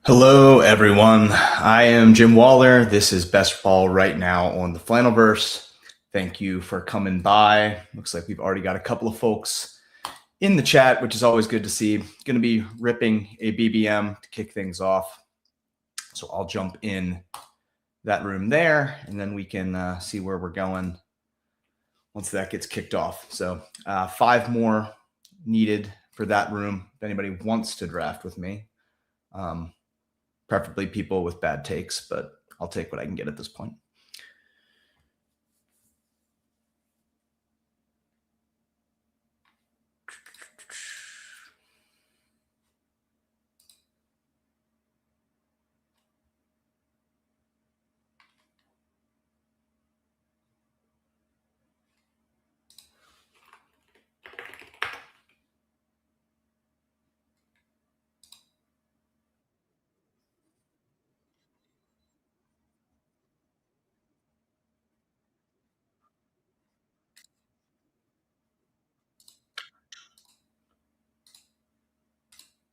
Hello, everyone. I am Jim Waller. This is Best Ball right now on the Flannelverse. Thank you for coming by. Looks like we've already got a couple of folks in the chat, which is always good to see. Going to be ripping a BBM to kick things off. So I'll jump in that room there, and then we can see where we're going once that gets kicked off. So 5 more needed for that room if anybody wants to draft with me. Preferably people with bad takes, but I'll take what I can get at this point.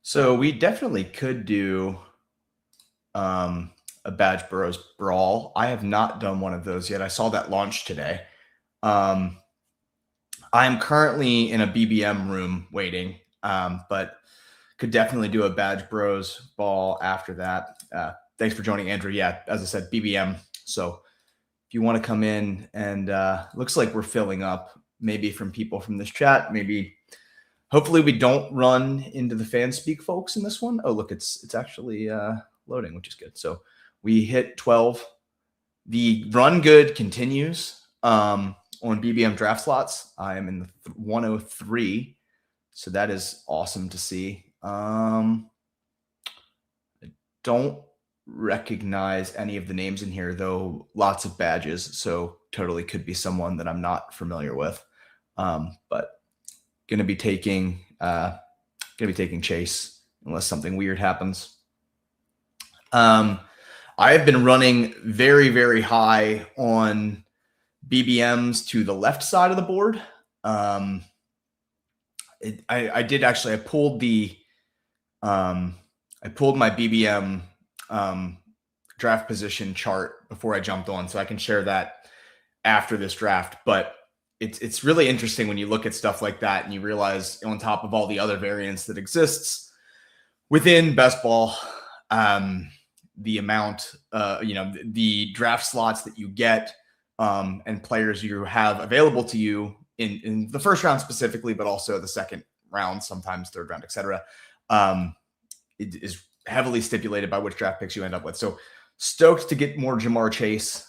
So we definitely could do a Badge Bros Brawl. I have not done one of those yet. I saw that launch today. I'm currently in a BBM room waiting, but could definitely do a Badge Bros Ball after that. Thanks for joining, Andrew. Yeah, as I said, BBM. So if you want to come in, and looks like we're filling up, maybe from people from this chat, maybe. Hopefully we don't run into the fan speak folks in this one. Oh, look, it's actually loading, which is good. So we hit 12. The run good continues on BBM draft slots. I am in the 103, so that is awesome to see. I don't recognize any of the names in here, though. Lots of badges, so totally could be someone that I'm not familiar with. But going to be taking Chase unless something weird happens. I have been running very, very high on BBMs to the left side of the board. I pulled my BBM draft position chart before I jumped on, so I can share that after this draft. But it's really interesting when you look at stuff like that and you realize, on top of all the other variants that exists within best ball, the amount, the draft slots that you get, and players you have available to you in the first round specifically, but also the second round, sometimes third round, etc. It is heavily stipulated by which draft picks you end up with. So stoked to get more Jamar Chase.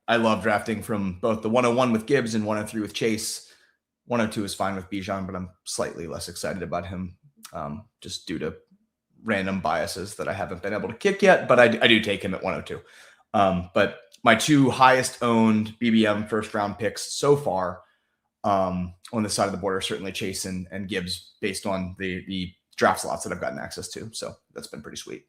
I love drafting from both the 101 with Gibbs and 103 with Chase. 102 is fine with Bijan, but I'm slightly less excited about him, just due to random biases that I haven't been able to kick yet, but I do take him at 102. But my 2 highest owned BBM first round picks so far on the side of the board are certainly Chase and Gibbs, based on the draft slots that I've gotten access to. So that's been pretty sweet.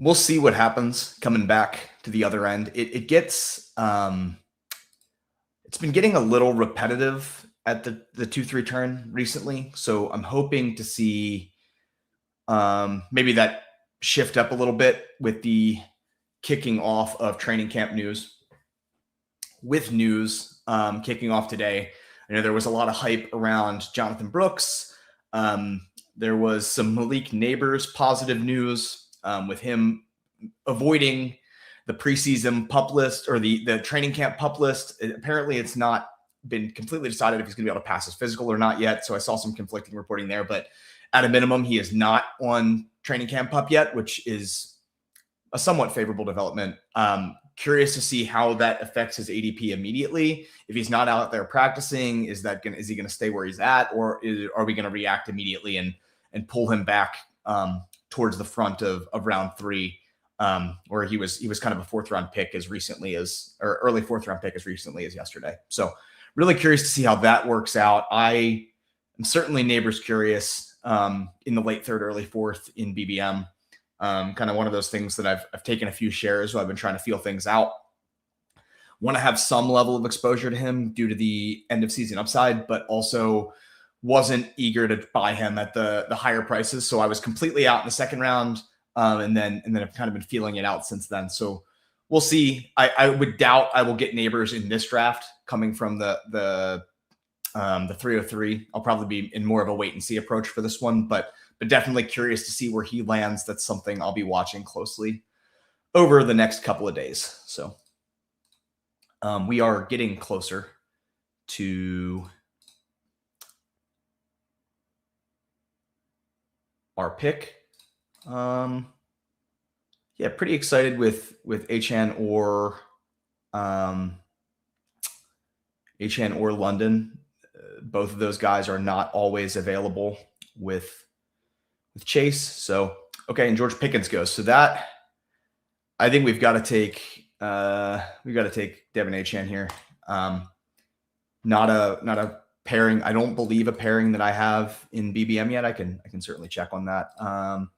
We'll see what happens coming back to the other end. It gets it's been getting a little repetitive at the 2-3 turn recently. So I'm hoping to see maybe that shift up a little bit with the kicking off of training camp news. With news kicking off today, I know there was a lot of hype around Jonathan Brooks. There was some Malik Neighbors positive news with him avoiding the preseason pup list, or the training camp pup list. Apparently it's not been completely decided if he's going to be able to pass his physical or not yet. So I saw some conflicting reporting there, but at a minimum, he is not on training camp pup yet, which is a somewhat favorable development. Curious to see how that affects his ADP immediately. If he's not out there practicing, is he going to stay where he's at, or are we going to react immediately and pull him back towards the front of round 3, where he was kind of a 4th round pick as recently as, or early 4th round pick as recently as yesterday. So really curious to see how that works out. I am certainly Neighbors curious in the late 3rd, early 4th in BBM. Kind of one of those things that I've taken a few shares, so I've been trying to feel things out. Want to have some level of exposure to him due to the end of season upside, but also wasn't eager to buy him at the higher prices. So I was completely out in the second round. And then I've kind of been feeling it out since then. So we'll see. I would doubt I will get Neighbors in this draft coming from the 303. I'll probably be in more of a wait and see approach for this one, but definitely curious to see where he lands. That's something I'll be watching closely over the next couple of days. So we are getting closer to our pick. Yeah, pretty excited with Achan or London. Both of those guys are not always available with Chase. So okay, and George Pickens goes. So that I think we've got to take Devin Achan here. Not a pairing. I don't believe a pairing that I have in BBM yet. I can certainly check on that. I'm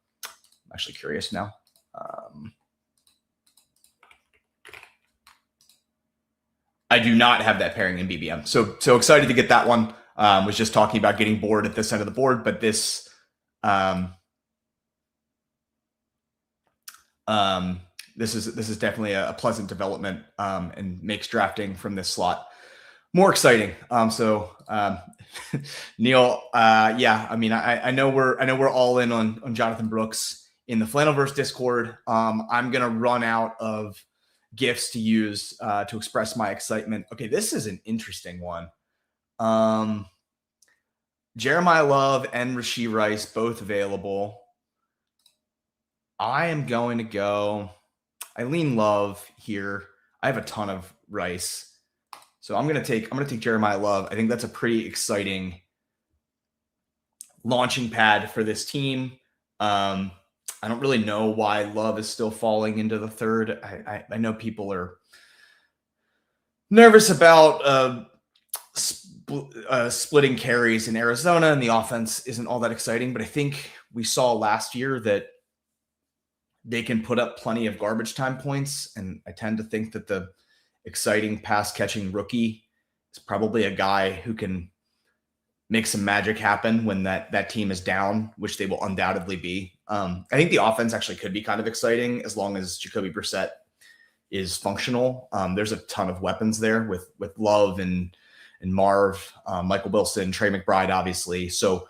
actually curious now. I do not have that pairing in BBM. So excited to get that one. Was just talking about getting bored at this end of the board, but this this is definitely a pleasant development and makes drafting from this slot more exciting. Neil, yeah, I mean, I know we're all in on Jonathan Brooks in the Flannelverse Discord. I'm gonna run out of gifts to use to express my excitement. Okay, this is an interesting one. Jeremiah Love and Rashee Rice both available. I am going to go. I lean Love here. I have a ton of Rice, so I'm gonna take Jeremiah Love. I think that's a pretty exciting launching pad for this team. I don't really know why Love is still falling into the third. I know people are nervous about splitting carries in Arizona, and the offense isn't all that exciting. But I think we saw last year that they can put up plenty of garbage time points, and I tend to think that the exciting pass catching rookie is probably a guy who can make some magic happen when that team is down, which they will undoubtedly be. I think the offense actually could be kind of exciting as long as Jacoby Brissett is functional. There's a ton of weapons there with Love and Marv, Michael Wilson, Trey McBride, obviously. So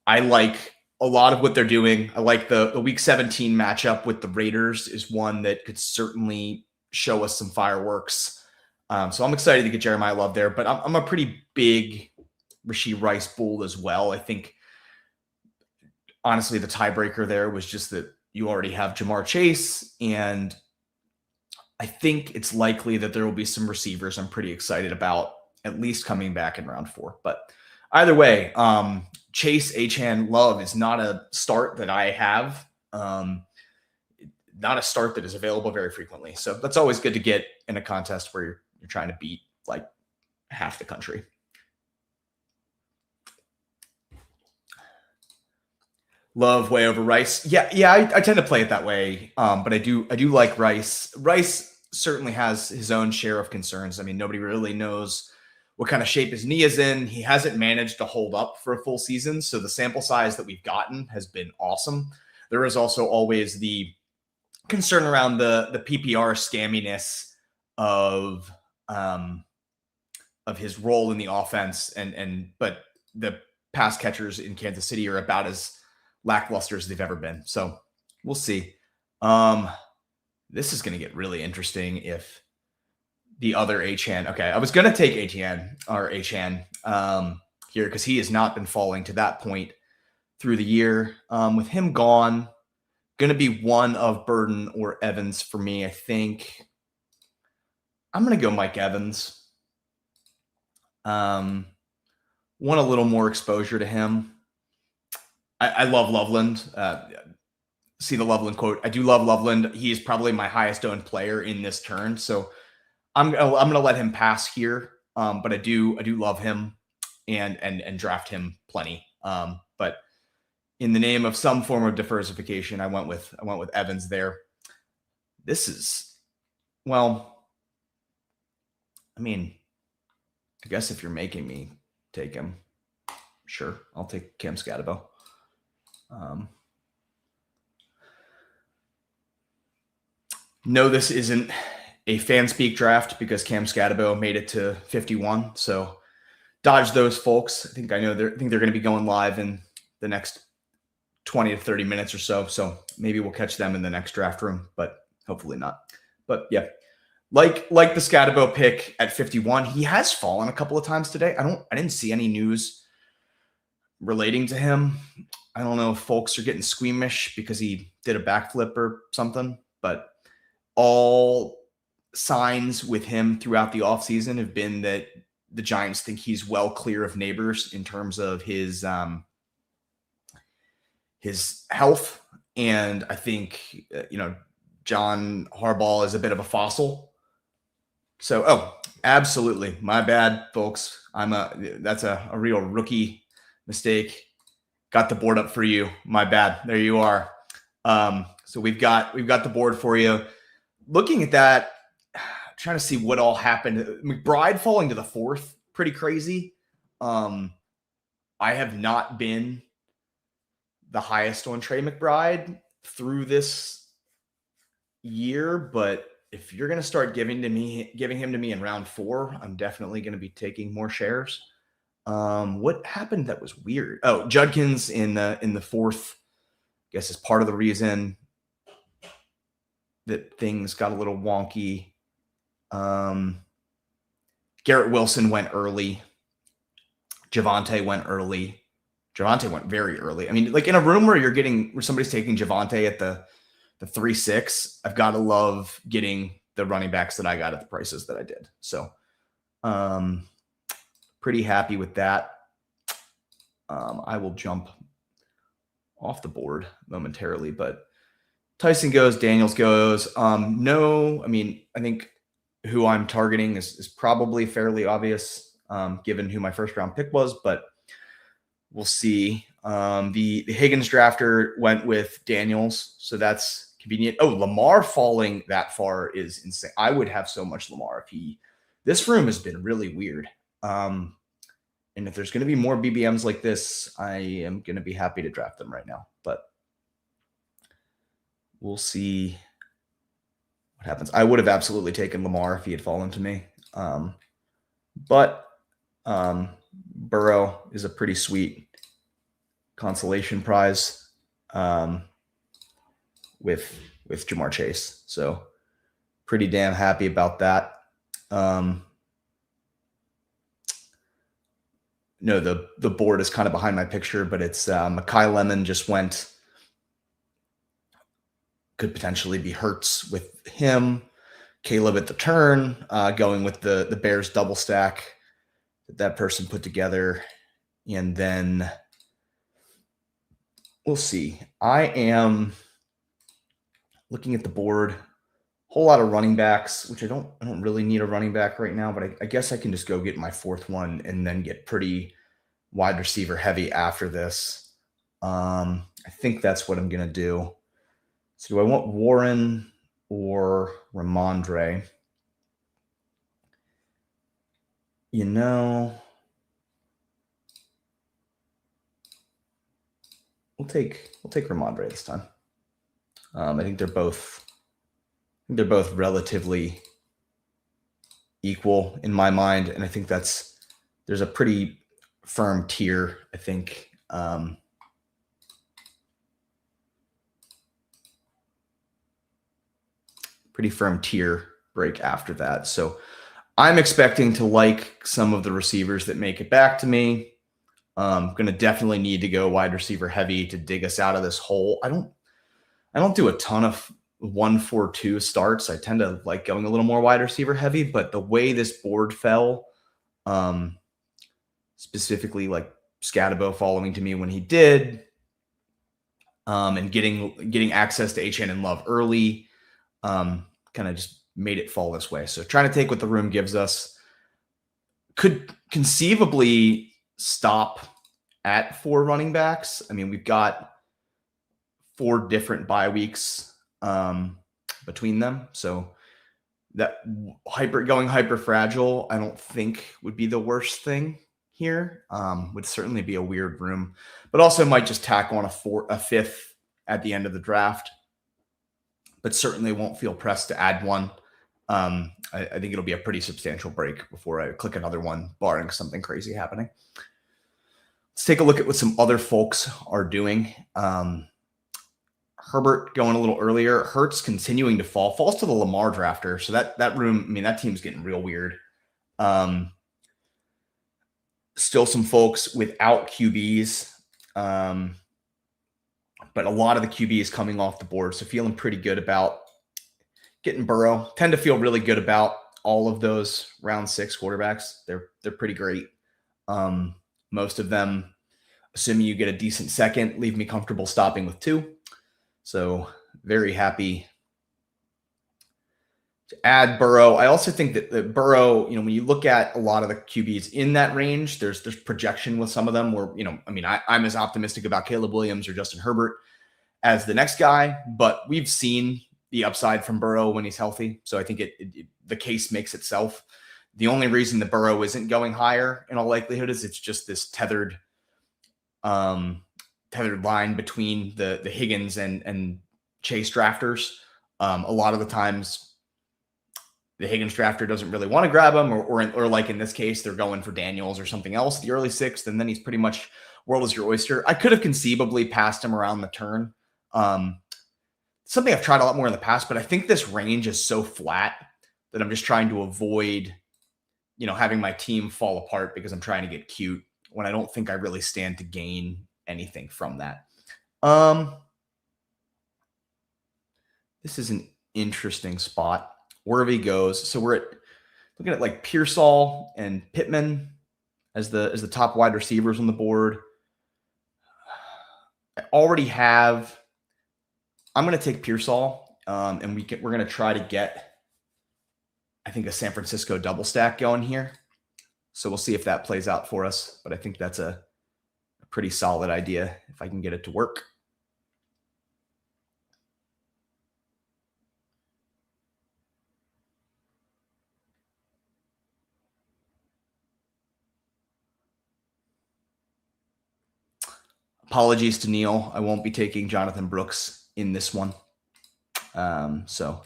I like a lot of what they're doing. I like the Week 17 matchup with the Raiders is one that could certainly show us some fireworks. So I'm excited to get Jeremiah Love there, but I'm a pretty big Rashee Rice bull as well. I think, honestly, the tiebreaker there was just that you already have Jamar Chase, and I think it's likely that there will be some receivers I'm pretty excited about, at least coming back in round 4. But either way, Chase, Achan, Love is not a start that I have, not a start that is available very frequently. So that's always good to get in a contest where you're trying to beat like half the country. Love way over Rice. Yeah, I tend to play it that way. But I do like Rice. Rice certainly has his own share of concerns. I mean, nobody really knows what kind of shape his knee is in. He hasn't managed to hold up for a full season. So the sample size that we've gotten has been awesome. There is also always the concern around the PPR scamminess of his role in the offense. But the pass catchers in Kansas City are about as lackluster as they've ever been. So we'll see. This is going to get really interesting if the other Achan. Okay, I was going to take Achan here because he has not been falling to that point through the year. With him gone, going to be one of Burden or Evans for me. I think I'm going to go Mike Evans. Want a little more exposure to him. I love Loveland. See the Loveland quote. I do love Loveland. He is probably my highest owned player in this turn. So I'm gonna let him pass here. But I do love him and draft him plenty. But in the name of some form of diversification, I went with Evans there. This is, well, I mean, I guess if you're making me take him, Sure, I'll take Cam Scatabo. No, this isn't a fan speak draft because Cam Scatabo made it to 51. So dodge those folks. I think they're going to be going live in the next 20 to 30 minutes or so. So maybe we'll catch them in the next draft room, but hopefully not. But yeah, like the Scatabo pick at 51, he has fallen a couple of times today. I didn't see any news relating to him. I don't know if folks are getting squeamish because he did a backflip or something, but all signs with him throughout the offseason have been that the Giants think he's well clear of neighbors in terms of his health. And I think, John Harbaugh is a bit of a fossil. So, absolutely. My bad, folks. That's a real rookie mistake. Got the board up for you. My bad. There you are. So we've got the board for you. Looking at that, trying to see what all happened. McBride falling to the 4th, pretty crazy. I have not been the highest on Trey McBride through this year, but if you're going to start giving him to me in round 4, I'm definitely going to be taking more shares. What happened that was weird? Oh, Judkins in the 4th, I guess is part of the reason that things got a little wonky. Garrett Wilson went early. Javonte went early. Javonte went very early. I mean, like in a room where somebody's taking Javonte at the 3-6, I've got to love getting the running backs that I got at the prices that I did. So, pretty happy with that. I will jump off the board momentarily, but Tyson goes, Daniels goes. No, I mean, I think who I'm targeting is probably fairly obvious, given who my first round pick was, but we'll see. The Higgins drafter went with Daniels, so that's convenient. Oh, Lamar falling that far is insane. I would have so much Lamar this room has been really weird. And if there's going to be more BBMs like this, I am going to be happy to draft them right now, but we'll see what happens. I would have absolutely taken Lamar if he had fallen to me. But Burrow is a pretty sweet consolation prize with Jamar Chase. So pretty damn happy about that. No, the board is kind of behind my picture, but it's Mekhi Lemon just went. Could potentially be Hurts with him. Caleb at the turn, going with the Bears double stack that person put together. And then we'll see. I am looking at the board, whole lot of running backs, which I don't really need a running back right now, but I guess I can just go get my 4th one and then get pretty wide receiver heavy after this. I think that's what I'm going to do. So do I want Warren or Ramondre? We'll take Ramondre this time. I think they're both relatively equal in my mind, and I think there's a pretty firm tier. I think pretty firm tier break after that. So I'm expecting to like some of the receivers that make it back to me. Going to definitely need to go wide receiver heavy to dig us out of this hole. I don't do a ton of 1-4-2 starts. I tend to like going a little more wide receiver heavy, but the way this board fell, specifically like Scatabo following to me when he did, and getting access to Achane and Love early, kind of just made it fall this way. So trying to take what the room gives us. Could conceivably stop at 4 running backs. I mean, we've got 4 different bye weeks between them. So that going hyper fragile, I don't think would be the worst thing here. Would certainly be a weird room, but also might just tack on a fifth at the end of the draft, but certainly won't feel pressed to add one. I think it'll be a pretty substantial break before I click another one, barring something crazy happening. Let's take a look at what some other folks are doing. Herbert going a little earlier. Hurts continuing to falls to the Lamar drafter. So that room, I mean, that team's getting real weird. Still some folks without QBs, but a lot of the QBs coming off the board. So feeling pretty good about getting Burrow. Tend to feel really good about all of those round 6 quarterbacks. They're pretty great. Most of them, assuming you get a decent second, leave me comfortable stopping with 2. So very happy to add Burrow. I also think that Burrow, when you look at a lot of the QBs in that range, there's projection with some of them where, I'm as optimistic about Caleb Williams or Justin Herbert as the next guy, but we've seen the upside from Burrow when he's healthy. So I think the case makes itself. The only reason that Burrow isn't going higher in all likelihood is it's just this tethered line between the Higgins and Chase drafters. A lot of the times the Higgins drafter doesn't really want to grab him, or like in this case, they're going for Daniels or something else, the early 6th, and then he's pretty much world is your oyster. I could have conceivably passed him around the turn. Something I've tried a lot more in the past, but I think this range is so flat that I'm just trying to avoid, having my team fall apart because I'm trying to get cute when I don't think I really stand to gain anything from that. This is an interesting spot. Wherever he goes. So we're looking at like Pearsall and Pittman as the top wide receivers on the board. I already have. I'm going to take Pearsall, and we're going to try to get, I think, a San Francisco double stack going here. So we'll see if that plays out for us. But I think that's a pretty solid idea if I can get it to work. Apologies to Neil. I won't be taking Jonathan Brooks in this one. So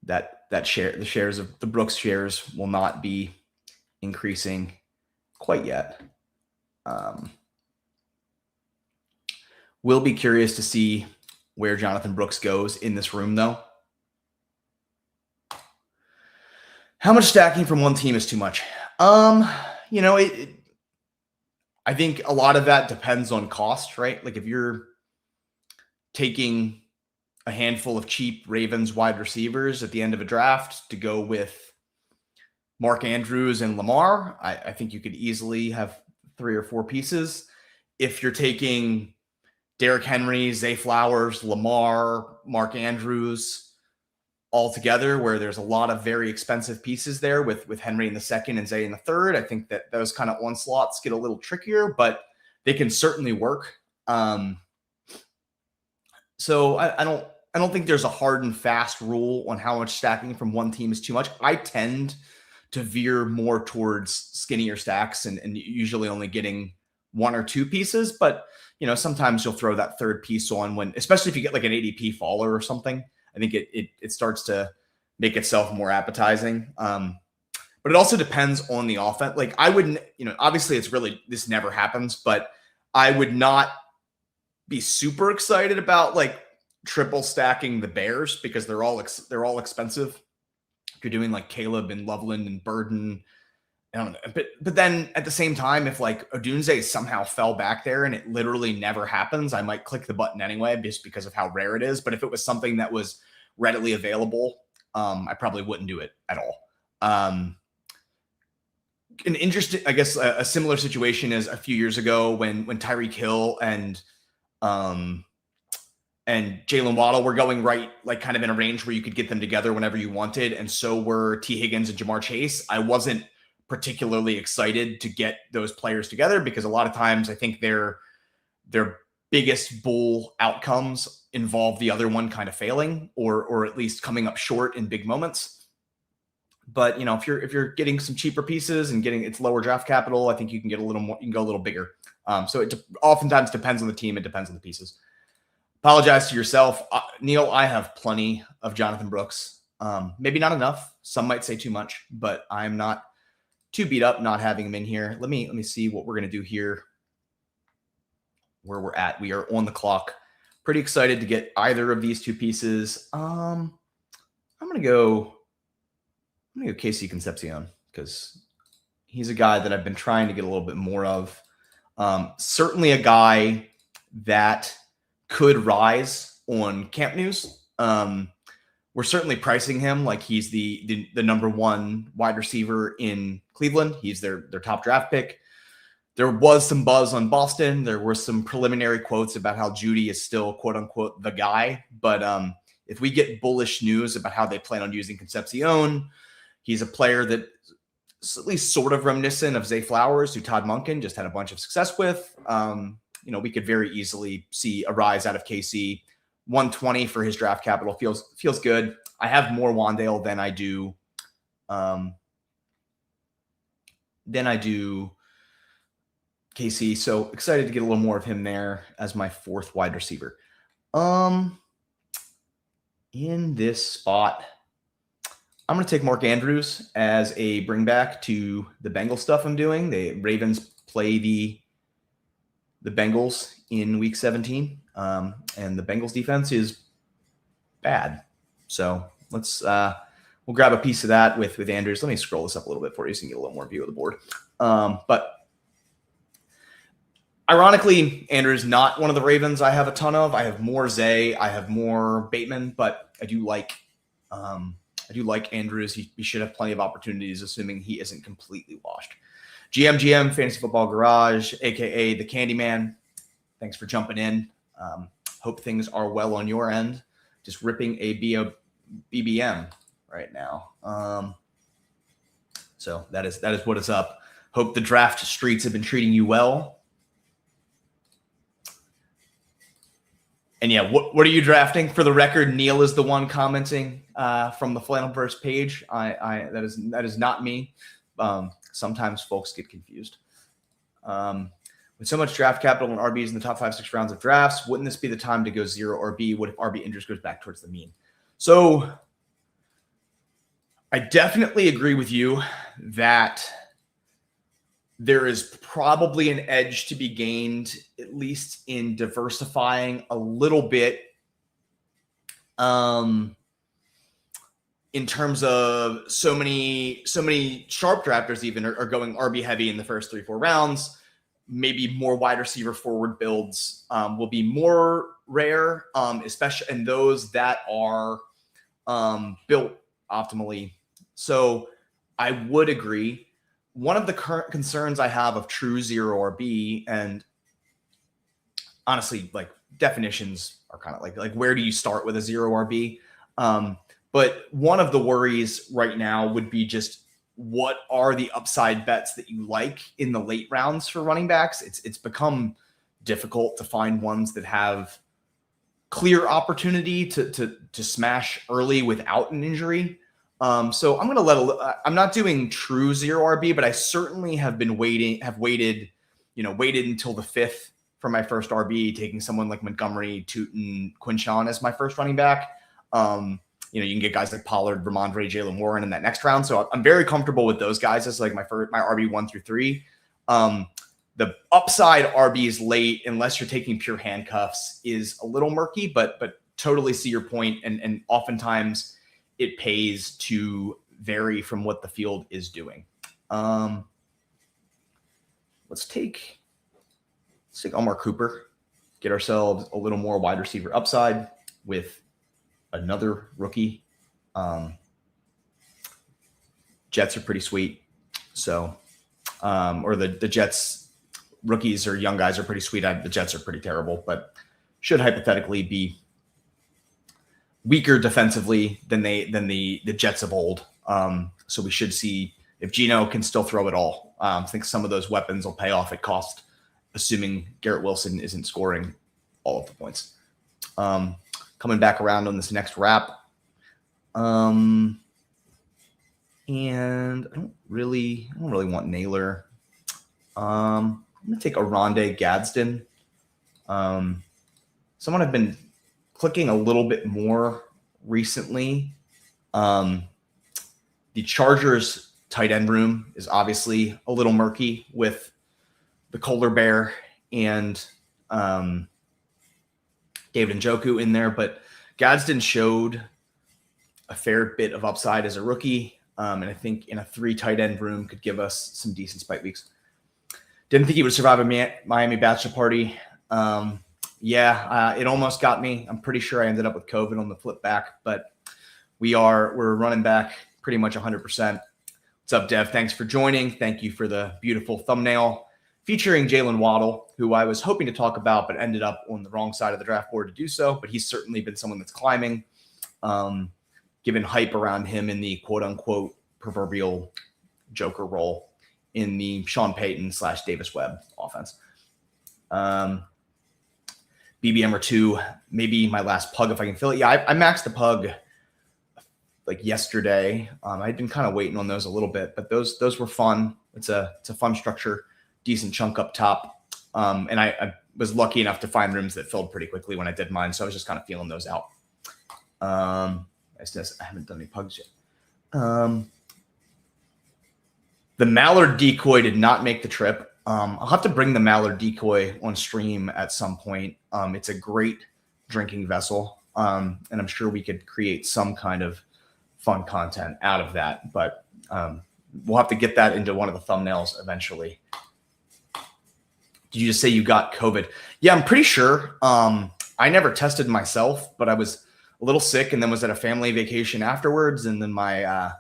the shares of the Brooks shares will not be increasing quite yet. We'll be curious to see where Jonathan Brooks goes in this room, though. How much stacking from one team is too much? I think a lot of that depends on cost, right? Like if you're taking a handful of cheap Ravens wide receivers at the end of a draft to go with Mark Andrews and Lamar, I think you could easily have 3 or 4 pieces. If you're taking Derrick Henry, Zay Flowers, Lamar, Mark Andrews all together, where there's a lot of very expensive pieces there with Henry in the 2nd and Zay in the 3rd, I think that those kind of onslaughts get a little trickier, but they can certainly work. So I don't think there's a hard and fast rule on how much stacking from one team is too much. I tend to veer more towards skinnier stacks and usually only getting 1 or 2 pieces, but sometimes you'll throw that 3rd piece on when, especially if you get like an ADP faller or something. I think it starts to make itself more appetizing. But it also depends on the offense. Like I wouldn't, obviously this never happens, but I would not be super excited about like triple stacking the Bears because they're all expensive. If you're doing like Caleb and Loveland and Burden, I don't know. But then at the same time, if like Odunze somehow fell back there and it literally never happens, I might click the button anyway just because of how rare it is. But if it was something that was readily available, I probably wouldn't do it at all. An interesting, I guess, a similar situation is a few years ago when Tyreek Hill and Jalen Waddle were going right, like kind of in a range where you could get them together whenever you wanted. And so were T. Higgins and Jamar Chase. I wasn't particularly excited to get those players together because a lot of times I think their biggest bull outcomes involve the other one kind of failing or at least coming up short in big moments. But if you're getting some cheaper pieces and getting it's lower draft capital, I think you can get a little more. You can go a little bigger. So it oftentimes depends on the team. It depends on the pieces. Apologize to yourself, Neil. I have plenty of Jonathan Brooks. Maybe not enough. Some might say too much, but I'm not too beat up not having him in here. Let me see what we're gonna do here. Where we're at, we are on the clock. Pretty excited to get either of these two pieces. I'm gonna go Casey Concepcion because he's a guy that I've been trying to get a little bit more of. Certainly a guy that could rise on Camp News. We're certainly pricing him like he's the number one wide receiver in Cleveland. He's their top draft pick. There was some buzz on Boston. There were some preliminary quotes about how Judy is still, quote unquote, the guy. But if we get bullish news about how they plan on using Concepcion, he's a player that is at least sort of reminiscent of Zay Flowers, who Todd Monken just had a bunch of success with. We could very easily see a rise out of KC. 120 for his draft capital feels good. I have more Wandale than I do KC. So excited to get a little more of him there as my fourth wide receiver. In this spot, I'm going to take Mark Andrews as a bring back to the Bengals stuff I'm doing. The Ravens play the Bengals in week 17. And the Bengals defense is bad. So we'll grab a piece of that with Andrews. Let me scroll this up a little bit for you so you can get a little more view of the board. But ironically, Andrews not one of the Ravens I have a ton of. I have more Zay, I have more Bateman, but I do like Andrews. He should have plenty of opportunities, assuming he isn't completely washed. GM Fantasy Football Garage, aka the Candyman. Thanks for jumping in. Hope things are well on your end. Just ripping a BBM right now. So that is what is up. Hope the draft streets have been treating you well. And yeah, what are you drafting? For the record, Neil is the one commenting from the Flannelverse page. That is not me. Sometimes folks get confused. With so much draft capital and RBs in the top 5-6 rounds of drafts, wouldn't this be the time to go zero RB? What if RB interest goes back towards the mean? So I definitely agree with you that there is probably an edge to be gained, at least in diversifying a little bit in terms of so many sharp drafters even are going RB heavy in the first 3-4 rounds. Maybe more wide receiver forward builds will be more rare, especially in those that are built optimally. So I would agree. One of the current concerns I have of true zero RB, and honestly, like definitions are kind of like where do you start with a zero RB? But one of the worries right now would be just what are the upside bets that you like in the late rounds for running backs? It's become difficult to find ones that have clear opportunity to smash early without an injury. So I'm going to I'm not doing true zero RB, but I certainly have waited until the 5th for my first RB, taking someone like Montgomery, Tootin, Quinshawn as my first running back. You can get guys like Pollard, Ramondre, Jalen Warren in that next round. So I'm very comfortable with those guys as like my RB 1 through 3. The upside RBs late, unless you're taking pure handcuffs, is a little murky, but totally see your point. And oftentimes it pays to vary from what the field is doing. Let's take Omar Cooper, get ourselves a little more wide receiver upside with another rookie. Jets are pretty sweet. So, or the Jets rookies or young guys are pretty sweet. The Jets are pretty terrible, but should hypothetically be weaker defensively than the Jets of old. So we should see if Geno can still throw it all. I think some of those weapons will pay off at cost, assuming Garrett Wilson isn't scoring all of the points. Coming back around on this next wrap. And I don't really want Naylor. I'm gonna take Aronde Gadsden. Someone I've been clicking a little bit more recently. The Chargers tight end room is obviously a little murky with the Kohler Bear and David Njoku in there, but Gadsden showed a fair bit of upside as a rookie, and I think in a 3 tight end room could give us some decent spike weeks. Didn't think he would survive a Miami bachelor party. It almost got me. I'm pretty sure I ended up with COVID on the flip back, but we're running back pretty much 100%. What's up, Dev? Thanks for joining. Thank you for the beautiful thumbnail featuring Jalen Waddle, who I was hoping to talk about, but ended up on the wrong side of the draft board to do so. But he's certainly been someone that's climbing, given hype around him in the quote-unquote proverbial Joker role in the Sean Payton / Davis Webb offense. BBM 2, maybe my last pug if I can fill it. Yeah, I maxed the pug like yesterday. I'd been kind of waiting on those a little bit, but those were fun. It's a fun structure, decent chunk up top. And I was lucky enough to find rooms that filled pretty quickly when I did mine. So I was just kind of feeling those out. I haven't done any pugs yet. The Mallard decoy did not make the trip. I'll have to bring the Mallard decoy on stream at some point. It's a great drinking vessel. And I'm sure we could create some kind of fun content out of that, but we'll have to get that into one of the thumbnails eventually. Did you just say you got COVID? Yeah, I'm pretty sure. I never tested myself, but I was a little sick and then was at a family vacation afterwards. And then my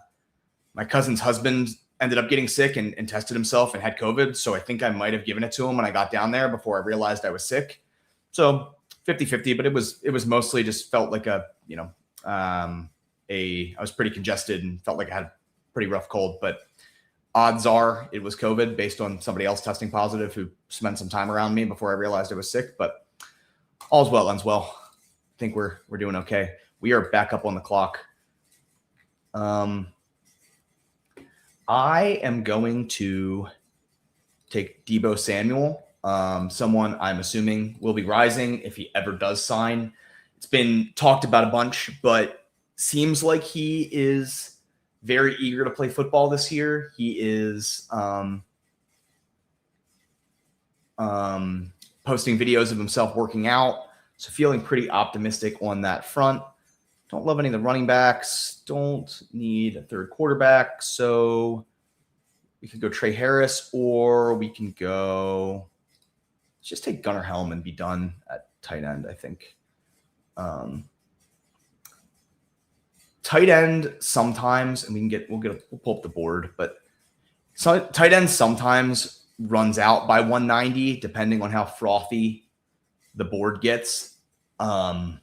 cousin's husband ended up getting sick and tested himself and had COVID. So I think I might have given it to him when I got down there before I realized I was sick. So 50-50, but it was mostly just felt like I was pretty congested and felt like I had a pretty rough cold, but odds are it was COVID based on somebody else testing positive who spent some time around me before I realized I was sick, but all's well, ends well. I think we're doing okay. We are back up on the clock. I am going to take Deebo Samuel, someone I'm assuming will be rising if he ever does sign. It's been talked about a bunch, but seems like he is very eager to play football this year. He is posting videos of himself working out. So feeling pretty optimistic on that front. Don't love any of the running backs. Don't need a third quarterback. So we could go Trey Harris, or we can go, let's just take Gunnar Helm and be done at tight end, I think. Tight end sometimes, and we'll pull up the board, but tight end sometimes runs out by 190, depending on how frothy the board gets. That's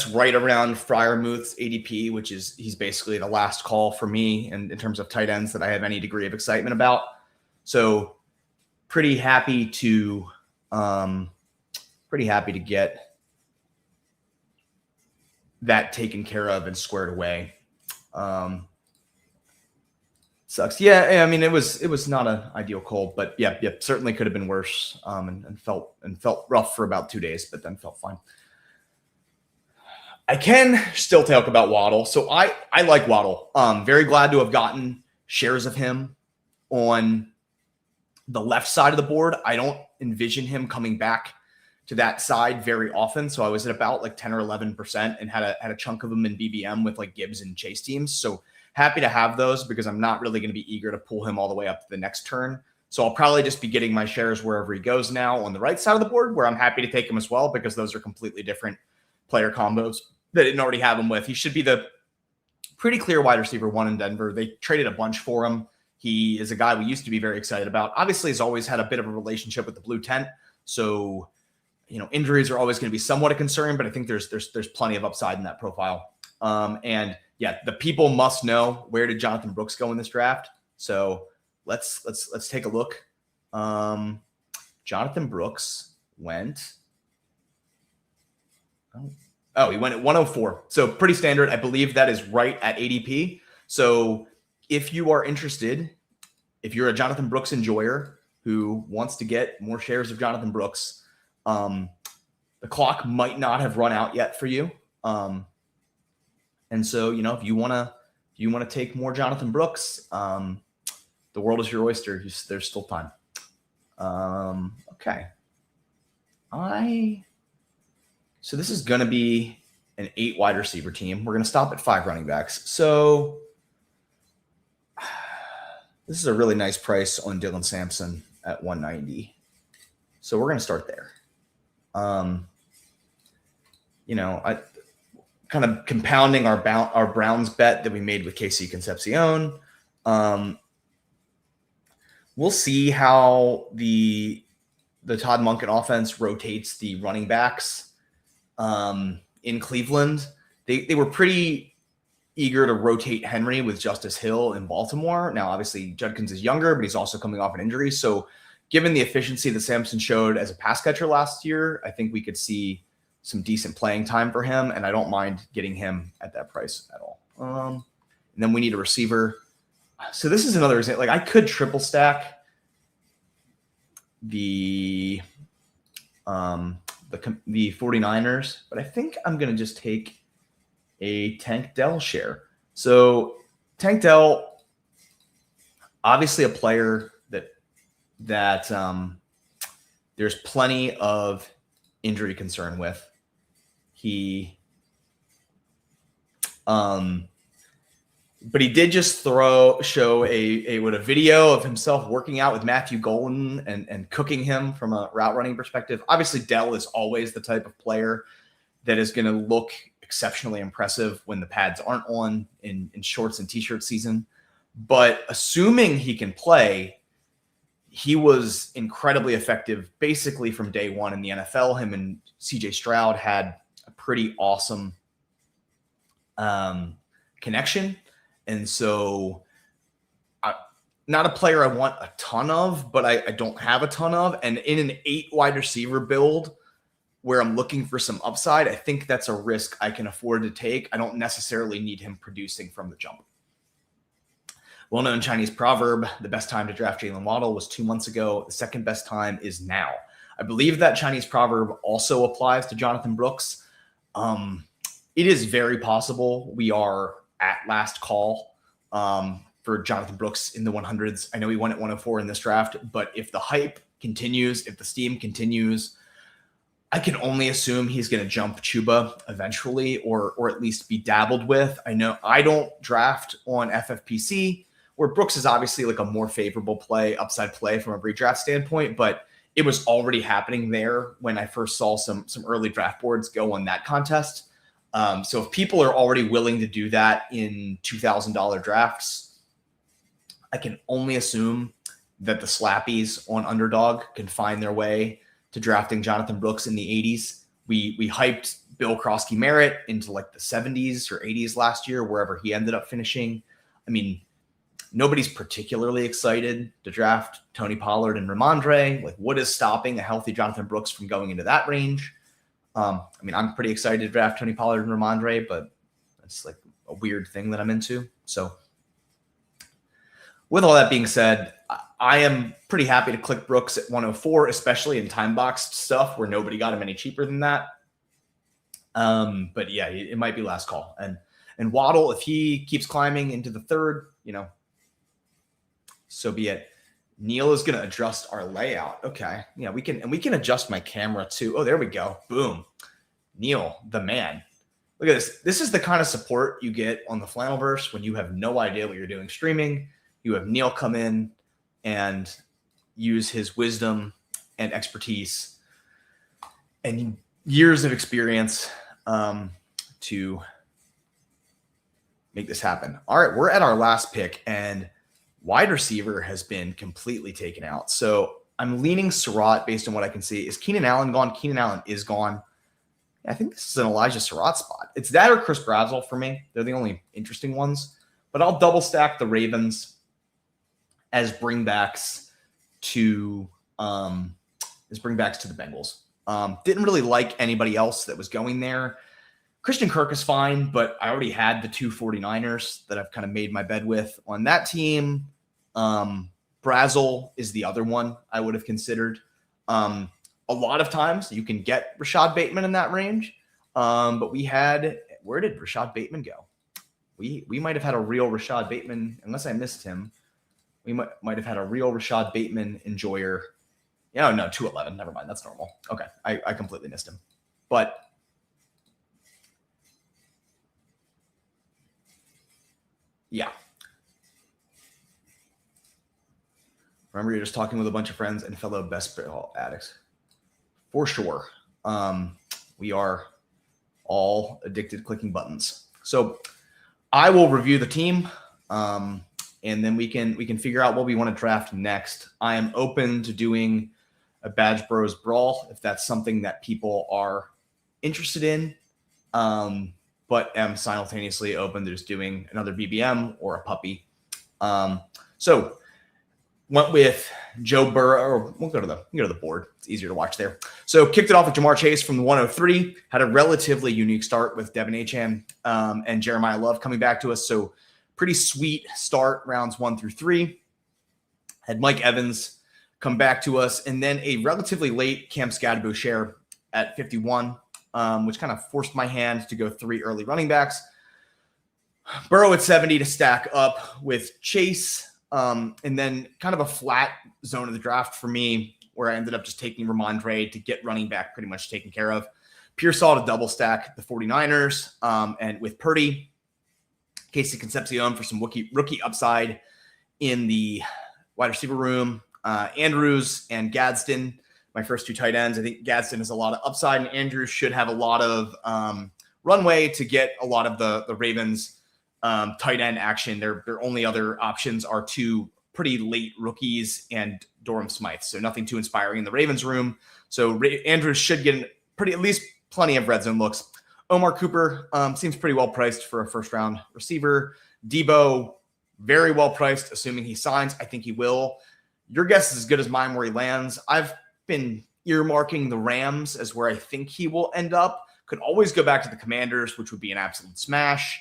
right around Freiermuth's ADP, which is he's basically the last call for me in terms of tight ends that I have any degree of excitement about. So pretty happy to get that taken care of and squared away. Sucks. Yeah, I mean, it was not an ideal cold, but yeah, certainly could have been worse. And felt rough for about 2 days, but then felt fine. I can still talk about Waddle. So I like Waddle. Very glad to have gotten shares of him on the left side of the board. I don't envision him coming back to that side very often. So I was at about like 10 or 11% and had a chunk of them in BBM with like Gibbs and Chase teams. So happy to have those because I'm not really going to be eager to pull him all the way up to the next turn. So I'll probably just be getting my shares wherever he goes now on the right side of the board, where I'm happy to take him as well because those are completely different player combos that I didn't already have him with. He should be the pretty clear wide receiver 1 in Denver. They traded a bunch for him. He is a guy we used to be very excited about. Obviously, he's always had a bit of a relationship with the blue tent. So, injuries are always going to be somewhat a concern, but I think there's plenty of upside in that profile. And yeah, the people must know, where did Jonathan Brooks go in this draft? So let's take a look. Jonathan Brooks went. Oh, Oh, he went at 104. So pretty standard. I believe that is right at ADP. So if you are interested, if you're a Jonathan Brooks enjoyer who wants to get more shares of Jonathan Brooks, the clock might not have run out yet for you. And so, if you want to take more Jonathan Brooks, the world is your oyster. There's still time. Okay. So this is going to be an 8 wide receiver team. We're going to stop at 5 running backs. So this is a really nice price on Dylan Sampson at 190. So we're going to start there. I kind of compounding our Browns bet that we made with KC Concepcion. We'll see how the Todd Monken offense rotates the running backs in Cleveland. They were pretty eager to rotate Henry with Justice Hill in Baltimore. Now, obviously, Judkins is younger, but he's also coming off an injury. So given the efficiency that Sampson showed as a pass catcher last year, I think we could see some decent playing time for him, and I don't mind getting him at that price at all. And then we need a receiver. So this is another example. Like I could triple stack the 49ers, but I think I'm going to just take a Tank Dell share. So Tank Dell, obviously a player that there's plenty of injury concern with. But he did just show a video of himself working out with Matthew Golden and cooking him from a route running perspective. Obviously, Dell is always the type of player that is going to look exceptionally impressive when the pads aren't on in shorts and t-shirt season. But assuming he can play, he was incredibly effective basically from day one in the NFL. Him and CJ Stroud had a pretty awesome connection. And so not a player I want a ton of, but I don't have a ton of. And in an 8 wide receiver build where I'm looking for some upside, I think that's a risk I can afford to take. I don't necessarily need him producing from the jump. Well-known Chinese proverb, the best time to draft Jalen Waddle was 2 months ago. The second best time is now. I believe that Chinese proverb also applies to Jonathan Brooks. It is very possible we are at last call for Jonathan Brooks in the 100s. I know he went at 104 in this draft, but if the hype continues, if the steam continues, I can only assume he's going to jump Chuba eventually, or at least be dabbled with. I know I don't draft on FFPC, where Brooks is obviously like a more favorable upside play from a redraft standpoint, but it was already happening there when I first saw some early draft boards go on that contest. So if people are already willing to do that in $2,000 drafts, I can only assume that the slappies on Underdog can find their way to drafting Jonathan Brooks in the 80s. We hyped Bill Krosky Merritt into like the 70s or 80s last year, wherever he ended up finishing. I mean, nobody's particularly excited to draft Tony Pollard and Ramondre. Like, what is stopping a healthy Jonathan Brooks from going into that range? I'm pretty excited to draft Tony Pollard and Ramondre, but that's like a weird thing that I'm into. So with all that being said, I am pretty happy to click Brooks at 104, especially in time boxed stuff where nobody got him any cheaper than that. But yeah, it might be last call. And Waddle, if he keeps climbing into the third, so be it. Neil is going to adjust our layout. Okay. Yeah, we can adjust my camera too. Oh, there we go. Boom. Neil, the man. Look at this. This is the kind of support you get on the Flannelverse when you have no idea what you're doing streaming. You have Neil come in and use his wisdom and expertise and years of experience to make this happen. All right, we're at our last pick, and wide receiver has been completely taken out. So I'm leaning Surratt based on what I can see. Is Keenan Allen gone? Keenan Allen is gone. I think this is an Elijah Surratt spot. It's that or Chris Brazzell for me. They're the only interesting ones. But I'll double stack the Ravens as bringbacks to the Bengals. Didn't really like anybody else that was going there. Christian Kirk is fine, but I already had the 49ers that I've kind of made my bed with on that team. Brazel is the other one I would have considered. A lot of times you can get Rashad Bateman in that range, but where did Rashad Bateman go? We might have had a real Rashad Bateman, unless I missed him. We might have had a real Rashad Bateman enjoyer. Yeah, no, 211. Never mind. That's normal. Okay. I completely missed him. But yeah. Remember, you're just talking with a bunch of friends and fellow best ball addicts. For sure. We are all addicted to clicking buttons. So I will review the team, and then we can figure out what we want to draft next. I am open to doing a Badge Bros Brawl if that's something that people are interested in, but am simultaneously open to just doing another BBM or a puppy. So went with Joe Burrow, or we'll go to the board. It's easier to watch there. So kicked it off with Jamar Chase from the 103. Had a relatively unique start with Devin Achane and Jeremiah Love coming back to us. So pretty sweet start, rounds 1 through 3. Had Mike Evans come back to us, and then a relatively late Cam Skadaboucher at 51, which kind of forced my hand to go 3 early running backs. Burrow at 70 to stack up with Chase. And then kind of a flat zone of the draft for me where I ended up just taking Ramondre to get running back pretty much taken care of. Pearsall to double stack the 49ers and with Purdy, Casey Concepcion for some rookie upside in the wide receiver room. Andrews and Gadsden, my first 2 tight ends. I think Gadsden has a lot of upside, and Andrews should have a lot of runway to get a lot of the Ravens' tight end action. Their only other options are 2 pretty late rookies and Durham Smythe. So nothing too inspiring in the Ravens room. So Andrews should get at least plenty of red zone looks. Omar Cooper seems pretty well priced for a first round receiver. Debo, very well priced, assuming he signs. I think he will. Your guess is as good as mine where he lands. I've been earmarking the Rams as where I think he will end up. Could always go back to the Commanders, which would be an absolute smash.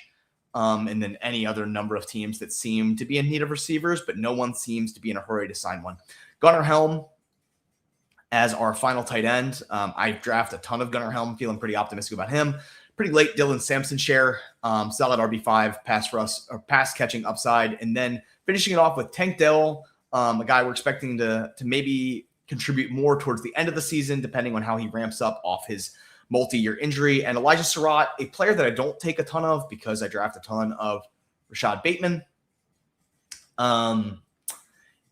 And then any other number of teams that seem to be in need of receivers, but no one seems to be in a hurry to sign one. Gunnar Helm as our final tight end. I draft a ton of Gunnar Helm, feeling pretty optimistic about him. Pretty late Dylan Sampson share, solid RB5, pass catching upside, and then finishing it off with Tank Dell, a guy we're expecting to maybe contribute more towards the end of the season, depending on how he ramps up off his multi-year injury, and Elijah Surratt, a player that I don't take a ton of because I draft a ton of Rashad Bateman. But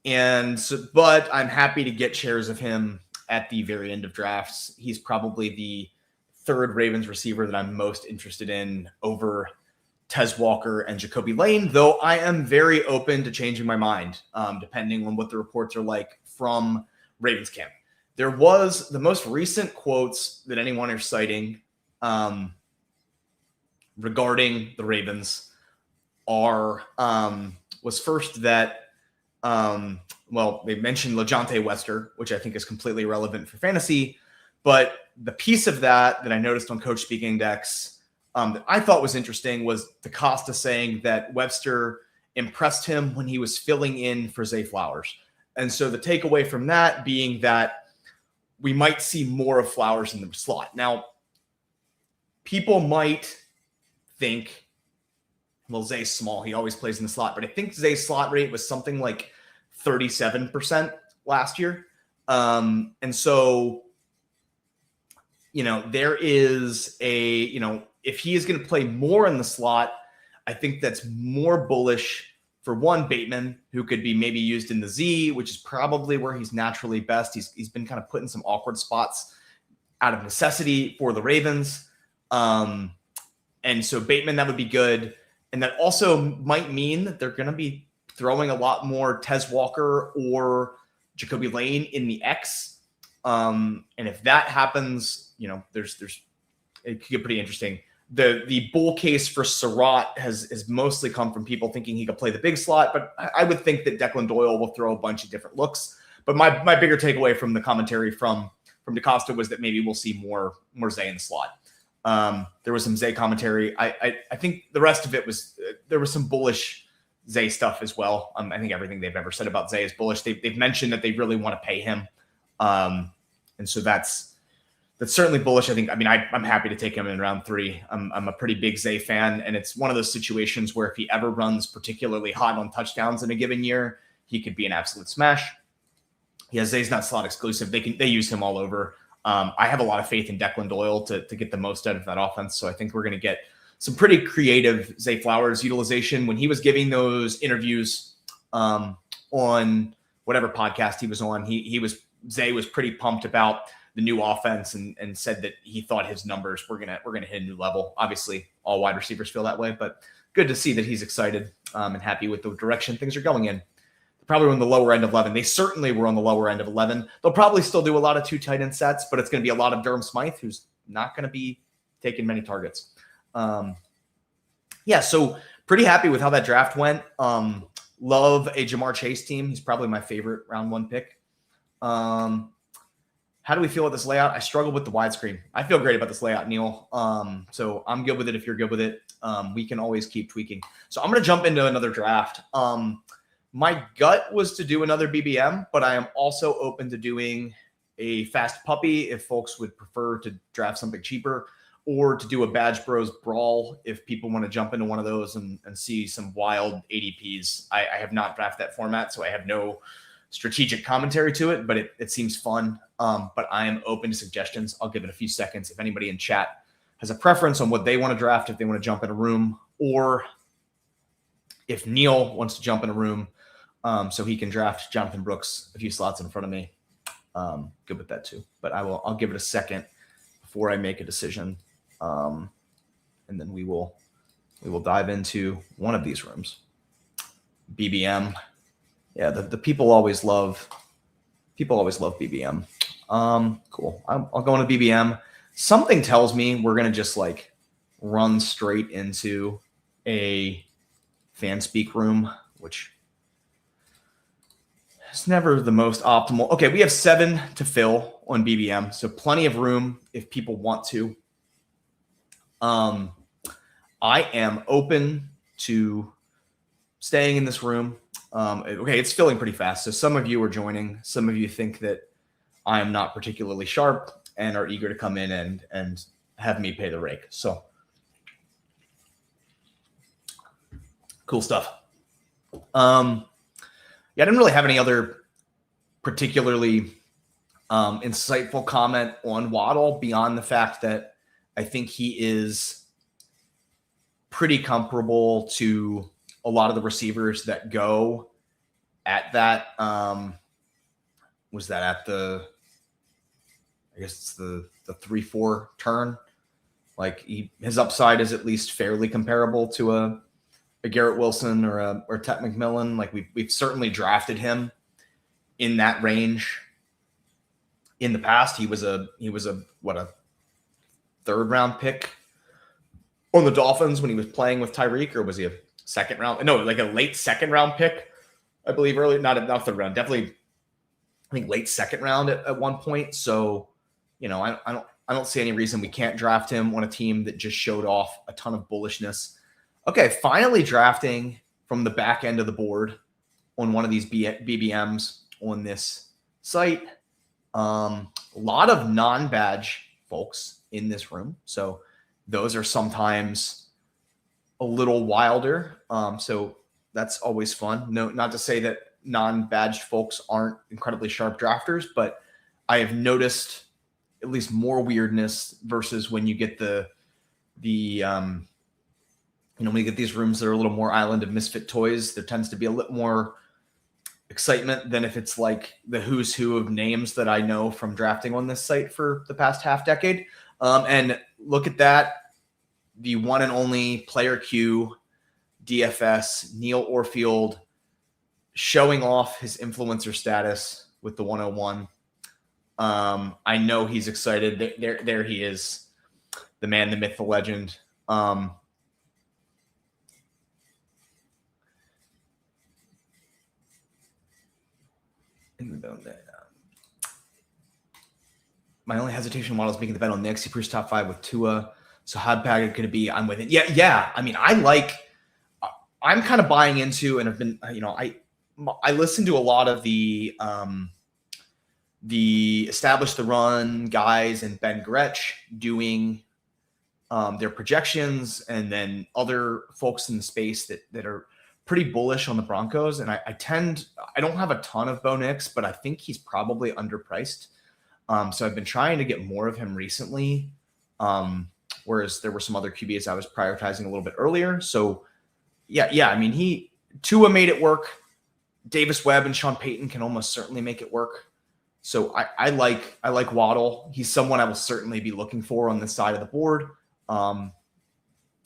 I'm happy to get shares of him at the very end of drafts. He's probably the 3rd Ravens receiver that I'm most interested in over Tez Walker and Jacoby Lane, though I am very open to changing my mind, depending on what the reports are like from Ravens camp. There was the most recent quotes that anyone is citing regarding the Ravens was first that, they mentioned LeJohntay Wester, which I think is completely irrelevant for fantasy. But the piece of that I noticed on Coach Speak Index that I thought was interesting was DaCosta saying that Webster impressed him when he was filling in for Zay Flowers. And so the takeaway from that being that we might see more of Flowers in the slot. Now, people might think, well, Zay's small. He always plays in the slot. But I think Zay's slot rate was something like 37% last year. And so, there is if he is going to play more in the slot, I think that's more bullish for one, Bateman, who could be maybe used in the Z, which is probably where he's naturally best. He's been kind of put in some awkward spots out of necessity for the Ravens. And so Bateman, that would be good. And that also might mean that they're going to be throwing a lot more Tez Walker or Jacoby Lane in the X. And if that happens, it could get pretty interesting. The bull case for Surratt has mostly come from people thinking he could play the big slot, but I would think that Declan Doyle will throw a bunch of different looks. But my bigger takeaway from the commentary from DaCosta was that maybe we'll see more Zay in the slot. There was some Zay commentary. I think the rest of it was there was some bullish Zay stuff as well. I think everything they've ever said about Zay is bullish. They've mentioned that they really want to pay him, and so that's certainly bullish. I'm happy to take him in round 3. I'm a pretty big Zay fan, and it's one of those situations where if he ever runs particularly hot on touchdowns in a given year, he could be an absolute smash. Yeah, Zay's not slot exclusive. They use him all over. I have a lot of faith in Declan Doyle to get the most out of that offense. So I think we're going to get some pretty creative Zay Flowers utilization. When he was giving those interviews on whatever podcast he was on, Zay was pretty pumped about the new offense and said that he thought his numbers were gonna hit a new level. Obviously, all wide receivers feel that way, but good to see that he's excited and happy with the direction things are going in. Probably on the lower end of 11. They certainly were on the lower end of 11. They'll probably still do a lot of 2 tight end sets, but it's going to be a lot of Durham Smythe, who's not going to be taking many targets. So pretty happy with how that draft went. Love a Jamar Chase team. He's probably my favorite round 1 pick. How do we feel with this layout? I struggle with the widescreen. I feel great about this layout, Neil. So I'm good with it if you're good with it. We can always keep tweaking. So I'm going to jump into another draft. My gut was to do another BBM, but I am also open to doing a fast puppy if folks would prefer to draft something cheaper, or to do a Badge Bros Brawl if people want to jump into one of those and see some wild ADPs. I have not drafted that format, so I have no strategic commentary to it, but it seems fun. But I am open to suggestions. I'll give it a few seconds. If anybody in chat has a preference on what they want to draft, if they want to jump in a room, or if Neil wants to jump in a room, so he can draft Jonathan Brooks a few slots in front of me. Good with that too. But I'll give it a second before I make a decision. And then we will dive into one of these rooms. BBM. Yeah, the people always love BBM. Cool. I'll go into BBM. Something tells me we're gonna just like run straight into a fan speak room, which it's never the most optimal. Okay, we have 7 to fill on BBM, so plenty of room if people want to. I am open to staying in this room. Okay, it's filling pretty fast. So some of you are joining. Some of you think that I am not particularly sharp and are eager to come in and have me pay the rake. So cool stuff. I didn't really have any other particularly insightful comment on Waddle beyond the fact that I think he is pretty comparable to a lot of the receivers that go at that. Was that at the, I guess it's the 3-4 turn? Like his upside is at least fairly comparable to a Garrett Wilson or Tet McMillan. Like we've certainly drafted him in that range in the past. He was a 3rd round pick on the Dolphins when he was playing with Tyreek, or was he a 2nd round? No, like a late 2nd round pick, I believe. Early, not 3rd round, definitely. I think late 2nd round at one point. So, I don't see any reason we can't draft him on a team that just showed off a ton of bullishness. Okay, finally drafting from the back end of the board on one of these BBMs on this site. A lot of non-badge folks in this room. So those are sometimes a little wilder. So that's always fun. No, not to say that non-badged folks aren't incredibly sharp drafters, but I have noticed at least more weirdness versus when you get when you get these rooms that are a little more Island of Misfit Toys, there tends to be a little more excitement than if it's like the who's who of names that I know from drafting on this site for the past half decade. And look at that. The one and only Player Q DFS, Neil Orfield, showing off his influencer status with the 101. I know he's excited. There he is, the man, the myth, the legend. My only hesitation model is making the bet on Knicks. He proves top 5 with Tua. So how bad it could it be? I'm with it. Yeah. I mean, I'm kind of buying into, and I've been, I listen to a lot of the Establish the Run guys and Ben Gretsch doing their projections, and then other folks in the space that are pretty bullish on the Broncos. And I don't have a ton of Bo Nix, but I think he's probably underpriced. So I've been trying to get more of him recently. Whereas there were some other QBs I was prioritizing a little bit earlier. So yeah. I mean, Tua made it work. Davis Webb and Sean Payton can almost certainly make it work. So I like Waddle. He's someone I will certainly be looking for on this side of the board.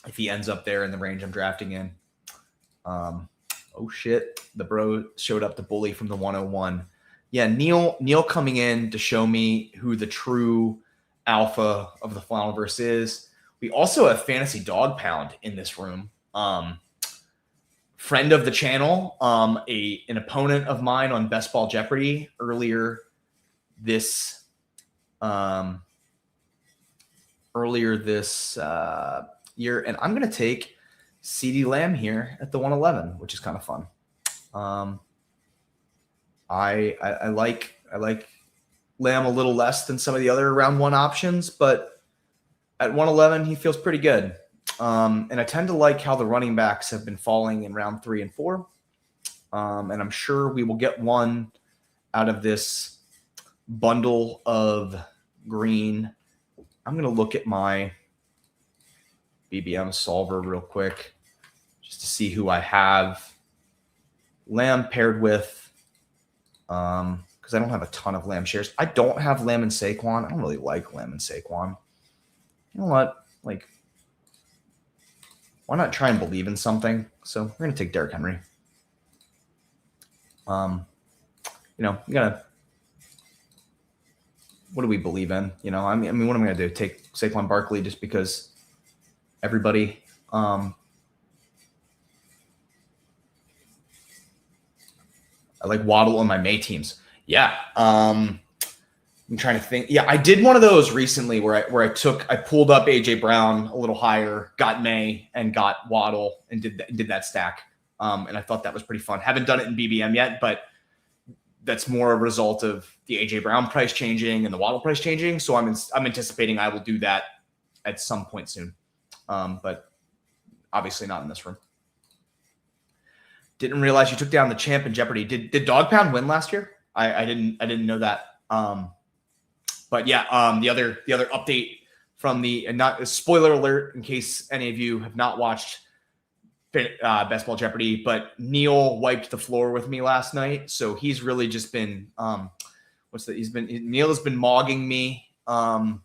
If he ends up there in the range I'm drafting in. Oh shit. The bro showed up to bully from the 101. Yeah. Neil coming in to show me who the true alpha of the Flannelverse is. We also have Fantasy Dog Pound in this room. Friend of the channel, an opponent of mine on Best Ball Jeopardy earlier this year, and I'm going to take CeeDee Lamb here at the 111, which is kind of fun. I like Lamb a little less than some of the other round one options, but at 111 he feels pretty good. And I tend to like how the running backs have been falling in round 3 and 4. And I'm sure we will get one out of this bundle of green. I'm going to look at my BBM solver real quick just to see who I have Lamb paired with, because I don't have a ton of Lamb shares. I don't have Lamb and Saquon. I don't really like Lamb and Saquon. You know what? Like, why not try and believe in something? So we're going to take Derrick Henry. You gotta, what do we believe in? I mean, what am I going to do? Take Saquon Barkley just because everybody, I like Waddle on my May teams. Yeah. I'm trying to think. Yeah, I did one of those recently where I pulled up AJ Brown a little higher, got May, and got Waddle, and did that stack. And I thought that was pretty fun. Haven't done it in BBM yet, but that's more a result of the AJ Brown price changing and the Waddle price changing. So I'm anticipating I will do that at some point soon, but obviously not in this room. Didn't realize you took down the champ in Jeopardy. Did Dog Pound win last year? I didn't know that. But yeah, the other update from the, and not a spoiler alert in case any of you have not watched Best Ball Jeopardy, but Neil wiped the floor with me last night. So he's really just been, Neil has been mogging me, both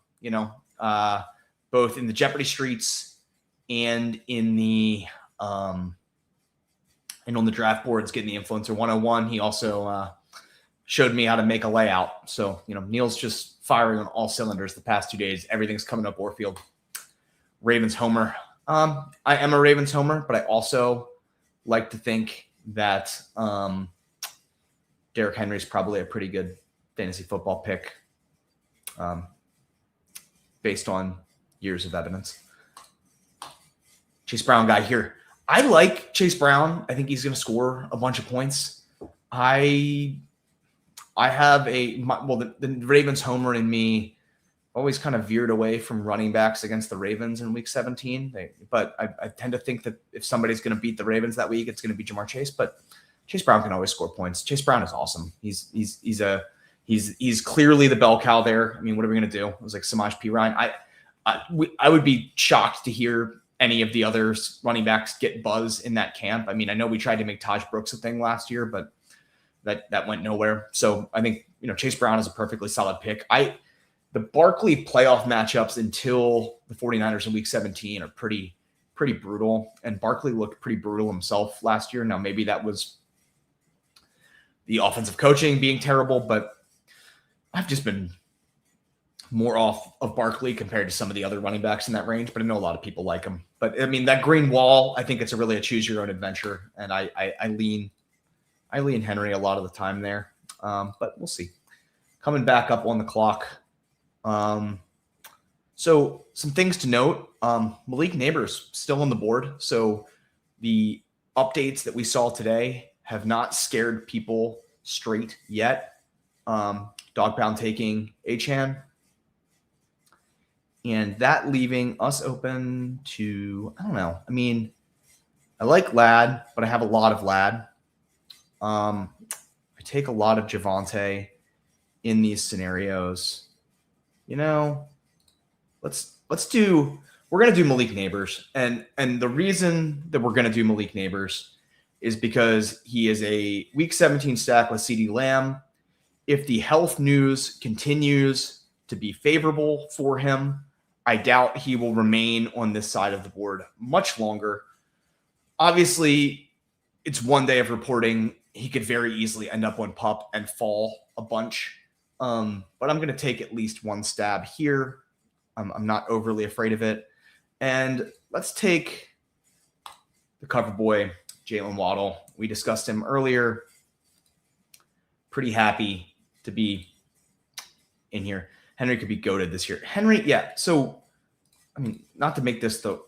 in the Jeopardy streets and in the, and on the draft boards, getting the Influencer 101. He also showed me how to make a layout. So, Neil's just firing on all cylinders the past 2 days. Everything's coming up Warfield. Ravens homer. I am a Ravens homer, but I also like to think that Derrick Henry is probably a pretty good fantasy football pick based on years of evidence. Chase Brown guy here. I like Chase Brown. I think he's going to score a bunch of points. I have the Ravens homer in me always kind of veered away from running backs against the Ravens in week 17. But I tend to think that if somebody's going to beat the Ravens that week, it's going to be Jamar Chase. But Chase Brown can always score points. Chase Brown is awesome. He's clearly the bell cow there. I mean, what are we going to do? It was like Samaj P. Ryan. I would be shocked to hear any of the other running backs get buzz in that camp. I mean, I know we tried to make Taj Brooks a thing last year, but that went nowhere. So I think, Chase Brown is a perfectly solid pick. The Barkley playoff matchups until the 49ers in week 17 are pretty brutal. And Barkley looked pretty brutal himself last year. Now, maybe that was the offensive coaching being terrible, but I've just been more off of Barkley compared to some of the other running backs in that range, but I know a lot of people like him. But I mean, that green wall, I think it's really a choose your own adventure. And I lean Henry a lot of the time there. But we'll see. Coming back up on the clock. So So some things to note, Malik Neighbors still on the board. So the updates that we saw today have not scared people straight yet. Dog Pound taking Achan. And that leaving us open to, I don't know. I mean, I like Lad, but I have a lot of Lad. I take a lot of Javante in these scenarios. You know, we're going to do Malik Neighbors. And the reason that we're going to do Malik Neighbors is because he is a week 17 stack with CeeDee Lamb. If the health news continues to be favorable for him, I doubt he will remain on this side of the board much longer. Obviously, it's one day of reporting. He could very easily end up on PUP and fall a bunch. But I'm going to take at least one stab here. I'm not overly afraid of it. And let's take the cover boy, Jalen Waddle. We discussed him earlier. Pretty happy to be in here. Henry could be goated this year. Henry, yeah. So, I mean, not to make this the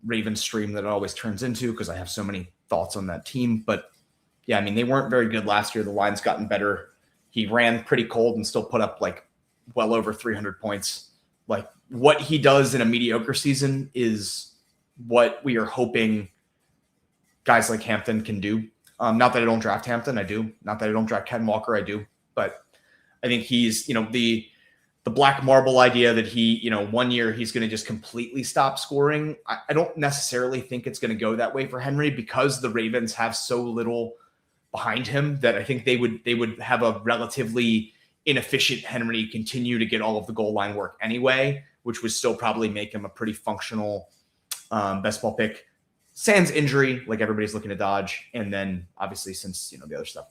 Ravens stream that it always turns into, because I have so many thoughts on that team. But, yeah, I mean, they weren't very good last year. The line's gotten better. He ran pretty cold and still put up, like, well over 300 points. Like, what he does in a mediocre season is what we are hoping guys like Hampton can do. Not that I don't draft Hampton, I do. Not that I don't draft Ken Walker, I do. But I think he's, the black marble idea that he, 1 year he's going to just completely stop scoring. I don't necessarily think it's going to go that way for Henry, because the Ravens have so little behind him that I think they would have a relatively inefficient Henry continue to get all of the goal line work anyway, which would still probably make him a pretty functional best ball pick. Sans injury, like everybody's looking to dodge. And then obviously since, the other stuff.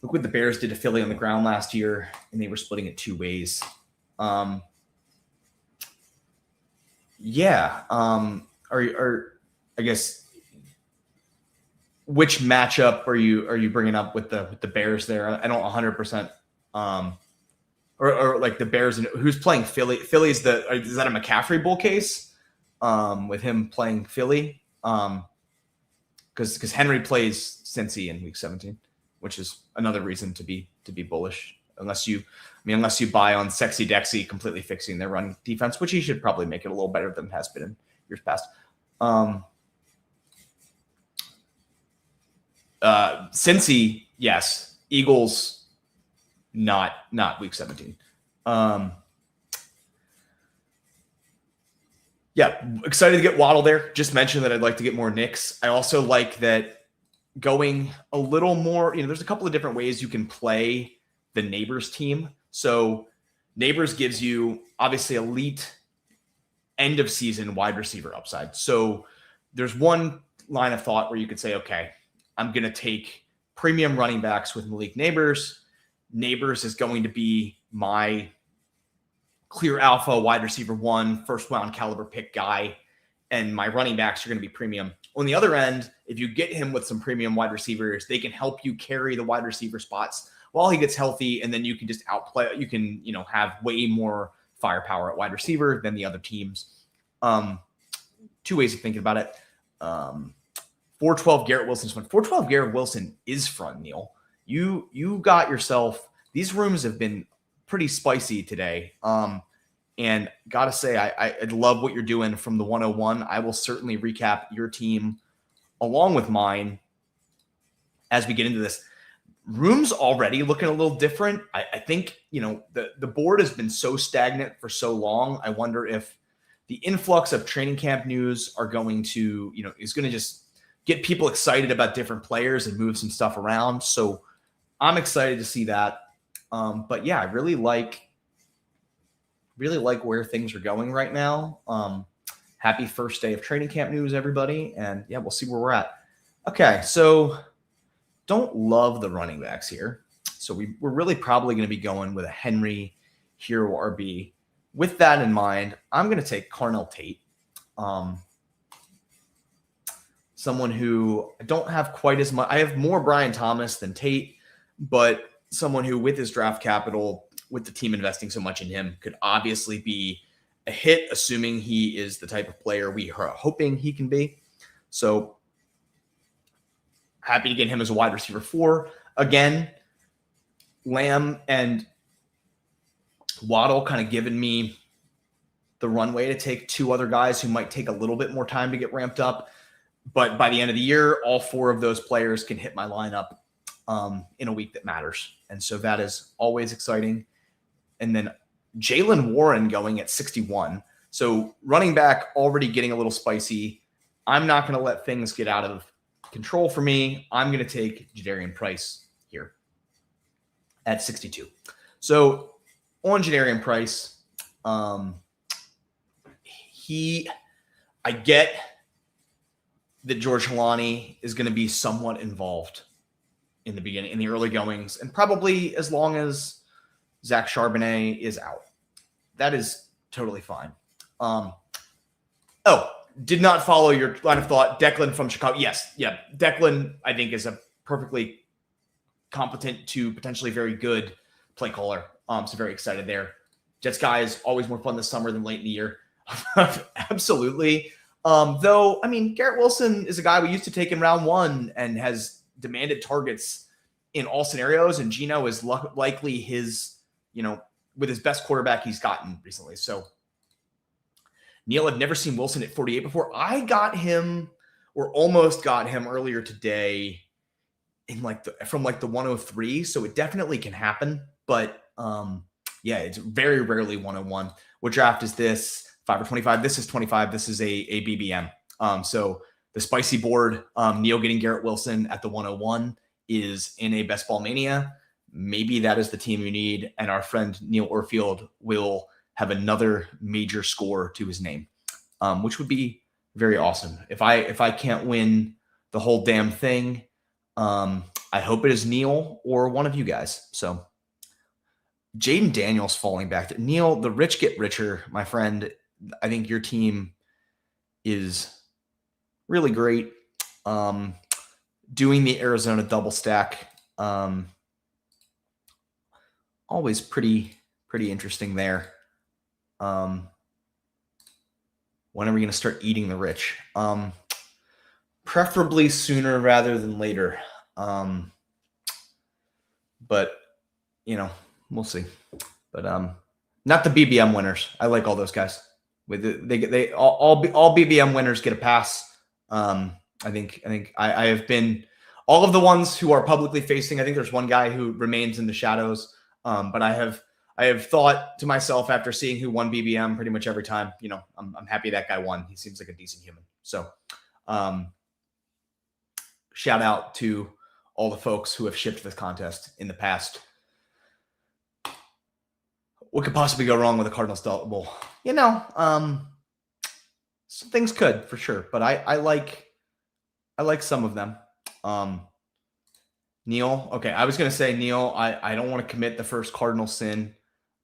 Look what the Bears did to Philly on the ground last year, and they were splitting it two ways. I guess, which matchup are you bringing up with the Bears there? I don't 100%. Or like the Bears and who's playing Philly? Philly's is that a McCaffrey bull case? With him playing Philly, because Henry plays Cincy in week 17, which is another reason to be bullish. Unless you buy on Sexy Dexy completely fixing their run defense, which he should probably make it a little better than it has been in years past. Cincy, yes. Eagles, not week 17. Yeah, excited to get Waddle there. Just mentioned that I'd like to get more Knicks. I also like that going a little more, there's a couple of different ways you can play the Neighbors team. So Neighbors gives you obviously elite end of season wide receiver upside. So there's one line of thought where you could say, okay, I'm going to take premium running backs with Malik Neighbors. Neighbors is going to be my clear alpha wide receiver one, first round caliber pick guy, and my running backs are going to be premium. On the other end, if you get him with some premium wide receivers, they can help you carry the wide receiver spots while he gets healthy, and then you can just outplay. You can, have way more firepower at wide receiver than the other teams. Two ways of thinking about it. 412 Garrett Wilson's fun. 412 Garrett Wilson is fun, Neil. You got yourself. These rooms have been pretty spicy today. And gotta say, I love what you're doing from the 101. I will certainly recap your team along with mine as we get into this. Room's already looking a little different. I think, the board has been so stagnant for so long. I wonder if the influx of training camp news are going to, is going to just get people excited about different players and move some stuff around. So I'm excited to see that. But yeah, I really like where things are going right now. Happy first day of training camp news, everybody. And yeah, we'll see where we're at. Okay. So don't love the running backs here. So we're really probably going to be going with a Henry hero RB. With that in mind, I'm going to take Carnell Tate. Someone who I don't have quite as much. I have more Brian Thomas than Tate, but someone who with his draft capital with the team investing so much in him, could obviously be a hit, assuming he is the type of player we are hoping he can be. So happy to get him as a wide receiver 4. Again, Lamb and Waddle kind of given me the runway to take 2 other guys who might take a little bit more time to get ramped up. But by the end of the year, all 4 of those players can hit my lineup in a week that matters. And so that is always exciting. And then Jaylen Warren going at 61. So running back already getting a little spicy. I'm not going to let things get out of control for me. I'm going to take Jadarian Price here at 62. So on Jadarian Price, I get that George Halani is going to be somewhat involved in the beginning, in the early goings, and probably as long as Zach Charbonnet is out. That is totally fine. Did not follow your line of thought. Declan from Chicago. Yes. Yeah. Declan, I think, is a perfectly competent to potentially very good play caller. So very excited there. Jets guy is always more fun this summer than late in the year. Absolutely. Though, I mean, Garrett Wilson is a guy we used to take in round 1 and has demanded targets in all scenarios. And Geno is likely his, with his best quarterback he's gotten recently. So Neil, I've never seen Wilson at 48 before. I got him, or almost got him, earlier today in from the 103. So it definitely can happen. But yeah, it's very rarely 101. What draft is this? 5 or 25? This is 25. This is a BBM. So the spicy board, Neil getting Garrett Wilson at the 101 is in a Best Ball Mania. Maybe that is the team you need. And our friend Neil Orfield will have another major score to his name, which would be very awesome. If I can't win the whole damn thing, I hope it is Neil or one of you guys. So Jaden Daniels falling back. Neil, the rich get richer, my friend. I think your team is really great. Doing the Arizona double stack, always pretty interesting there. When are we going to start eating the rich? Preferably sooner rather than later. But we'll see. But not the BBM winners. I like all those guys. They all BBM winners get a pass. I think I have been all of the ones who are publicly facing. I think there's one guy who remains in the shadows. But I have thought to myself after seeing who won BBM pretty much every time, I'm happy that guy won. He seems like a decent human. So shout out to all the folks who have shipped this contest in the past. What could possibly go wrong with a Cardinals double? Some things could for sure, but I like some of them. Neil, okay, I was going to say, Neil, I don't want to commit the first cardinal sin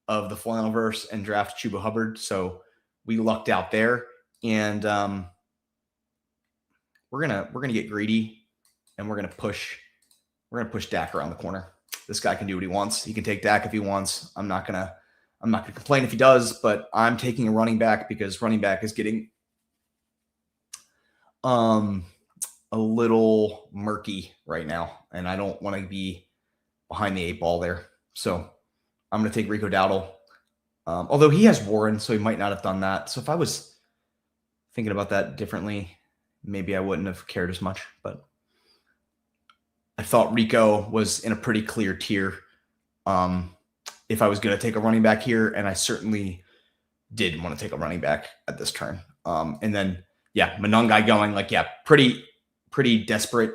of the Flannelverse and draft Chuba Hubbard, so we lucked out there, and we're gonna get greedy, and we're gonna push Dak around the corner. This guy can do what he wants. He can take Dak if he wants. I'm not gonna complain if he does, but I'm taking a running back because running back is getting a little murky right now, and I don't want to be behind the 8 ball there. So I'm going to take Rico Dowdle, although he has Warren, so he might not have done that. So if I was thinking about that differently, maybe I wouldn't have cared as much. But I thought Rico was in a pretty clear tier if I was going to take a running back here, and I certainly did want to take a running back at this turn. And then, Monongai going pretty desperate.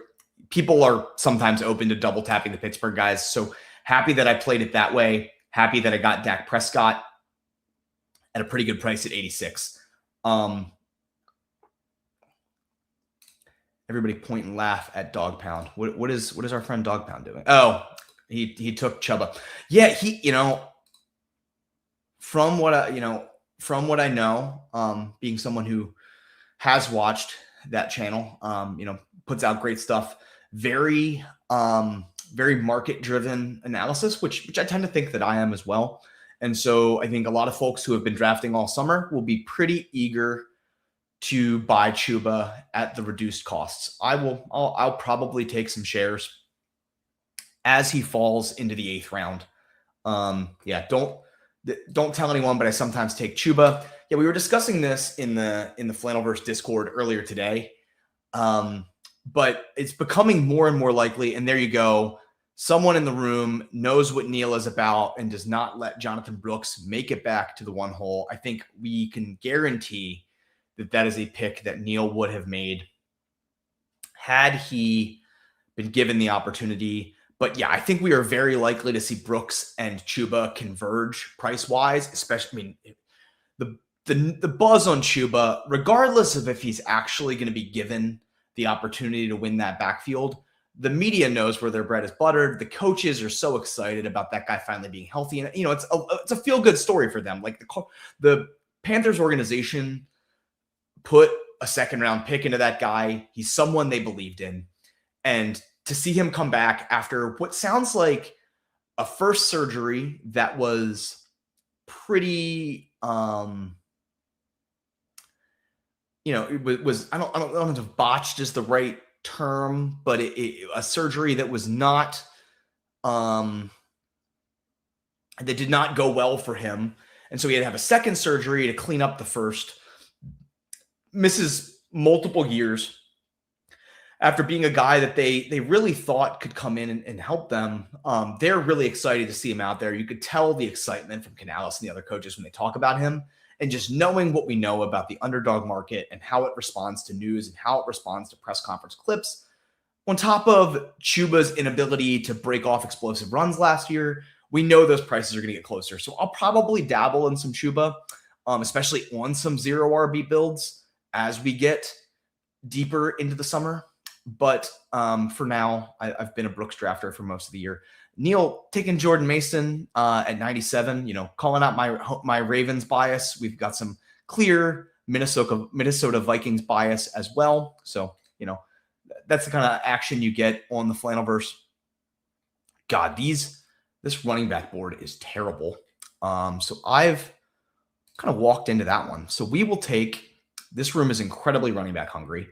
People are sometimes open to double tapping the Pittsburgh guys. So happy that I played it that way. Happy that I got Dak Prescott at a pretty good price at 86. Everybody point and laugh at Dog Pound. What is our friend Dog Pound doing? Oh, he took Chuba. Yeah, he, from what I know, being someone who has watched that channel, puts out great stuff. Very very market-driven analysis, which I tend to think that I am as well. And so I think a lot of folks who have been drafting all summer will be pretty eager to buy Chuba at the reduced costs. I'll probably take some shares as he falls into the 8th round. Yeah, don't tell anyone, but I sometimes take Chuba. Yeah, we were discussing this in the Flannelverse Discord earlier today. But it's becoming more and more likely, and there you go. Someone in the room knows what Neil is about and does not let Jonathan Brooks make it back to the 1 hole. I think we can guarantee that is a pick that Neil would have made had he been given the opportunity. But yeah, I think we are very likely to see Brooks and Chuba converge price-wise, especially, I mean, the buzz on Chuba, regardless of if he's actually going to be given the opportunity to win that backfield, the media knows where their bread is buttered. The coaches are so excited about that guy finally being healthy. And, it's a feel-good story for them. Like the Panthers organization put a 2nd-round pick into that guy. He's someone they believed in. And to see him come back after what sounds like a first surgery that was pretty, it was I don't know if botched is the right term, but a surgery that was not, that did not go well for him. And so he had to have a second surgery to clean up the first. Misses multiple years after being a guy that they really thought could come in and help them. They're really excited to see him out there. You could tell the excitement from Canales and the other coaches when they talk about him. And just knowing what we know about the underdog market and how it responds to news and how it responds to press conference clips, on top of Chuba's inability to break off explosive runs last year, we know those prices are going to get closer. So I'll probably dabble in some Chuba, especially on some 0 RB builds as we get deeper into the summer. But for now, I've been a Brooks drafter for most of the year. Neil taking Jordan Mason at 97, calling out my Ravens bias. We've got some clear Minnesota Vikings bias as well. So, that's the kind of action you get on the Flannelverse. God, this running back board is terrible. So I've kind of walked into that one. So we will take, this room is incredibly running back hungry.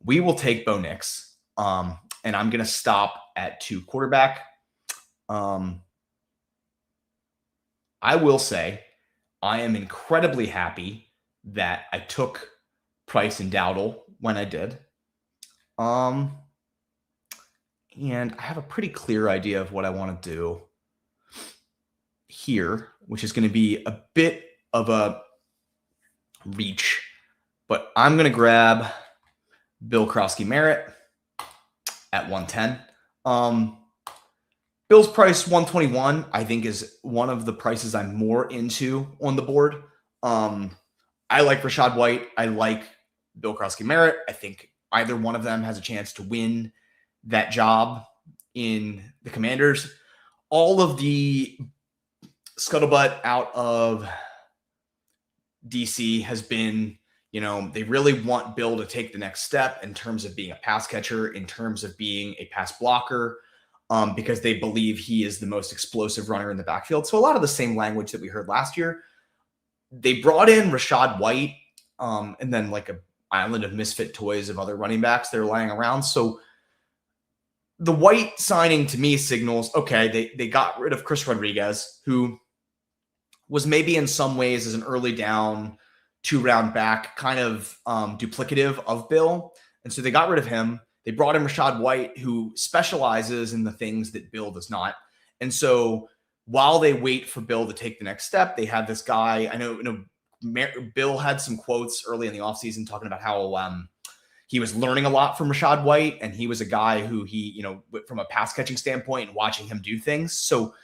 We will take Bo Nix. And I'm going to stop at 2 quarterback. I will say I am incredibly happy that I took Price and Dowdle when I did. And I have a pretty clear idea of what I want to do here, which is going to be a bit of a reach, but I'm going to grab Bill Krosky-Merritt at 110. Bill's price 121, I think, is one of the prices I'm more into on the board. I like Rachaad White. I like Bill Krosky-Merritt. I think either one of them has a chance to win that job in the Commanders. All of the scuttlebutt out of DC has been, they really want Bill to take the next step in terms of being a pass catcher, in terms of being a pass blocker, because they believe he is the most explosive runner in the backfield. So a lot of the same language that we heard last year. They brought in Rachaad White, and then like an island of misfit toys of other running backs they're laying around. So the White signing to me signals, okay, they got rid of Chris Rodriguez, who was maybe in some ways as an early down 2-round back kind of duplicative of Bill. And so they got rid of him. They brought in Rachaad White, who specializes in the things that Bill does not. And so while they wait for Bill to take the next step, they have this guy. I know Bill had some quotes early in the offseason talking about how he was learning a lot from Rachaad White, and he was a guy who he, from a pass catching standpoint and watching him do things. So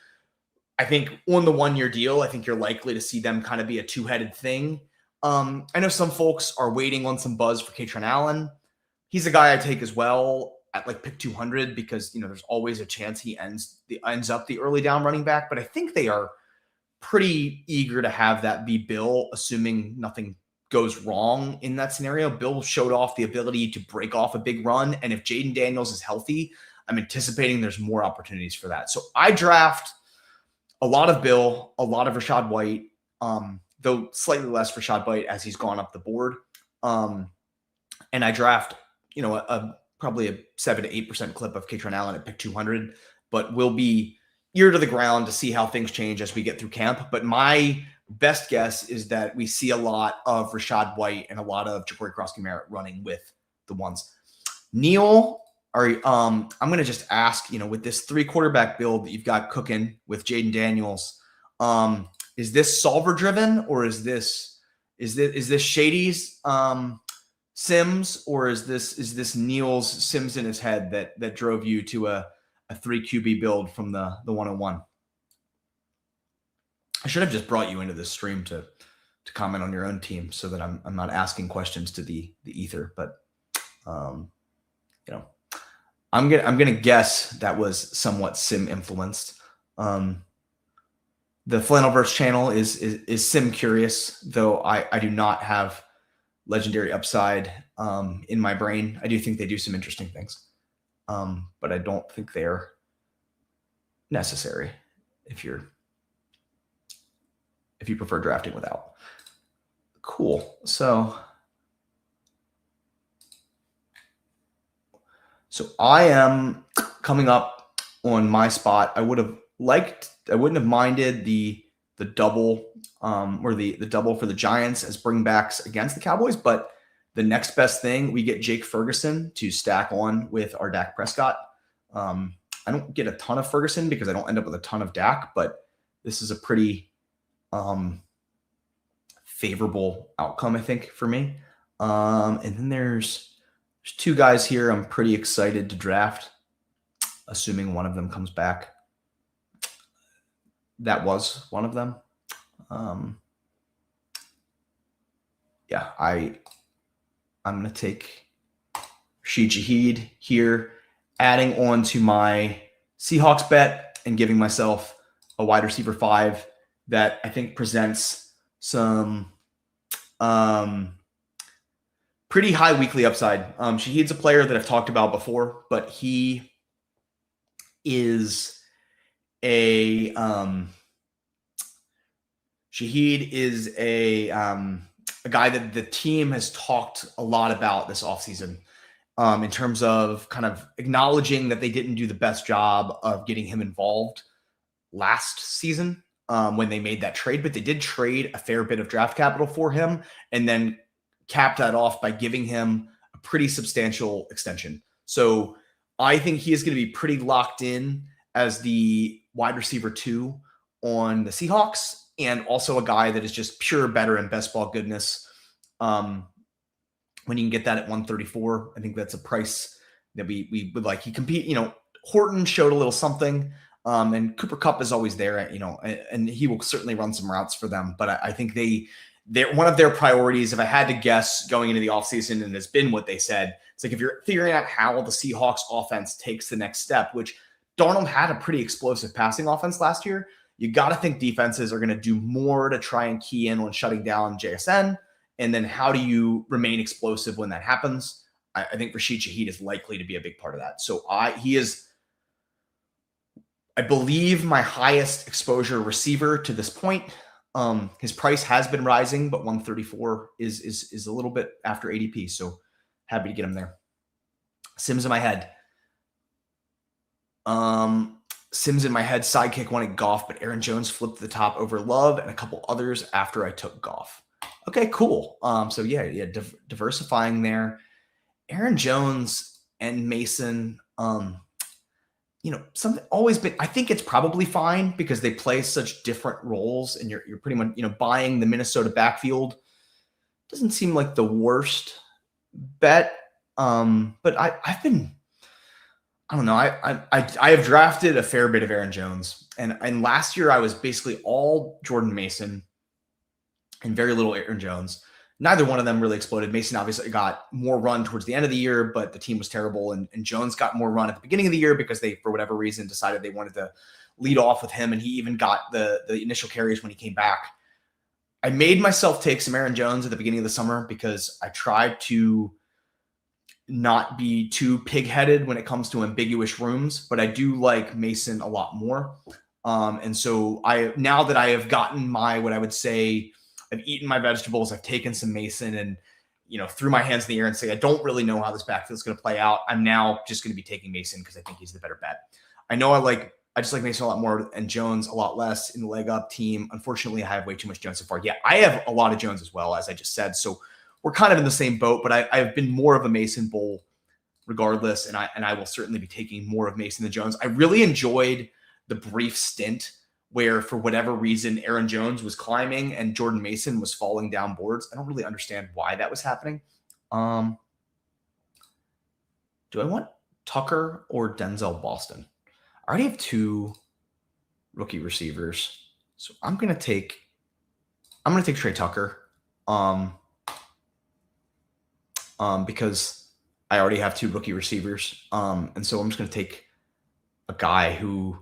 I think on the 1-year deal, I think you're likely to see them kind of be a two-headed thing. I know some folks are waiting on some buzz for Katron Allen. He's a guy I take as well at like pick 200 because, there's always a chance he ends up the early down running back. But I think they are pretty eager to have that be Bill, assuming nothing goes wrong in that scenario. Bill showed off the ability to break off a big run. And if Jaden Daniels is healthy, I'm anticipating there's more opportunities for that. So I draft a lot of Bill, a lot of Rachaad White, though slightly less Rachaad White as he's gone up the board. And I draft, probably a 7 to 8% clip of Katron Allen at pick 200, but we'll be ear to the ground to see how things change as we get through camp. But my best guess is that we see a lot of Rachaad White and a lot of Ja'Cory Cross-Merritt running with the ones. Neil, I'm going to just ask, with this 3-quarterback build that you've got cooking with Jaden Daniels, is this solver driven, or is this Shady's Sims, or is this Neil's Sims in his head that drove you to a 3 QB build from the 101? I should have just brought you into this stream to comment on your own team so that I'm not asking questions to the ether, but I'm gonna guess that was somewhat sim influenced. The Flannelverse channel is sim curious, though I do not have legendary upside in my brain. I do think they do some interesting things, but I don't think they're necessary if you prefer drafting without. Cool. So I am coming up on my spot. I wouldn't have minded the double or the double for the Giants as bringbacks against the Cowboys, but the next best thing, we get Jake Ferguson to stack on with our Dak Prescott. I don't get a ton of Ferguson because I don't end up with a ton of Dak, but this is a pretty favorable outcome, I think, for me. And then there's 2 guys here I'm pretty excited to draft, assuming one of them comes back. That was one of them. I'm going to take Rashid Shaheed here, adding on to my Seahawks bet and giving myself a wide receiver 5 that I think presents some pretty high weekly upside. Shaheed's a player that I've talked about before, but he is a guy that the team has talked a lot about this offseason in terms of kind of acknowledging that they didn't do the best job of getting him involved last season when they made that trade, but they did trade a fair bit of draft capital for him and then capped that off by giving him a pretty substantial extension. So I think he is going to be pretty locked in as the wide receiver 2 on the Seahawks, and also a guy that is just pure better and best ball goodness. When you can get that at 134, I think that's a price that we would like. He compete, Horton showed a little something, and Cooper Kupp is always there, and he will certainly run some routes for them. But I think they're one of their priorities, if I had to guess going into the offseason, and has been what they said, it's like if you're figuring out how the Seahawks offense takes the next step, which Darnold had a pretty explosive passing offense last year, you got to think defenses are going to do more to try and key in on shutting down JSN. And then how do you remain explosive when that happens? I think Rashid Shaheed is likely to be a big part of that. So he is, I believe, my highest exposure receiver to this point. His price has been rising, but 134 is a little bit after ADP. So happy to get him there. Sims in my head. Sims in my head, sidekick wanted Goff, but Aaron Jones flipped to the top over Love and a couple others after I took Goff. Okay, cool. So diversifying there. Aaron Jones and Mason, something always been, I think it's probably fine because they play such different roles and you're pretty much, buying the Minnesota backfield doesn't seem like the worst bet. But I've been, I don't know. I have drafted a fair bit of Aaron Jones, and last year I was basically all Jordan Mason and very little Aaron Jones. Neither one of them really exploded. Mason obviously got more run towards the end of the year, but the team was terrible, and Jones got more run at the beginning of the year because they, for whatever reason, decided they wanted to lead off with him, and he even got the initial carries when he came back. I made myself take some Aaron Jones at the beginning of the summer because I tried to not be too pig-headed when it comes to ambiguous rooms, but I do like Mason a lot more. And so now that I have gotten what I would say, I've eaten my vegetables, I've taken some Mason and, threw my hands in the air and say, I don't really know how this backfield is going to play out. I'm now just going to be taking Mason because I think he's the better bet. I know I just like Mason a lot more and Jones a lot less in the leg up team. Unfortunately, I have way too much Jones so far. Yeah, I have a lot of Jones as well, as I just said. So we're kind of in the same boat, but I've been more of a Mason bull regardless, and I will certainly be taking more of Mason than Jones. I really enjoyed the brief stint where, for whatever reason, Aaron Jones was climbing and Jordan Mason was falling down boards. I don't really understand why that was happening. Do I want Tucker or Denzel Boston? I already have 2 rookie receivers, so I'm gonna take Trey Tucker, because I already have 2 rookie receivers, and so I'm just gonna take a guy who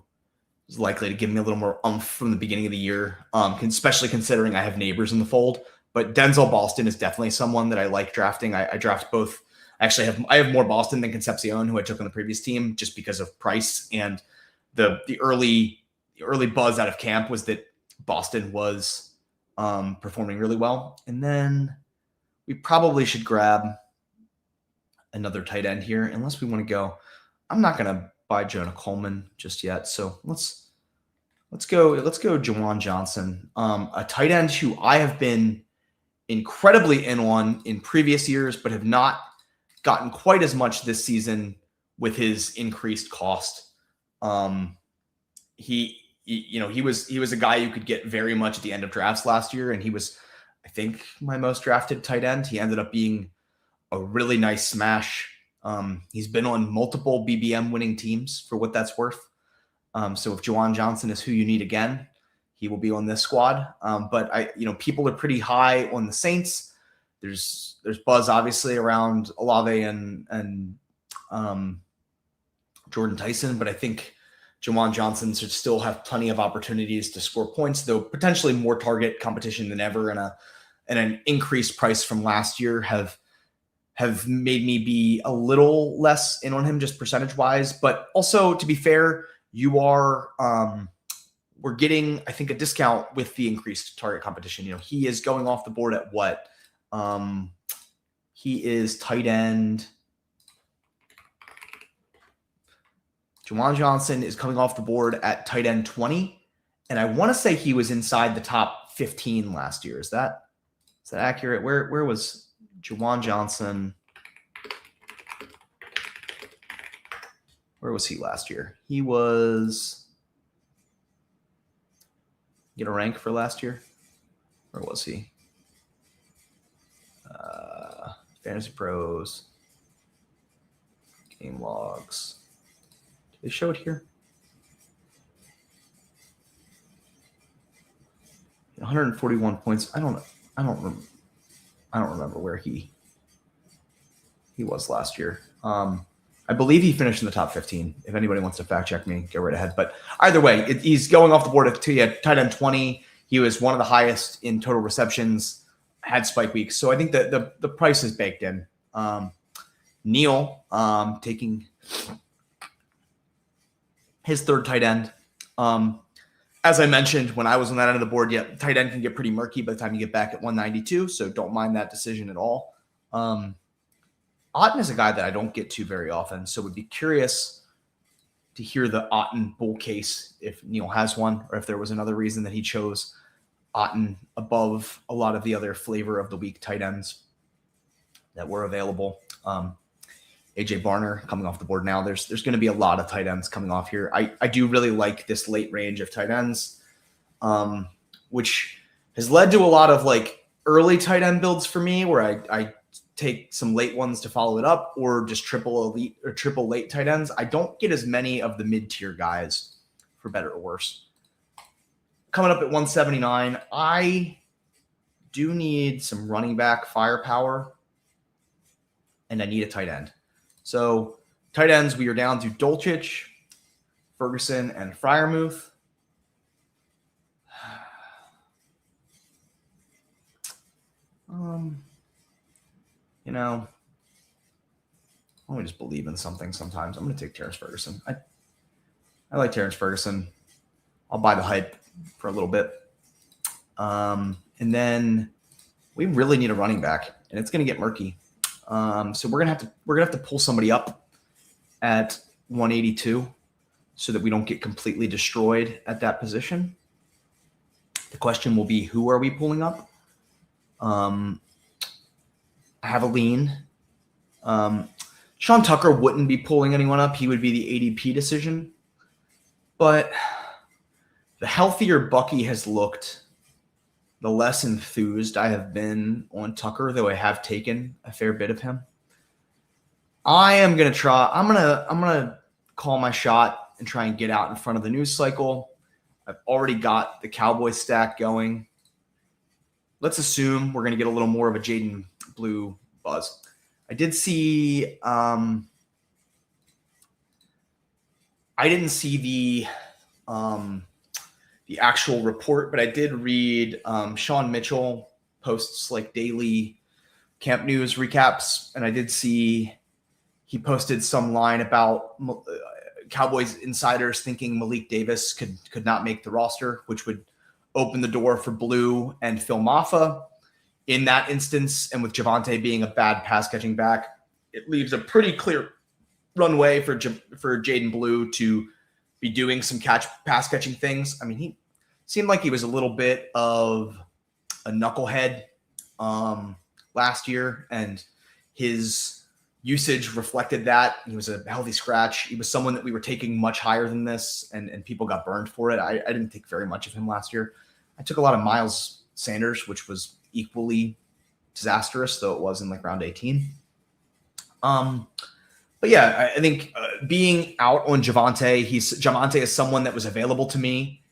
is likely to give me a little more oomph from the beginning of the year, especially considering I have neighbors in the fold. But Denzel Boston is definitely someone that I like drafting. I draft both. Actually, I have more Boston than Concepcion, who I took on the previous team, just because of price and the early buzz out of camp was that Boston was performing really well. And then we probably should grab another tight end here, unless we want to go. I'm not going to buy Jonah Coleman just yet, so let's go Juwan Johnson, a tight end who I have been incredibly in on in previous years, but have not gotten quite as much this season with his increased cost. He was a guy you could get very much at the end of drafts last year, and he was, I think, my most drafted tight end. He ended up being a really nice smash. He's been on multiple BBM winning teams for what that's worth. So if Juwan Johnson is who you need again, he will be on this squad. But people are pretty high on the Saints. There's buzz obviously around Olave and Jordan Tyson, but I think Juwan Johnson should still have plenty of opportunities to score points, though potentially more target competition than ever, and an increased price from last year have made me be a little less in on him just percentage wise. But also, to be fair, we're getting, I think, a discount with the increased target competition. He is going off the board at what? He is tight end. Juwan Johnson is coming off the board at tight end 20. And I want to say he was inside the top 15 last year. Is that accurate? Where was Juwan Johnson? Where was he last year? He was, get a rank for last year? Where was he? Fantasy Pros, game logs. Do they show it here? 141 points. I don't remember where he was last year. I believe he finished in the top 15. If anybody wants to fact check me, go right ahead. But either way, he's going off the board at tight end 20. He was one of the highest in total receptions, had spike weeks. So I think that the price is baked in. Neil taking his third tight end. As I mentioned, when I was on that end of the board, tight end can get pretty murky by the time you get back at 192. So don't mind that decision at all. Otten is a guy that I don't get to very often, so would be curious to hear the Otten bull case if Neil has one, or if there was another reason that he chose Otten above a lot of the other flavor of the week tight ends that were available. AJ Barner coming off the board now. There's going to be a lot of tight ends coming off here. I do really like this late range of tight ends, which has led to a lot of early tight end builds for me, where I take some late ones to follow it up, or just triple elite or triple late tight ends. I don't get as many of the mid-tier guys, for better or worse. Coming up at 179, I do need some running back firepower, and I need a tight end. So tight ends, we are down to Dolchich, Ferguson, and Freiermuth. I want to just believe in something sometimes. I'm going to take Terrence Ferguson. I like Terrence Ferguson. I'll buy the hype for a little bit. And then we really need a running back, and it's going to get murky. So we're gonna have to pull somebody up at 182 so that we don't get completely destroyed at that position. The question will be, who are we pulling up? I have a lean. Sean Tucker wouldn't be pulling anyone up. He would be the ADP decision. But the healthier Bucky has looked, the less enthused I have been on Tucker, though I have taken a fair bit of him. I'm gonna call my shot and try and get out in front of the news cycle. I've already got the Cowboys stack going. Let's assume we're gonna get a little more of a Jaden Blue buzz. I did see I didn't see the actual report, but I did read Sean Mitchell posts like daily camp news recaps, and I did see he posted some line about Cowboys insiders thinking Malik Davis could not make the roster, which would open the door for Blue and Phil Maffa. In that instance, and with Javonte being a bad pass catching back, it leaves a pretty clear runway for Jaden Blue to be doing some pass catching things. I mean, he seemed like he was a little bit of a knucklehead last year, and his usage reflected that. He was a healthy scratch. He was someone that we were taking much higher than this, and people got burned for it. I didn't think very much of him last year. I took a lot of Miles Sanders, which was equally disastrous, though it was in like round 18. But yeah, I think being out on Javonte, Javonte is someone that was available to me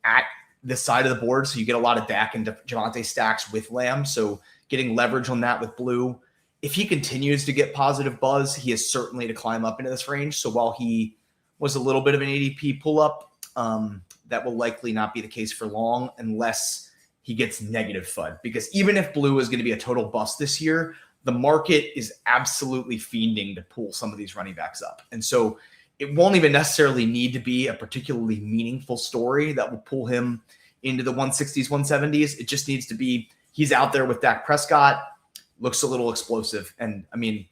at this side of the board. So you get a lot of Dak and Javonte stacks with Lamb. So getting leverage on that with Blue. If he continues to get positive buzz, he is certainly to climb up into this range. So while he was a little bit of an ADP pull up, that will likely not be the case for long unless he gets negative FUD. Because even if Blue is going to be a total bust this year, the market is absolutely fiending to pull some of these running backs up. And so it won't even necessarily need to be a particularly meaningful story that will pull him into the 160s, 170s. It just needs to be, he's out there with Dak Prescott, looks a little explosive. And I mean,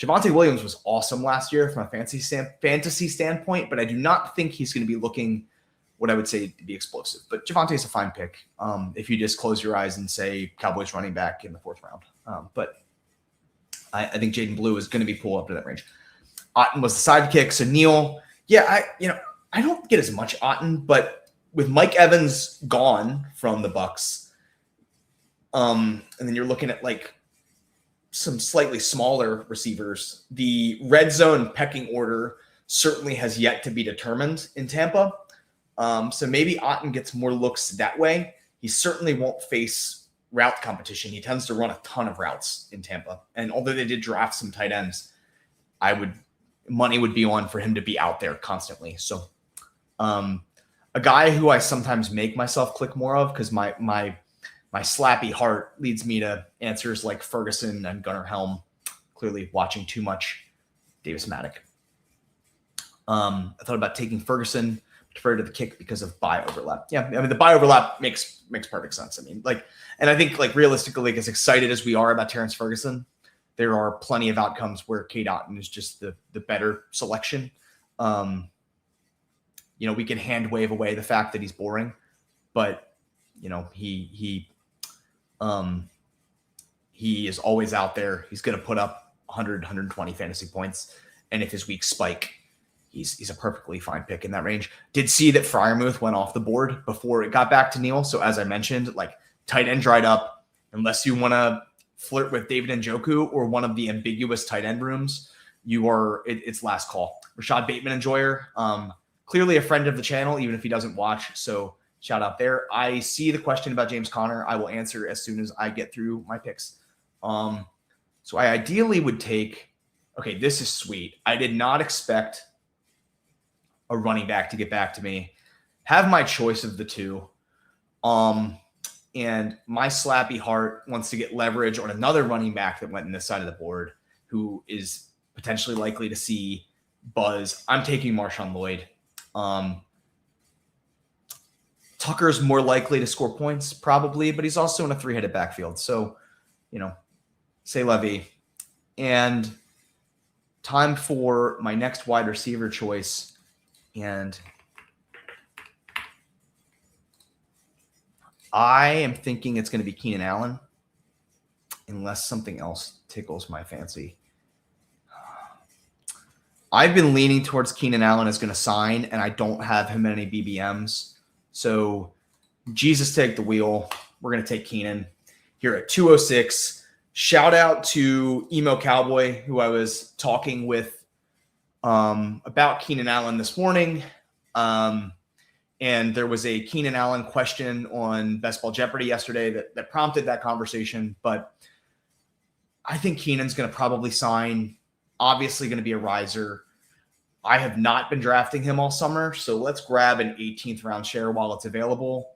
Javonte Williams was awesome last year from a fantasy standpoint, but I do not think he's going to be looking what I would say to be explosive. But Javonte is a fine pick if you just close your eyes and say Cowboys running back in the 4th round. But I think Jaden Blue is going to be pulled up to that range. Otten was the sidekick. So Neal, yeah, I don't get as much Otten, but with Mike Evans gone from the Bucks, and then you're looking at like some slightly smaller receivers, the red zone pecking order certainly has yet to be determined in Tampa. So maybe Otten gets more looks that way. He certainly won't face route competition. He tends to run a ton of routes in Tampa. And although they did draft some tight ends, money would be on for him to be out there constantly. So a guy who I sometimes make myself click more of because my slappy heart leads me to answers like Ferguson and Gunnar Helm, clearly watching too much Davis Maddock. I thought about taking Ferguson, defer to the kick because of buy overlap. Yeah, I mean, the buy overlap makes perfect sense. I mean, and I think realistically, as excited as we are about Terrence Ferguson, there are plenty of outcomes where Cade Otton is just the better selection. We can hand wave away the fact that he's boring, but he is always out there. He's going to put up 100, 120 fantasy points, and if his weeks spike, he's a perfectly fine pick in that range. Did see that Freiermuth went off the board before it got back to Neal. So as I mentioned, tight end dried up. Unless you want to flirt with David Njoku or one of the ambiguous tight end rooms, it's last call. Rashad Bateman enjoyer, clearly a friend of the channel, even if he doesn't watch. So shout out there. I see the question about James Conner. I will answer as soon as I get through my picks. So I ideally would take, okay, this is sweet. I did not expect a running back to get back to me. Have my choice of the two. And my slappy heart wants to get leverage on another running back that went in this side of the board, who is potentially likely to see buzz. I'm taking Marshawn Lloyd. Tucker's more likely to score points, probably, but he's also in a three-headed backfield. So, say Levy. And time for my next wide receiver choice. And I am thinking it's going to be Keenan Allen, unless something else tickles my fancy. I've been leaning towards Keenan Allen is going to sign, and I don't have him in any BBMs. So, Jesus, take the wheel. We're going to take Keenan here at 206. Shout out to Emo Cowboy, who I was talking with about Keenan Allen this morning. And there was a Keenan Allen question on Best Ball Jeopardy yesterday that prompted that conversation. But I think Keenan's going to probably sign. Obviously going to be a riser. I have not been drafting him all summer, so let's grab an 18th round share while it's available.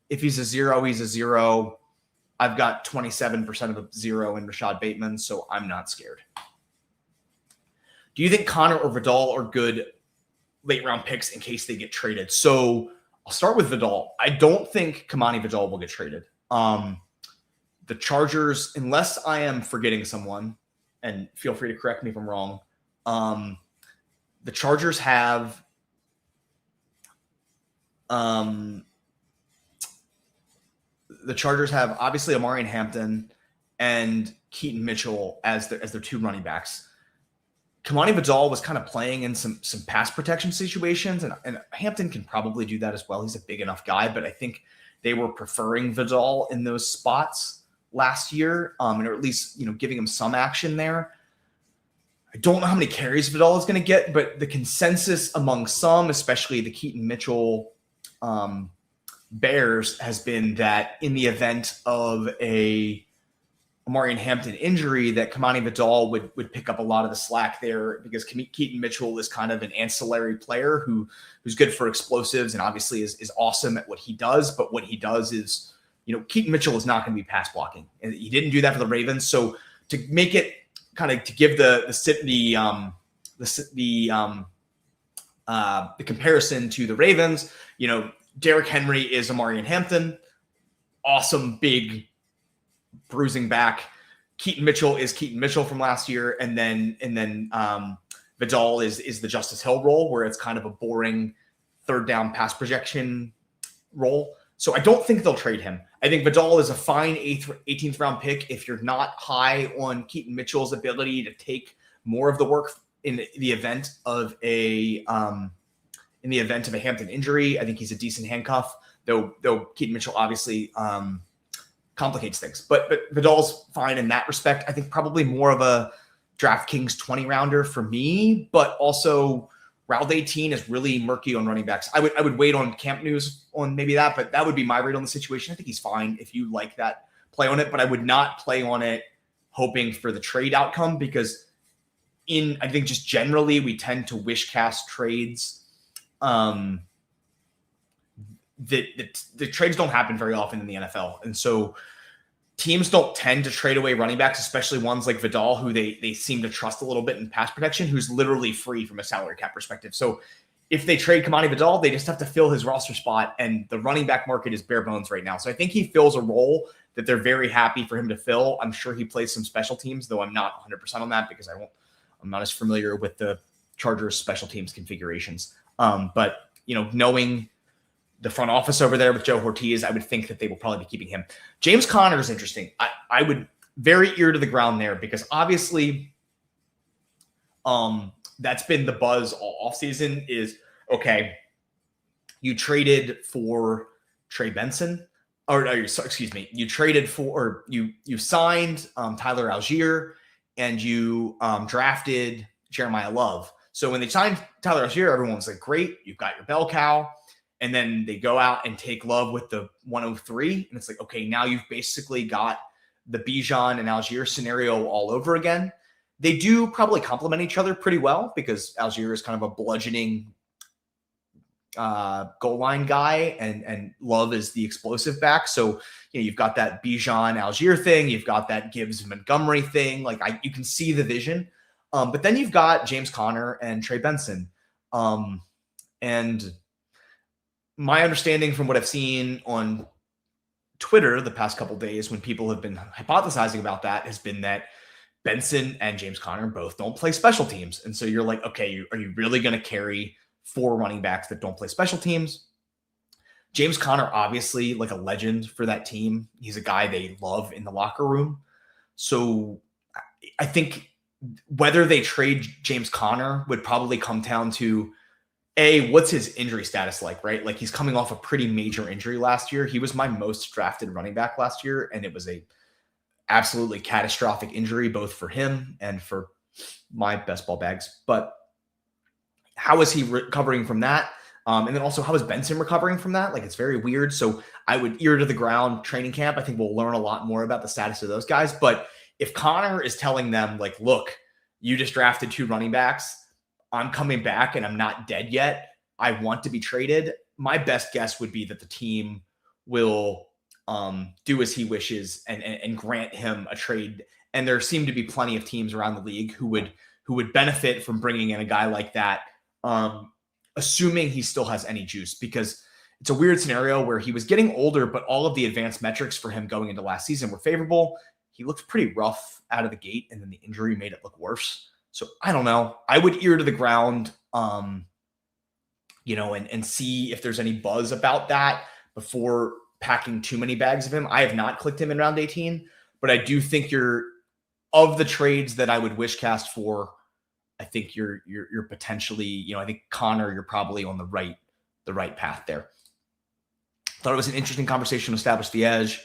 If he's a zero, he's a zero. I've got 27% of a zero in Rashad Bateman, so I'm not scared. Do you think Connor or Vidal are good late round picks in case they get traded? So I'll start with Vidal. I don't think Kamani Vidal will get traded. The Chargers, unless I am forgetting someone, and feel free to correct me if I'm wrong, the Chargers have obviously Amari Hampton and Keaton Mitchell as their two running backs. Kamani Vidal was kind of playing in some pass protection situations, and Hampton can probably do that as well. He's a big enough guy, but I think they were preferring Vidal in those spots last year, or at least giving him some action there. I don't know how many carries Vidal is going to get, but the consensus among some, especially the Keaton Mitchell Bears, has been that in the event of a Amari Hampton injury, that Kamani Vidal would pick up a lot of the slack there, because Keaton Mitchell is kind of an ancillary player who's good for explosives and obviously is awesome at what he does. But what he does is, Keaton Mitchell is not going to be pass blocking, and he didn't do that for the Ravens. So to make it kind of to give the comparison to the Ravens, Derrick Henry is Amari Hampton, awesome big bruising back. Keaton Mitchell is Keaton Mitchell from last year, and then Vidal is the Justice Hill role, where it's kind of a boring third down pass projection role. So I don't think they'll trade him. I think Vidal is a fine 18th round pick if you're not high on Keaton Mitchell's ability to take more of the work in the event of a Hampton injury. I think he's a decent handcuff, though Keaton Mitchell obviously complicates things. But Vidal's fine in that respect. I think probably more of a DraftKings 20 rounder for me, but also round 18 is really murky on running backs. I would wait on camp news on maybe that, but that would be my read on the situation. I think he's fine if you like that play on it, but I would not play on it hoping for the trade outcome, because I think just generally we tend to wish cast trades. The trades don't happen very often in the NFL. And so teams don't tend to trade away running backs, especially ones like Vidal, who they seem to trust a little bit in pass protection, who's literally free from a salary cap perspective. So if they trade Kamani Vidal, they just have to fill his roster spot, and the running back market is bare bones right now. So I think he fills a role that they're very happy for him to fill. I'm sure he plays some special teams, though I'm not 100% on that because I'm not as familiar with the Chargers special teams configurations. But knowing the front office over there with Joe Ortiz, I would think that they will probably be keeping him. James Conner is interesting. I would very ear to the ground there, because obviously that's been the buzz all offseason is, okay, you traded for Trey Benson, you traded for, or you signed Tyler Algier, and you drafted Jeremiah Love. So when they signed Tyler Algier, everyone was like, great, you've got your bell cow. And then they go out and take Love with the 103. And it's like, okay, now you've basically got the Bijan and Algier scenario all over again. They do probably complement each other pretty well, because Algier is kind of a bludgeoning goal line guy, and Love is the explosive back. So, you've got that Bijan Algier thing. You've got that Gibbs Montgomery thing. Like you can see the vision. But then you've got James Conner and Trey Benson. And my understanding from what I've seen on Twitter the past couple days when people have been hypothesizing about that has been that Benson and James Conner both don't play special teams. And so you're like, okay, are you really going to carry 4 running backs that don't play special teams? James Conner, obviously like a legend for that team. He's a guy they love in the locker room. So I think whether they trade James Conner would probably come down to what's his injury status like, right? Like he's coming off a pretty major injury last year. He was my most drafted running back last year, and it was a absolutely catastrophic injury, both for him and for my best ball bags. But how is he recovering from that? And then also, how is Benson recovering from that? Like, it's very weird. So I would ear to the ground training camp. I think we'll learn a lot more about the status of those guys. But if Connor is telling them, like, look, you just drafted 2 running backs, I'm coming back and I'm not dead yet, I want to be traded, my best guess would be that the team will do as he wishes and grant him a trade. And there seem to be plenty of teams around the league who would benefit from bringing in a guy like that, assuming he still has any juice, because it's a weird scenario where he was getting older, but all of the advanced metrics for him going into last season were favorable. He looked pretty rough out of the gate, and then the injury made it look worse. So I don't know. I would ear to the ground, and see if there's any buzz about that before packing too many bags of him. I have not clicked him in round 18, but I do think of the trades that I would wish cast for, I think you're potentially, I think Connor, you're probably on the right path there. Thought it was an interesting conversation to establish the edge.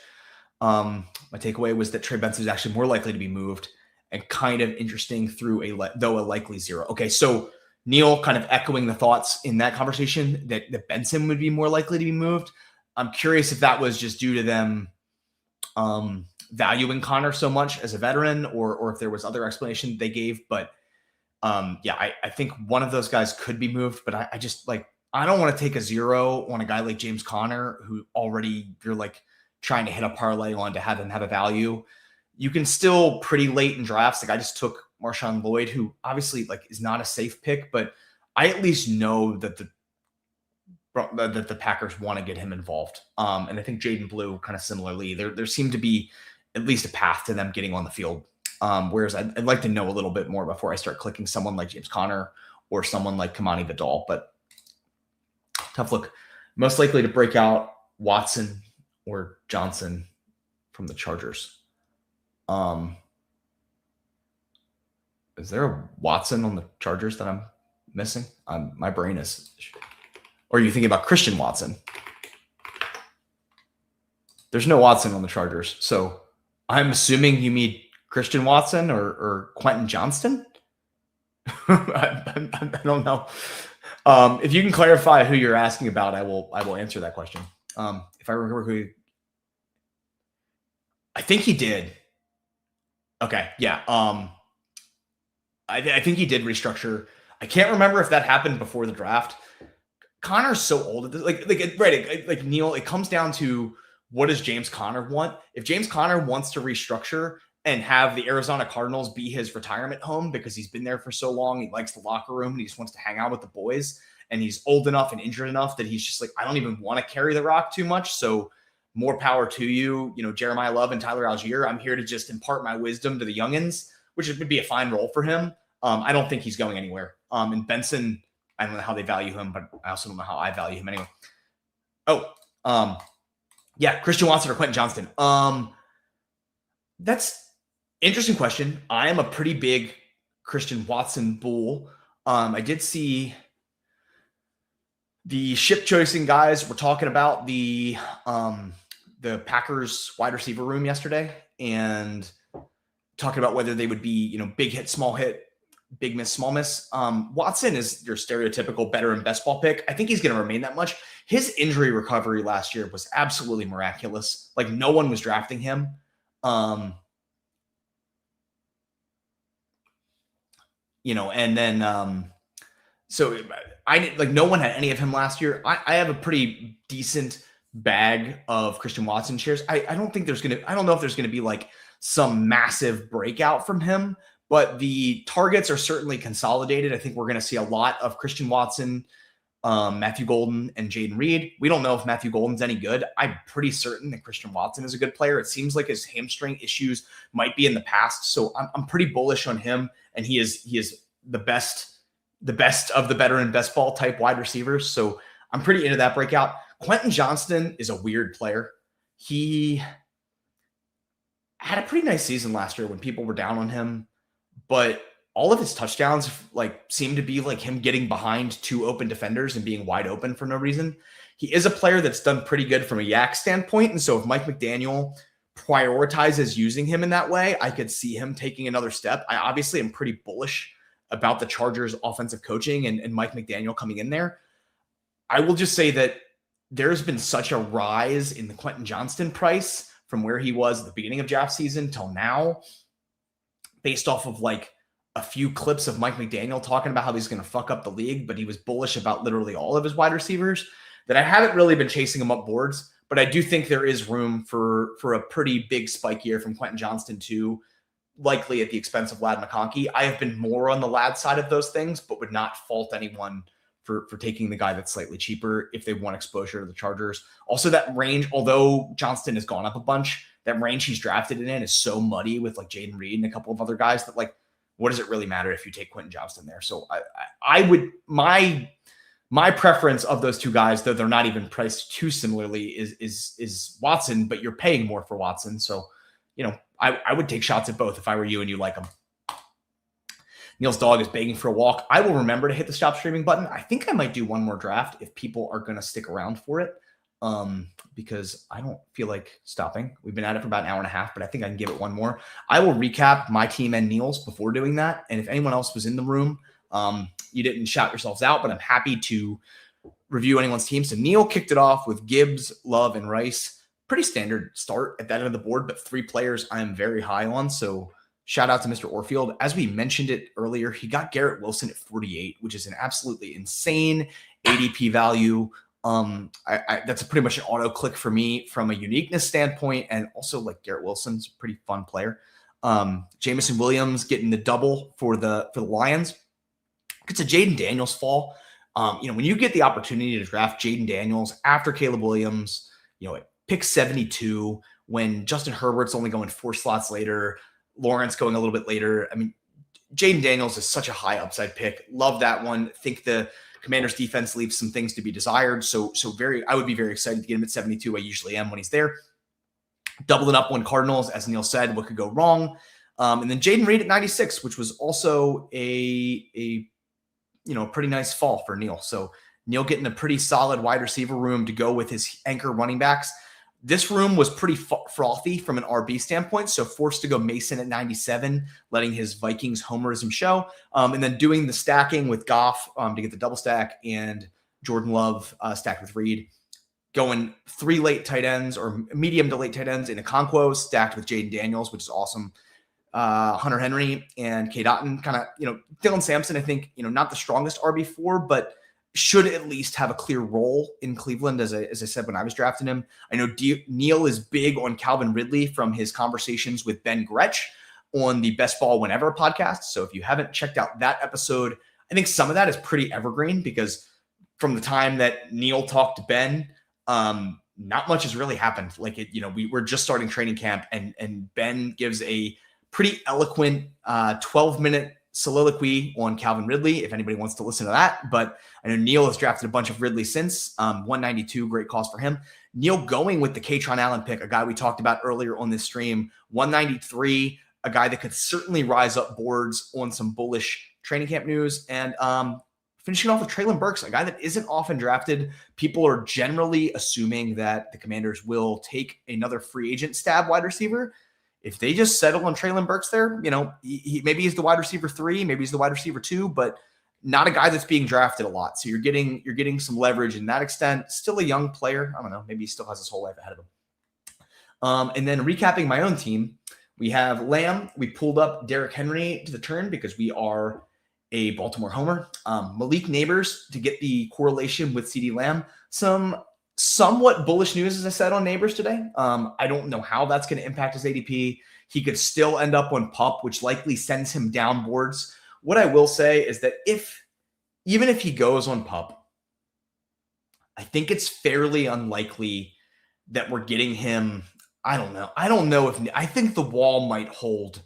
My takeaway was that Trey Benson is actually more likely to be moved, and kind of interesting through though a likely 0. Okay, so Neil kind of echoing the thoughts in that conversation that Benson would be more likely to be moved. I'm curious if that was just due to them valuing Connor so much as a veteran, or if there was other explanation they gave. But I think one of those guys could be moved, but I just I don't want to take a 0 on a guy like James Conner, who already you're like trying to hit a parlay on to have him have a value. You can still pretty late in drafts. Like I just took Marshawn Lloyd, who obviously is not a safe pick, but I at least know that the Packers want to get him involved. And I think Jaden Blue kind of similarly, there seemed to be at least a path to them getting on the field. Whereas I'd like to know a little bit more before I start clicking someone like James Conner or someone like Kamani Vidal, but tough look. Most likely to break out, Watson or Johnson from the Chargers. Is there a Watson on the Chargers that I'm missing? My brain is. Or are you thinking about Christian Watson? There's no Watson on the Chargers, so I'm assuming you mean Christian Watson or Quentin Johnston. I don't know. If you can clarify who you're asking about, I will answer that question. If I remember who, I think he did. Okay, yeah. I think he did restructure. I can't remember if that happened before the draft. Connor's so old. Like Neil, it comes down to, what does James Conner want? If James Conner wants to restructure and have the Arizona Cardinals be his retirement home because he's been there for so long, he likes the locker room and he just wants to hang out with the boys, and he's old enough and injured enough that he's just like, I don't even want to carry the rock too much. So more power to you, Jeremiah Love and Tyler Algier. I'm here to just impart my wisdom to the youngins, which would be a fine role for him. I don't think he's going anywhere. And Benson, I don't know how they value him, but I also don't know how I value him anyway. Christian Watson or Quentin Johnston. That's interesting question. I am a pretty big Christian Watson bull. I did see the ship choicing guys were talking about the Packers wide receiver room yesterday and talking about whether they would be, big hit, small hit, big miss, small miss. Watson is your stereotypical better and best ball pick. I think he's going to remain that much. His injury recovery last year was absolutely miraculous. Like, no one was drafting him. And then, so no one had any of him last year. I have a pretty decent bag of Christian Watson shares. I don't know if there's going to be like some massive breakout from him, but the targets are certainly consolidated. I think we're going to see a lot of Christian Watson, Matthew Golden, and Jaden Reed. We don't know if Matthew Golden's any good. I'm pretty certain that Christian Watson is a good player. It seems like his hamstring issues might be in the past, so I'm pretty bullish on him, and he is the best of the better and best ball type wide receivers. So I'm pretty into that breakout. Quentin Johnston is a weird player. He had a pretty nice season last year when people were down on him, but all of his touchdowns seem to be like him getting behind two open defenders and being wide open for no reason. He is a player that's done pretty good from a yak standpoint. And so if Mike McDaniel prioritizes using him in that way, I could see him taking another step. I obviously am pretty bullish about the Chargers offensive coaching and Mike McDaniel coming in there. I will just say that there's been such a rise in the Quentin Johnston price from where he was at the beginning of draft season till now, based off of a few clips of Mike McDaniel talking about how he's going to fuck up the league, but he was bullish about literally all of his wide receivers, that I haven't really been chasing him up boards. But I do think there is room for a pretty big spike here from Quentin Johnston too, likely at the expense of Ladd McConkey. I have been more on the Ladd side of those things, but would not fault anyone for taking the guy that's slightly cheaper if they want exposure to the Chargers. Also, that range, although Johnston has gone up a bunch, that range he's drafted in is so muddy with Jaden Reed and a couple of other guys that what does it really matter if you take Quentin Johnston there? So I would, my preference of those two guys, though they're not even priced too similarly, is Watson, but you're paying more for Watson. So, I would take shots at both if I were you and you like them. Neil's dog is begging for a walk. I will remember to hit the stop streaming button. I think I might do one more draft if people are going to stick around for it, because I don't feel like stopping. We've been at it for about an hour and a half, but I think I can give it one more. I will recap my team and Neil's before doing that. And if anyone else was in the room, you didn't shout yourselves out, but I'm happy to review anyone's team. So Neil kicked it off with Gibbs, Love, and Rice. Pretty standard start at that end of the board, but 3 players I am very high on. So shout out to Mr. Orfield. As we mentioned it earlier, he got Garrett Wilson at 48, which is an absolutely insane ADP value. That's pretty much an auto click for me from a uniqueness standpoint. And also Garrett Wilson's a pretty fun player. Jameson Williams getting the double for the Lions. It's a Jaden Daniels fall. When you get the opportunity to draft Jaden Daniels after Caleb Williams, at pick 72, when Justin Herbert's only going 4 slots later, Lawrence going a little bit later. I mean, Jaden Daniels is such a high upside pick. Love that one. Think the Commanders defense leaves some things to be desired. So I would be very excited to get him at 72. I usually am when he's there. Doubling up one Cardinals, as Neil said, what could go wrong? And then Jaden Reed at 96, which was also a pretty nice fall for Neil. So Neil getting a pretty solid wide receiver room to go with his anchor running backs. This room was pretty frothy from an RB standpoint, so forced to go Mason at 97, letting his Vikings homerism show, and then doing the stacking with Goff to get the double stack, and Jordan Love stacked with Reed. Going 3 late tight ends or medium to late tight ends in Okonkwo, stacked with Jaden Daniels, which is awesome. Hunter Henry and K. Dotton, kind of, Dylan Sampson, I think, not the strongest RB4, but should at least have a clear role in Cleveland, as I said when I was drafting him. I know Neil is big on Calvin Ridley from his conversations with Ben Gretch on the Best Ball Whenever podcast. So if you haven't checked out that episode, I think some of that is pretty evergreen, because from the time that Neil talked to Ben, not much has really happened. We were just starting training camp, and Ben gives a pretty eloquent 12-minute soliloquy on Calvin Ridley, if anybody wants to listen to that. But I know Neil has drafted a bunch of Ridley since. 192, great cost for him. Neil going with the Katron Allen pick, a guy we talked about earlier on this stream. 193, a guy that could certainly rise up boards on some bullish training camp news. And finishing off with Treylon Burks, a guy that isn't often drafted. People are generally assuming that the Commanders will take another free agent stab wide receiver. If they just settle on Treylon Burks there, maybe he's the wide receiver 3, maybe he's the wide receiver 2, but not a guy that's being drafted a lot. So you're getting some leverage in that extent. Still a young player. I don't know. Maybe he still has his whole life ahead of him. And then recapping my own team, we have Lamb. We pulled up Derrick Henry to the turn because we are a Baltimore homer. Malik Neighbors to get the correlation with CeeDee Lamb. Some somewhat bullish news, as I said, on Neighbors today. I don't know how that's going to impact his ADP. He could still end up on PUP, which likely sends him down boards. What I will say is that even if he goes on PUP, I think it's fairly unlikely that we're getting him. I don't know. I think the wall might hold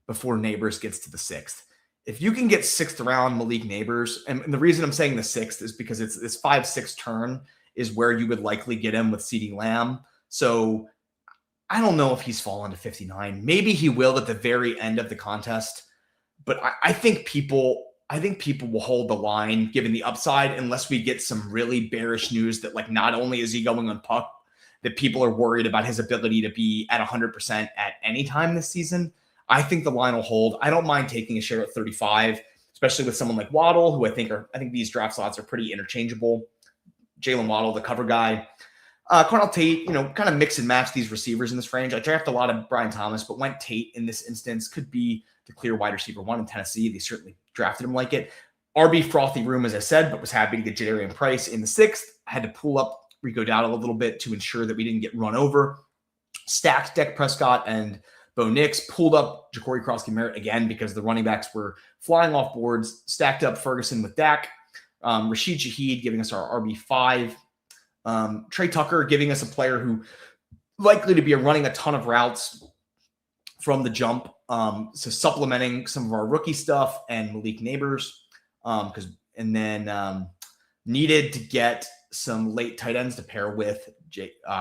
before Neighbors gets to the 6th. If you can get 6th round Malik Neighbors, and the reason I'm saying the 6th is because it's this 5-6 turn is where you would likely get him with CeeDee Lamb. So I don't know if he's fallen to 59. Maybe he will at the very end of the contest, but I think people will hold the line given the upside, unless we get some really bearish news that like not only is he going on PUP, that people are worried about his ability to be at 100% at any time this season. I think the line will hold. I don't mind taking a share at 35, especially with someone like Waddle, who I think these draft slots are pretty interchangeable. Jalen Waddle, the cover guy. Carnell Tate, kind of mix and match these receivers in this range. I draft a lot of Brian Thomas, but went Tate in this instance. Could be the clear wide receiver 1 in Tennessee. They certainly drafted him like it. RB frothy room, as I said, but was happy to get Jadarian Price in the 6th. Had to pull up Rico Dowdle a little bit to ensure that we didn't get run over. Stacked Dak Prescott and Bo Nix. Pulled up Ja'Cory Crosby-Merritt again because the running backs were flying off boards. Stacked up Ferguson with Dak. Rashid Shaheed giving us our RB5. Trey Tucker giving us a player who likely to be running a ton of routes from the jump. So supplementing some of our rookie stuff and Malik Neighbors. And then needed to get some late tight ends to pair with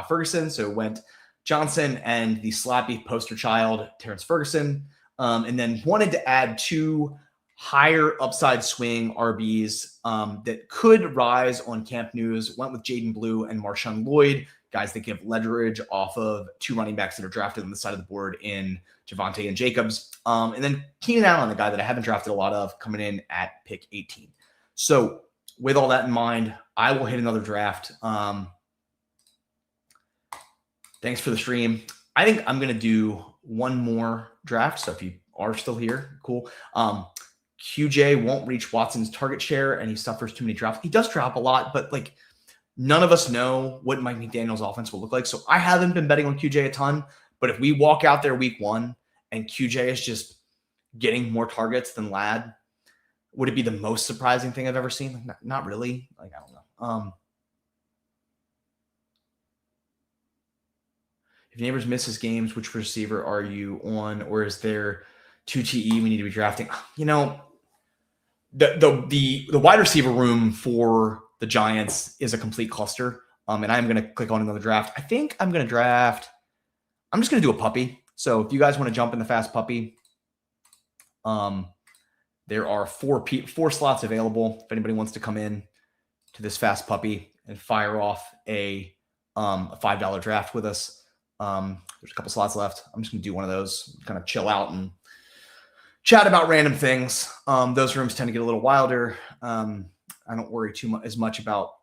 Ferguson. So went Johnson and the slappy poster child, Terrence Ferguson. And then wanted to add 2 higher upside swing RBs that could rise on Camp News. Went with Jaden Blue and Marshawn Lloyd, guys that give leverage off of 2 running backs that are drafted on the side of the board in Javonte and Jacobs. And then Keenan Allen, the guy that I haven't drafted a lot of, coming in at pick 18. So with all that in mind, I will hit another draft. Thanks for the stream. I think I'm going to do one more draft. So if you are still here, cool. QJ won't reach Watson's target share and he suffers too many drops. He does drop a lot, but like none of us know what Mike McDaniel's offense will look like. So I haven't been betting on QJ a ton, but if we walk out there week 1 and QJ is just getting more targets than Ladd, would it be the most surprising thing I've ever seen? Like, not really. Like, I don't know. If Neighbors misses games, which receiver are you on? Or is there 2 TE we need to be drafting? The wide receiver room for the Giants is a complete cluster. And I'm going to click on another draft. I think I'm going to draft. I'm just going to do a puppy. So if you guys want to jump in the fast puppy, there are 4 slots available. If anybody wants to come in to this fast puppy and fire off a $5 draft with us, there's a couple slots left. I'm just going to do one of those, kind of chill out and chat about random things. Those rooms tend to get a little wilder. I don't worry as much about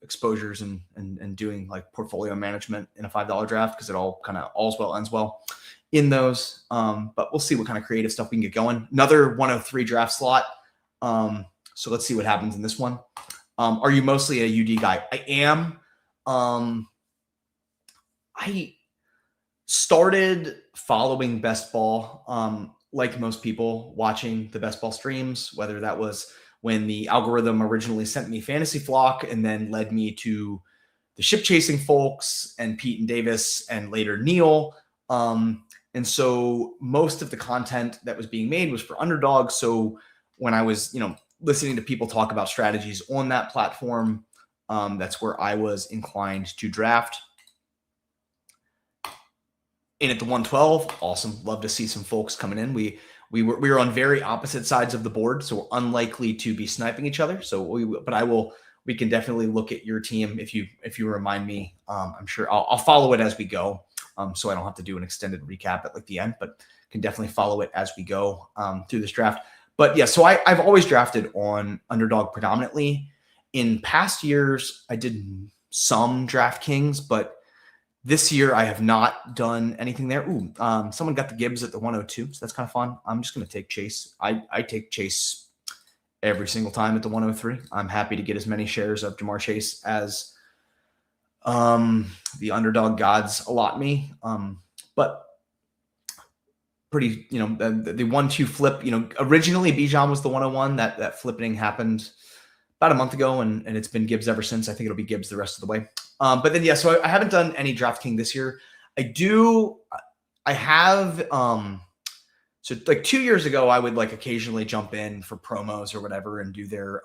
exposures and doing like portfolio management in a $5 draft because it all kind of all's well ends well in those. But we'll see what kind of creative stuff we can get going. Another 103 draft slot. So let's see what happens in this one. Are you mostly a UD guy? I am. I started following best ball, like most people, watching the best ball streams, whether that was when the algorithm originally sent me Fantasy Flock and then led me to the ship chasing folks and Pete and Davis and later Neil. And so most of the content that was being made was for Underdog. So when I was, listening to people talk about strategies on that platform, that's where I was inclined to draft. In at the 112, awesome. Love to see some folks coming in. We were on very opposite sides of the board, so we're unlikely to be sniping each other. So we can definitely look at your team if you remind me. I'm sure I'll follow it as we go, so I don't have to do an extended recap at like the end, but can definitely follow it as we go through this draft. But yeah, so I've always drafted on Underdog predominantly. In past years, I did some DraftKings, but this year, I have not done anything there. Ooh, someone got the Gibbs at the 102, so that's kind of fun. I'm just going to take Chase. I take Chase every single time at the 103. I'm happy to get as many shares of Jamar Chase as the Underdog gods allot me. But pretty, the 1-2 flip. Originally Bijan was the 101. That flipping happened about a month ago, and it's been Gibbs ever since. I think it'll be Gibbs the rest of the way. But then, yeah, so I haven't done any DraftKings this year. I have, so like 2 years ago, I would like occasionally jump in for promos or whatever and do their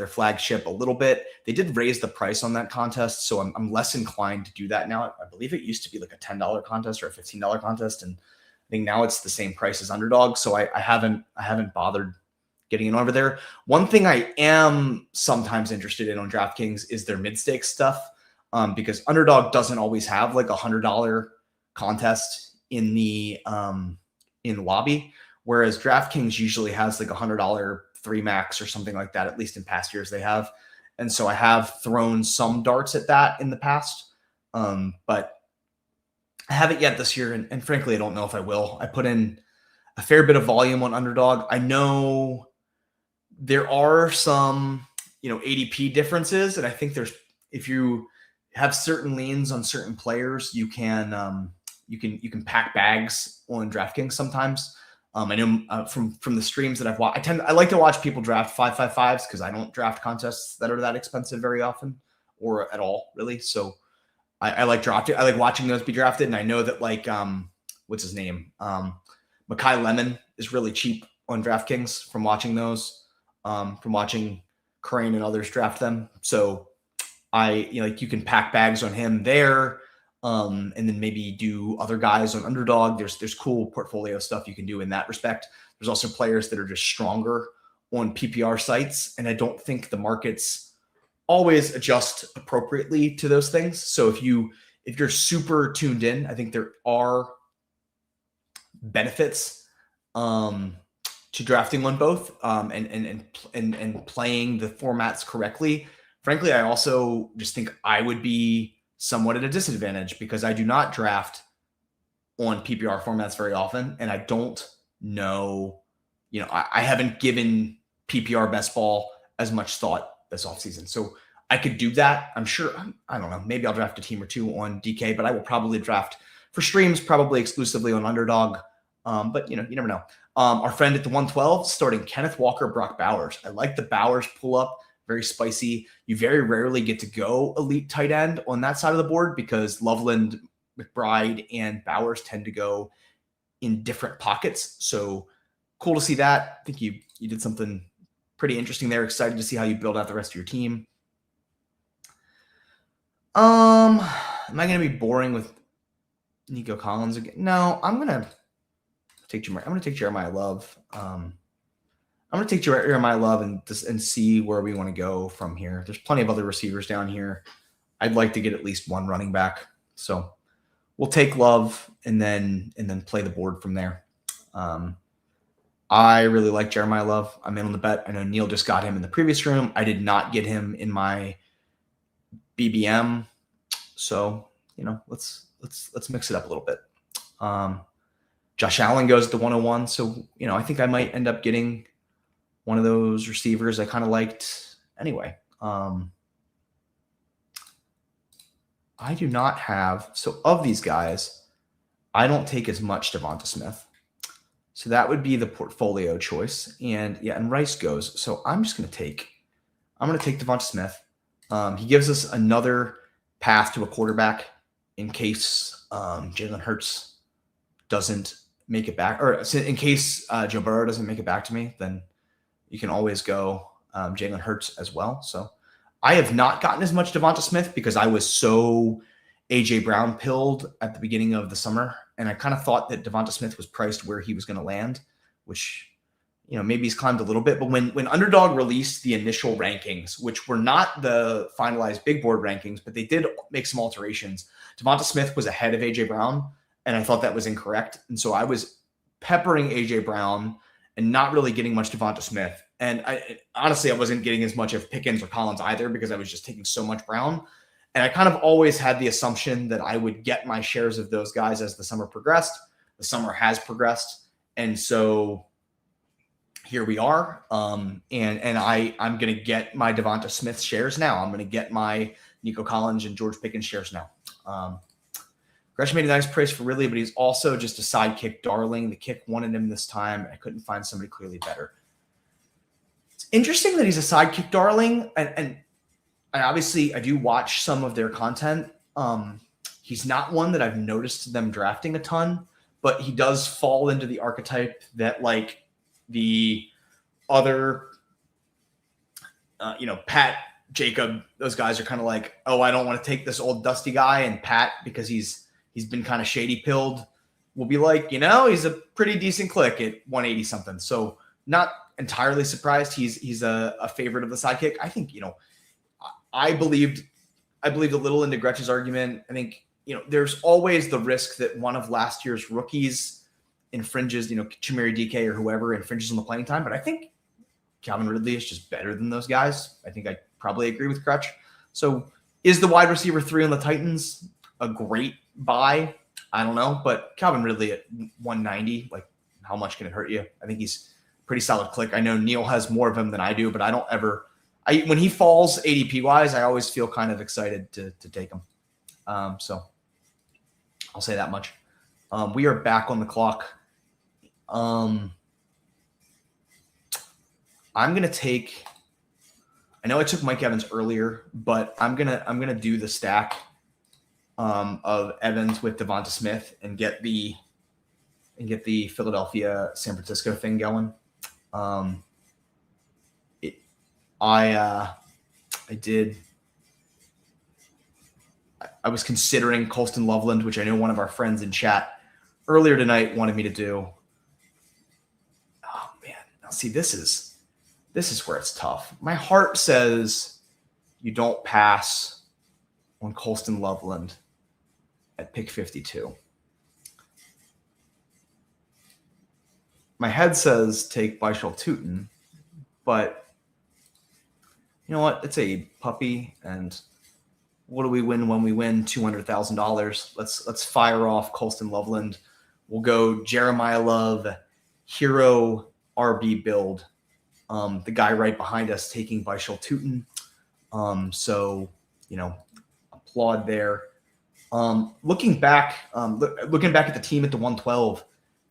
flagship a little bit. They did raise the price on that contest, so I'm less inclined to do that now. I believe it used to be like a $10 contest or a $15 contest, and I think now it's the same price as Underdog. So I haven't bothered getting in over there. One thing I am sometimes interested in on DraftKings is their mid-stakes stuff, because Underdog doesn't always have like $100 contest in the in lobby, whereas DraftKings usually has like $100 3 max or something like that. At least in past years they have, and so I have thrown some darts at that in the past, but I haven't yet this year, and frankly, I don't know if I will. I put in a fair bit of volume on Underdog. I know there are some, ADP differences, and I think if you have certain leans on certain players, you can you can pack bags on DraftKings sometimes. I know from the streams that I've watched, I like to watch people draft 555s because I don't draft contests that are that expensive very often or at all, really. So I like drafting. I like watching those be drafted, and I know that like what's his name, Makai Lemon is really cheap on DraftKings from watching those, from watching Crane and others draft them. So you can pack bags on him there. And then maybe do other guys on Underdog. There's cool portfolio stuff you can do in that respect. There's also players that are just stronger on PPR sites, and I don't think the markets always adjust appropriately to those things. So if you're super tuned in, I think there are benefits to drafting on both, and playing the formats correctly. Frankly, I also just think I would be somewhat at a disadvantage because I do not draft on PPR formats very often, and I don't know, I haven't given PPR best ball as much thought this offseason. So I could do that. I'm sure, I don't know, maybe I'll draft a team or two on DK, but I will probably draft for streams, probably exclusively on Underdog. But you never know. Our friend at the 112 starting Kenneth Walker, Brock Bowers. I like the Bowers pull up. Very spicy. You very rarely get to go elite tight end on that side of the board because Loveland, McBride, and Bowers tend to go in different pockets. So cool to see that. I think you did something pretty interesting there. Excited to see how you build out the rest of your team. Am I going to be boring with Nico Collins again? No, I'm going to take Jeremiah Love. I'm going to take Jeremiah Love and see where we want to go from here. There's plenty of other receivers down here. I'd like to get at least one running back. So we'll take Love and then play the board from there. I really like Jeremiah Love. I'm in on the bet. I know Neil just got him in the previous room. I did not get him in my BBM. So, let's mix it up a little bit. Josh Allen goes to 101. So, I think I might end up getting one of those receivers I kind of liked anyway. I do not have, so of these guys, I don't take as much Devonta Smith. So that would be the portfolio choice. And Rice goes. So I'm going to take Devonta Smith. He gives us another path to a quarterback in case Jalen Hurts doesn't make it back, or in case Joe Burrow doesn't make it back to me, then you can always go Jalen Hurts as well. So I have not gotten as much Devonta Smith because I was so A.J. Brown pilled at the beginning of the summer. And I kind of thought that Devonta Smith was priced where he was going to land, which, maybe he's climbed a little bit. But when Underdog released the initial rankings, which were not the finalized big board rankings, but they did make some alterations, Devonta Smith was ahead of A.J. Brown. And I thought that was incorrect. And so I was peppering A.J. Brown and not really getting much Devonta Smith. And honestly, I wasn't getting as much of Pickens or Collins either because I was just taking so much Brown. And I kind of always had the assumption that I would get my shares of those guys as the summer progressed. The summer has progressed. And so here we are. And I'm going to get my Devonta Smith shares now. I'm going to get my Nico Collins and George Pickens shares now. Gretsch made a nice praise for Ridley, but he's also just a sidekick darling. The kick wanted him this time. I couldn't find somebody clearly better. It's interesting that he's a sidekick darling, and obviously I do watch some of their content. He's not one that I've noticed them drafting a ton, but he does fall into the archetype that like the other, Pat, Jacob, those guys are kind of like, oh, I don't want to take this old dusty guy. And Pat, because he's been kind of shady pilled, will be like, he's a pretty decent click at 180 something. So not entirely surprised he's a favorite of the sidekick. I think, I believed a little into Gretsch's argument. I think, there's always the risk that one of last year's rookies infringes, Chimere DK or whoever infringes on the playing time. But I think Calvin Ridley is just better than those guys. I think I probably agree with Gretsch. So is the wide receiver 3 on the Titans a great buy? I don't know. But Calvin Ridley at 190, like how much can it hurt you? I think he's a pretty solid click. I know Neil has more of him than I do, but I don't ever – when he falls ADP-wise, I always feel kind of excited to take him. So I'll say that much. We are back on the clock. I'm gonna take. I know I took Mike Evans earlier, but I'm gonna do the stack of Evans with Devonta Smith and get the Philadelphia San Francisco thing going. I was considering Colston Loveland, which I know one of our friends in chat earlier tonight wanted me to do. Oh man, now see, this is where it's tough. My heart says you don't pass on Colston Loveland at pick 52. My head says take Byshal Tootin, but you know what? It's a puppy, and what do we win when we win $200,000? Let's fire off Colston Loveland. We'll go Jeremiah Love, hero RB build. The guy right behind us taking Byshal Tootin. So applaud there. Looking back at the team at the 112, I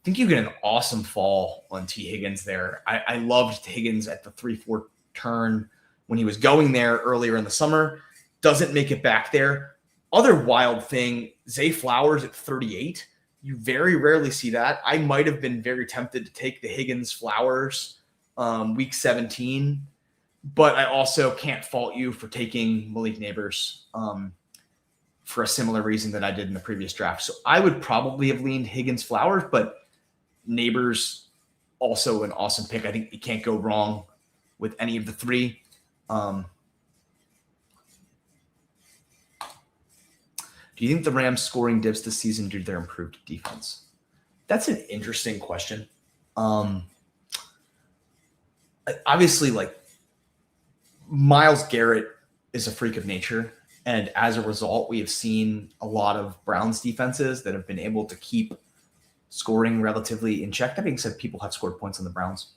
think you get an awesome fall on T. Higgins there. I loved Higgins at the 3-4 turn when he was going there earlier in the summer. Doesn't make it back there. Other wild thing, Zay Flowers at 38. You very rarely see that. I might have been very tempted to take the Higgins Flowers week 17, but I also can't fault you for taking Malik Neighbors for a similar reason that I did in the previous draft. So I would probably have leaned Higgins Flowers, but Neighbors also an awesome pick. I think you can't go wrong with any of the three. Do you think the Rams scoring dips this season due to their improved defense? That's an interesting question. Obviously, Myles Garrett is a freak of nature. And as a result, we have seen a lot of Browns defenses that have been able to keep scoring relatively in check. That being said, people have scored points on the Browns.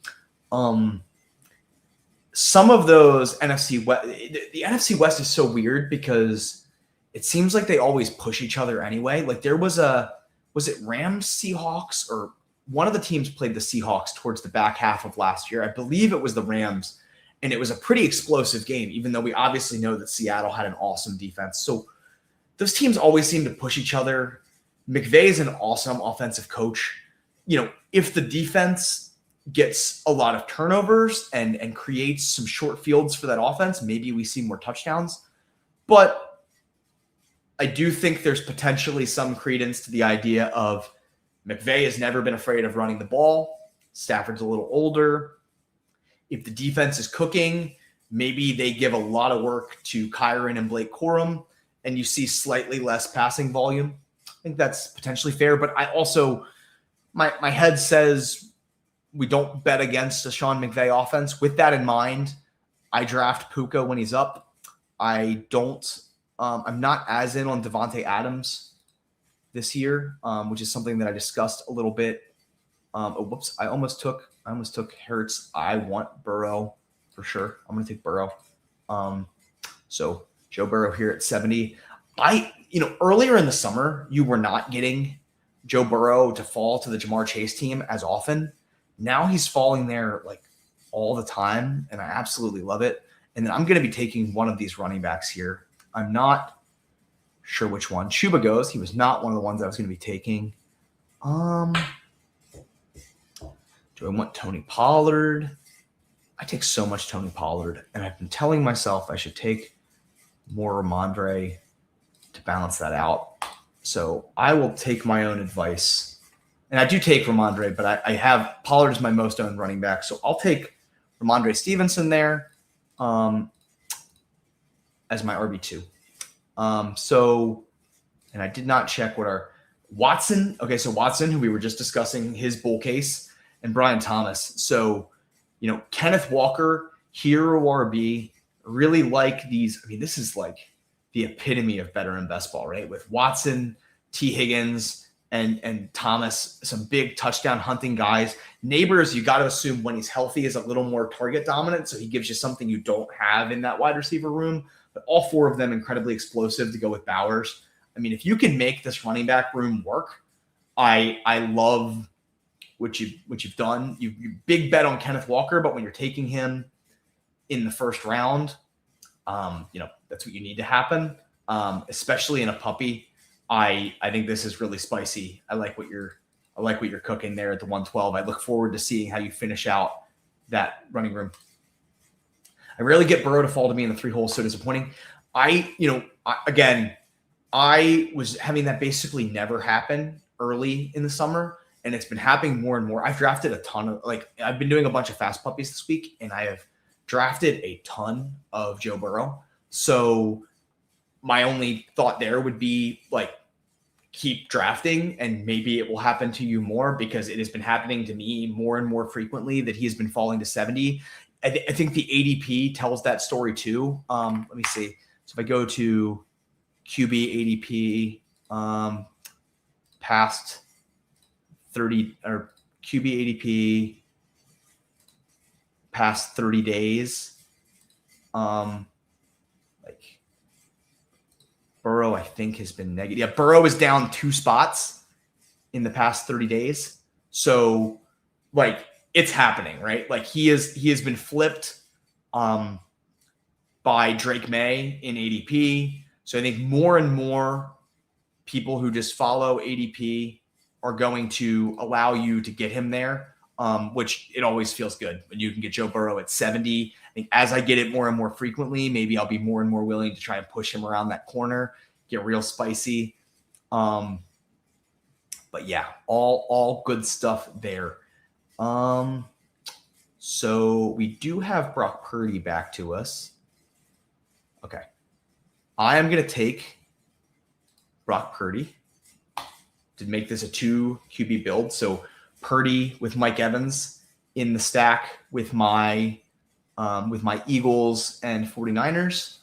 Some of those NFC West, the NFC West is so weird because it seems like they always push each other anyway. Like there was it Rams Seahawks, or one of the teams played the Seahawks towards the back half of last year. I believe it was the Rams, and it was a pretty explosive game, even though we obviously know that Seattle had an awesome defense. So those teams always seem to push each other. McVay is an awesome offensive coach. If the defense gets a lot of turnovers and creates some short fields for that offense, maybe we see more touchdowns. But I do think there's potentially some credence to the idea of McVay has never been afraid of running the ball. Stafford's a little older. If the defense is cooking, maybe they give a lot of work to Kyron and Blake Corum, and you see slightly less passing volume. I think that's potentially fair, but I also, my head says we don't bet against a Sean McVay offense. With that in mind, I draft Puka when he's up. I'm not as in on Devontae Adams this year, which is something that I discussed a little bit. I almost took Hurts. I want Burrow for sure. I'm going to take Burrow. So Joe Burrow here at 70. Earlier in the summer, you were not getting Joe Burrow to fall to the Jamar Chase team as often. Now he's falling there like all the time, and I absolutely love it. And then I'm going to be taking one of these running backs here. I'm not sure which one. Chuba goes. He was not one of the ones I was going to be taking. Do I want Tony Pollard? I take so much Tony Pollard, and I've been telling myself I should take more Ramondre to balance that out. So I will take my own advice. And I do take Ramondre, but I have Pollard as my most owned running back. So I'll take Ramondre Stevenson there as my RB2. And I did not check what our Watson. Okay, so Watson, who we were just discussing, his bull case, and Brian Thomas. So, Kenneth Walker, hero RB, really like these. I mean, this is like the epitome of better in best ball, right? With Watson, T. Higgins, and Thomas, some big touchdown hunting guys. Neighbors, you got to assume when he's healthy is a little more target dominant, so he gives you something you don't have in that wide receiver room. But all four of them incredibly explosive to go with Bowers. I mean, if you can make this running back room work, I love what you've done. You big bet on Kenneth Walker, but when you're taking him in the first round, that's what you need to happen, especially in a puppy. I think this is really spicy. I like what you're cooking there at the 112. I look forward to seeing how you finish out that running room. I rarely get Burrow to fall to me in the 3 holes, so disappointing. I was having that basically never happen early in the summer, and it's been happening more and more. I've drafted a ton of I've been doing a bunch of fast puppies this week, and I have drafted a ton of Joe Burrow. So my only thought there would be keep drafting, and maybe it will happen to you more, because it has been happening to me more and more frequently that he has been falling to 70. I think the ADP tells that story too. Let me see. So if I go to QB ADP past 30, or QB ADP past 30 days, Burrow, I think, has been negative. Yeah, Burrow is down 2 spots in the past 30 days. So it's happening, right? He has been flipped by Drake May in ADP. So I think more and more people who just follow ADP are going to allow you to get him there, which it always feels good when you can get Joe Burrow at 70. I think as I get it more and more frequently, maybe I'll be more and more willing to try and push him around that corner, get real spicy. But yeah, all good stuff there. So we do have Brock Purdy back to us. Okay. I am going to take Brock Purdy to make this a 2 QB build. So Purdy with Mike Evans in the stack with my Eagles and 49ers.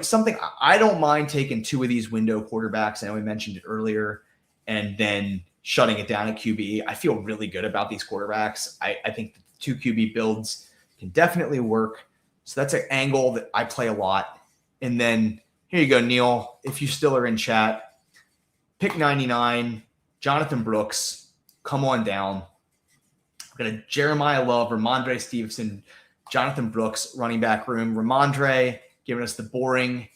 Something I don't mind taking 2 of these window quarterbacks. I know we mentioned it earlier, and then shutting it down at QB. I feel really good about these quarterbacks. I think the 2 QB builds can definitely work. So that's an angle that I play a lot. And then here you go, Neil. If you still are in chat, pick 99, Jonathan Brooks, come on down. We're going to Jeremiah Love, Ramondre Stevenson, Jonathan Brooks, running back room. Ramondre giving us the boring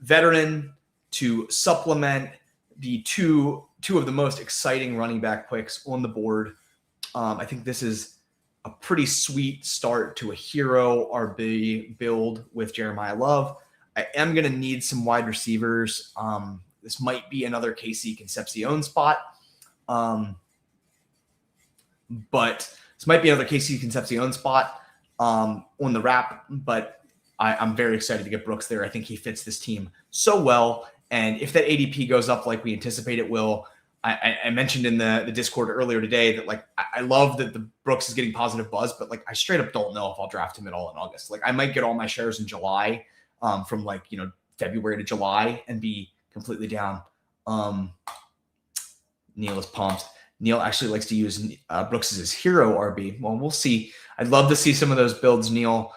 veteran to supplement the two of the most exciting running back picks on the board. I think this is a pretty sweet start to a hero RB build with Jeremiah Love. I am going to need some wide receivers. This might be another KC Concepcion spot. On the wrap, but I'm very excited to get Brooks there. I think he fits this team so well. And if that ADP goes up like we anticipate it will, I mentioned in the Discord earlier today that I love that the Brooks is getting positive buzz, but I straight up don't know if I'll draft him at all in August. I might get all my shares in July, from February to July, and be completely down. Neil is pumped. Neil actually likes to use Brooks as his hero RB. Well, we'll see. I'd love to see some of those builds, Neil.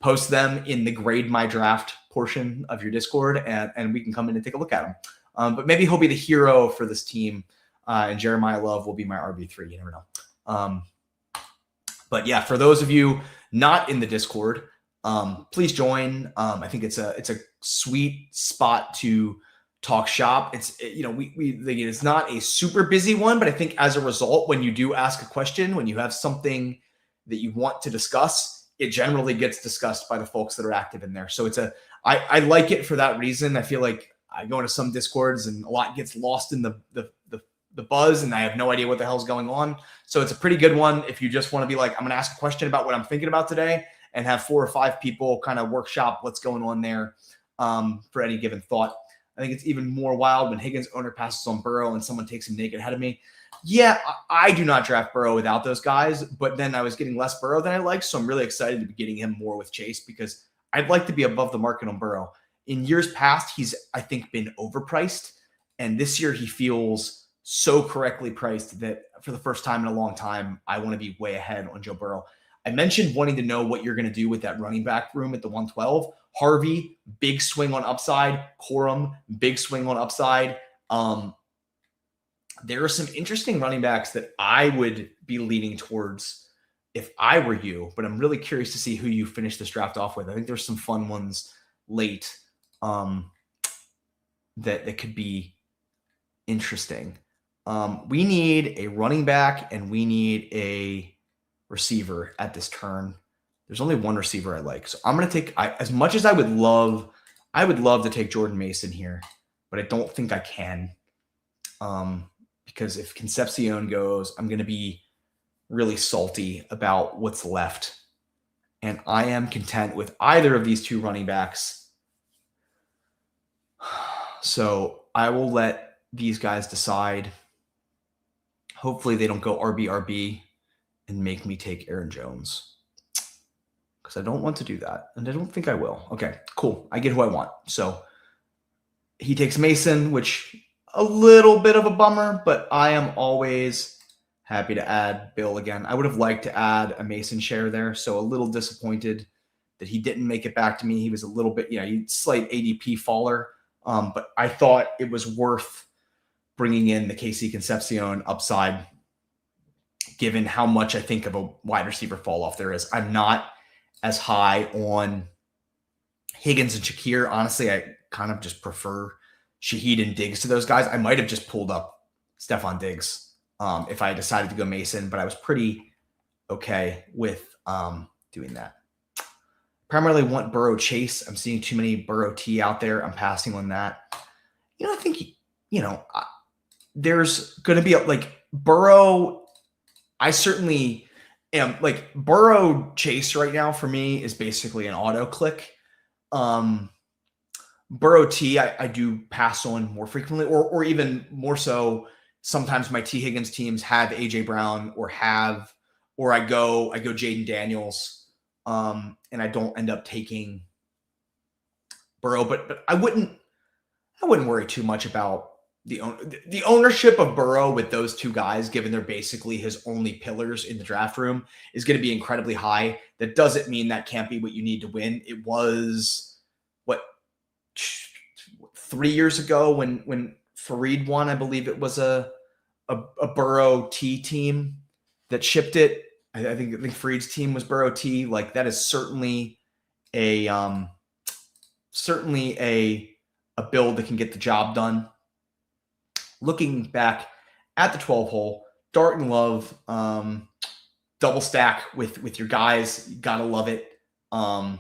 post them in the grade my draft portion of your Discord, and we can come in and take a look at them. But maybe he'll be the hero for this team, and Jeremiah Love will be my RB3. You never know. But yeah, for those of you not in the Discord, please join. I think it's a sweet spot to talk shop. It's it's not a super busy one, but I think as a result, when you do ask a question, when you have something that you want to discuss, it generally gets discussed by the folks that are active in there. So I like it for that reason. I feel like I go into some Discords and a lot gets lost in the buzz, and I have no idea what the hell's going on. So it's a pretty good one if you just want to be like, I'm going to ask a question about what I'm thinking about today, and have 4 or 5 people kind of workshop what's going on there for any given thought. I think it's even more wild when Higgins owner passes on Burrow and someone takes him naked ahead of me. Yeah, I do not draft Burrow without those guys, but then I was getting less Burrow than I like, so I'm really excited to be getting him more with Chase because I'd like to be above the market on Burrow. In years past, he's, I think, been overpriced, and this year he feels so correctly priced that for the first time in a long time, I want to be way ahead on Joe Burrow. I mentioned wanting to know what you're going to do with that running back room at the 112. Harvey, big swing on upside. Corum, big swing on upside. There are some interesting running backs that I would be leaning towards if I were you, but I'm really curious to see who you finish this draft off with. I think there's some fun ones late that could be interesting. We need a running back and we need a receiver at this turn. There's only one receiver I like. So I'm going to take, as much as I would love to take Jordan Mason here, but I don't think I can. Because if Concepcion goes, I'm going to be really salty about what's left. And I am content with either of these 2 running backs. So I will let these guys decide. Hopefully they don't go RB and make me take Aaron Jones, because I don't want to do that, and I don't think I will. Okay, cool. I get who I want. So he takes Mason, which a little bit of a bummer, but I am always happy to add Bill again. I would have liked to add a Mason share there, so a little disappointed that he didn't make it back to me. He was a little bit, slight ADP faller, but I thought it was worth bringing in the KC Concepcion upside, given how much I think of a wide receiver fall off there is. I'm not as high on Higgins and Shakir. Honestly, I kind of just prefer Shaheed and Diggs to those guys. I might have just pulled up Stephon Diggs if I decided to go Mason, but I was pretty okay with doing that. Primarily want Burrow Chase. I'm seeing too many Burrow T out there. I'm passing on that. I think, there's going to be Burrow. I certainly am Burrow Chase right now for me is basically an auto click. Burrow T, I do pass on more frequently, or even more so. Sometimes my T Higgins teams have AJ Brown or I go Jaden Daniels, and I don't end up taking Burrow, but I wouldn't worry too much about the ownership of Burrow with those 2 guys, given they're basically his only pillars in the draft room, is going to be incredibly high. That doesn't mean that can't be what you need to win. It was 3 years ago when Fareed won. I believe it was a Burrow T team that shipped it. I think Fareed's team was Burrow T. That is certainly a build that can get the job done. Looking back at the 12 hole, Dart and Love, double stack with your guys. You gotta love it. And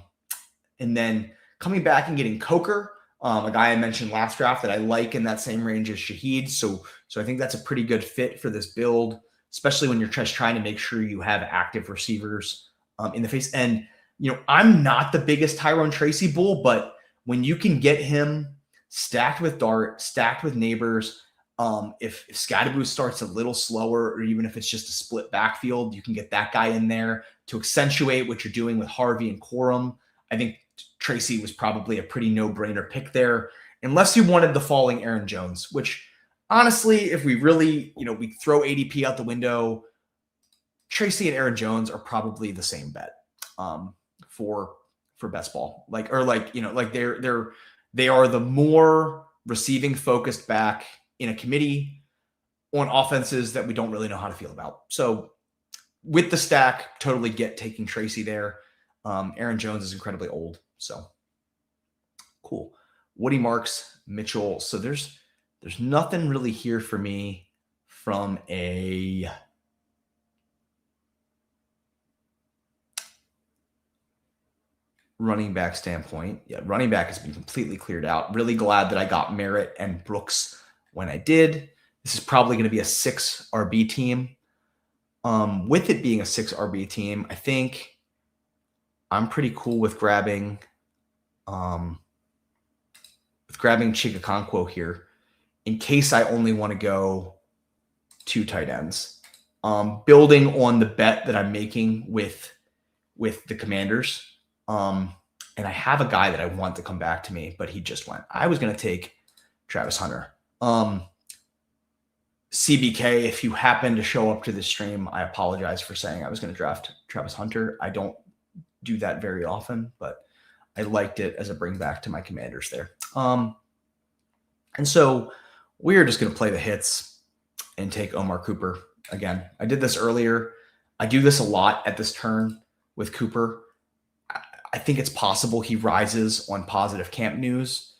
then coming back and getting Coker, a guy I mentioned last draft that I like in that same range as Shaheed. So I think that's a pretty good fit for this build, especially when you're just trying to make sure you have active receivers in the face. And, I'm not the biggest Tyrone Tracy bull, but when you can get him stacked with Dart, stacked with Neighbors, if Scadaboo starts a little slower, or even if it's just a split backfield, you can get that guy in there to accentuate what you're doing with Harvey and Corum. I think Tracy was probably a pretty no-brainer pick there, unless you wanted the falling Aaron Jones, which honestly, if we really, we throw ADP out the window, Tracy and Aaron Jones are probably the same bet. for best ball. Like they are the more receiving focused back in a committee on offenses that we don't really know how to feel about. So with the stack, totally get taking Tracy there. Aaron Jones is incredibly old, so cool. Woody Marks, Mitchell. So there's nothing really here for me from a running back standpoint. Yeah, running back has been completely cleared out. Really glad that I got Merritt and Brooks when I did. This is probably going to be a 6 RB team. With it being a 6 RB team, I think I'm pretty cool with grabbing Chigakonkwo here in case I only want to go 2 tight ends. Building on the bet that I'm making with the Commanders. And I have a guy that I want to come back to me, but he just went. I was going to take Travis Hunter. CBK, if you happen to show up to this stream, I apologize for saying I was going to draft Travis Hunter. I don't do that very often, but I liked it as a bring back to my Commanders there. And so we're just going to play the hits and take Omar Cooper again. I did this earlier. I do this a lot at this turn with Cooper. I think it's possible he rises on positive camp news.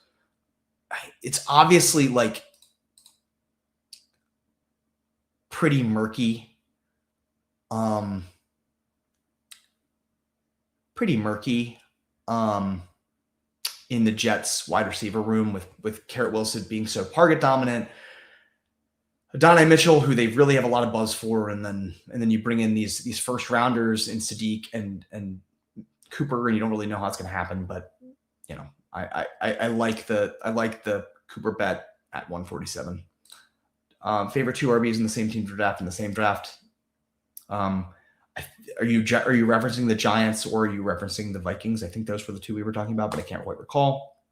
It's obviously like pretty murky. In the Jets wide receiver room with Garrett Wilson being so target dominant. Adonai Mitchell, who they really have a lot of buzz for, and then you bring in these first rounders in Sadiq and Cooper, and you don't really know how it's going to happen, but you know, I like the Cooper bet at 147. Favorite 2 RBs in the same team draft in the same draft. Are you referencing the Giants or are you referencing the Vikings? I think those were the 2 we were talking about, but I can't quite recall.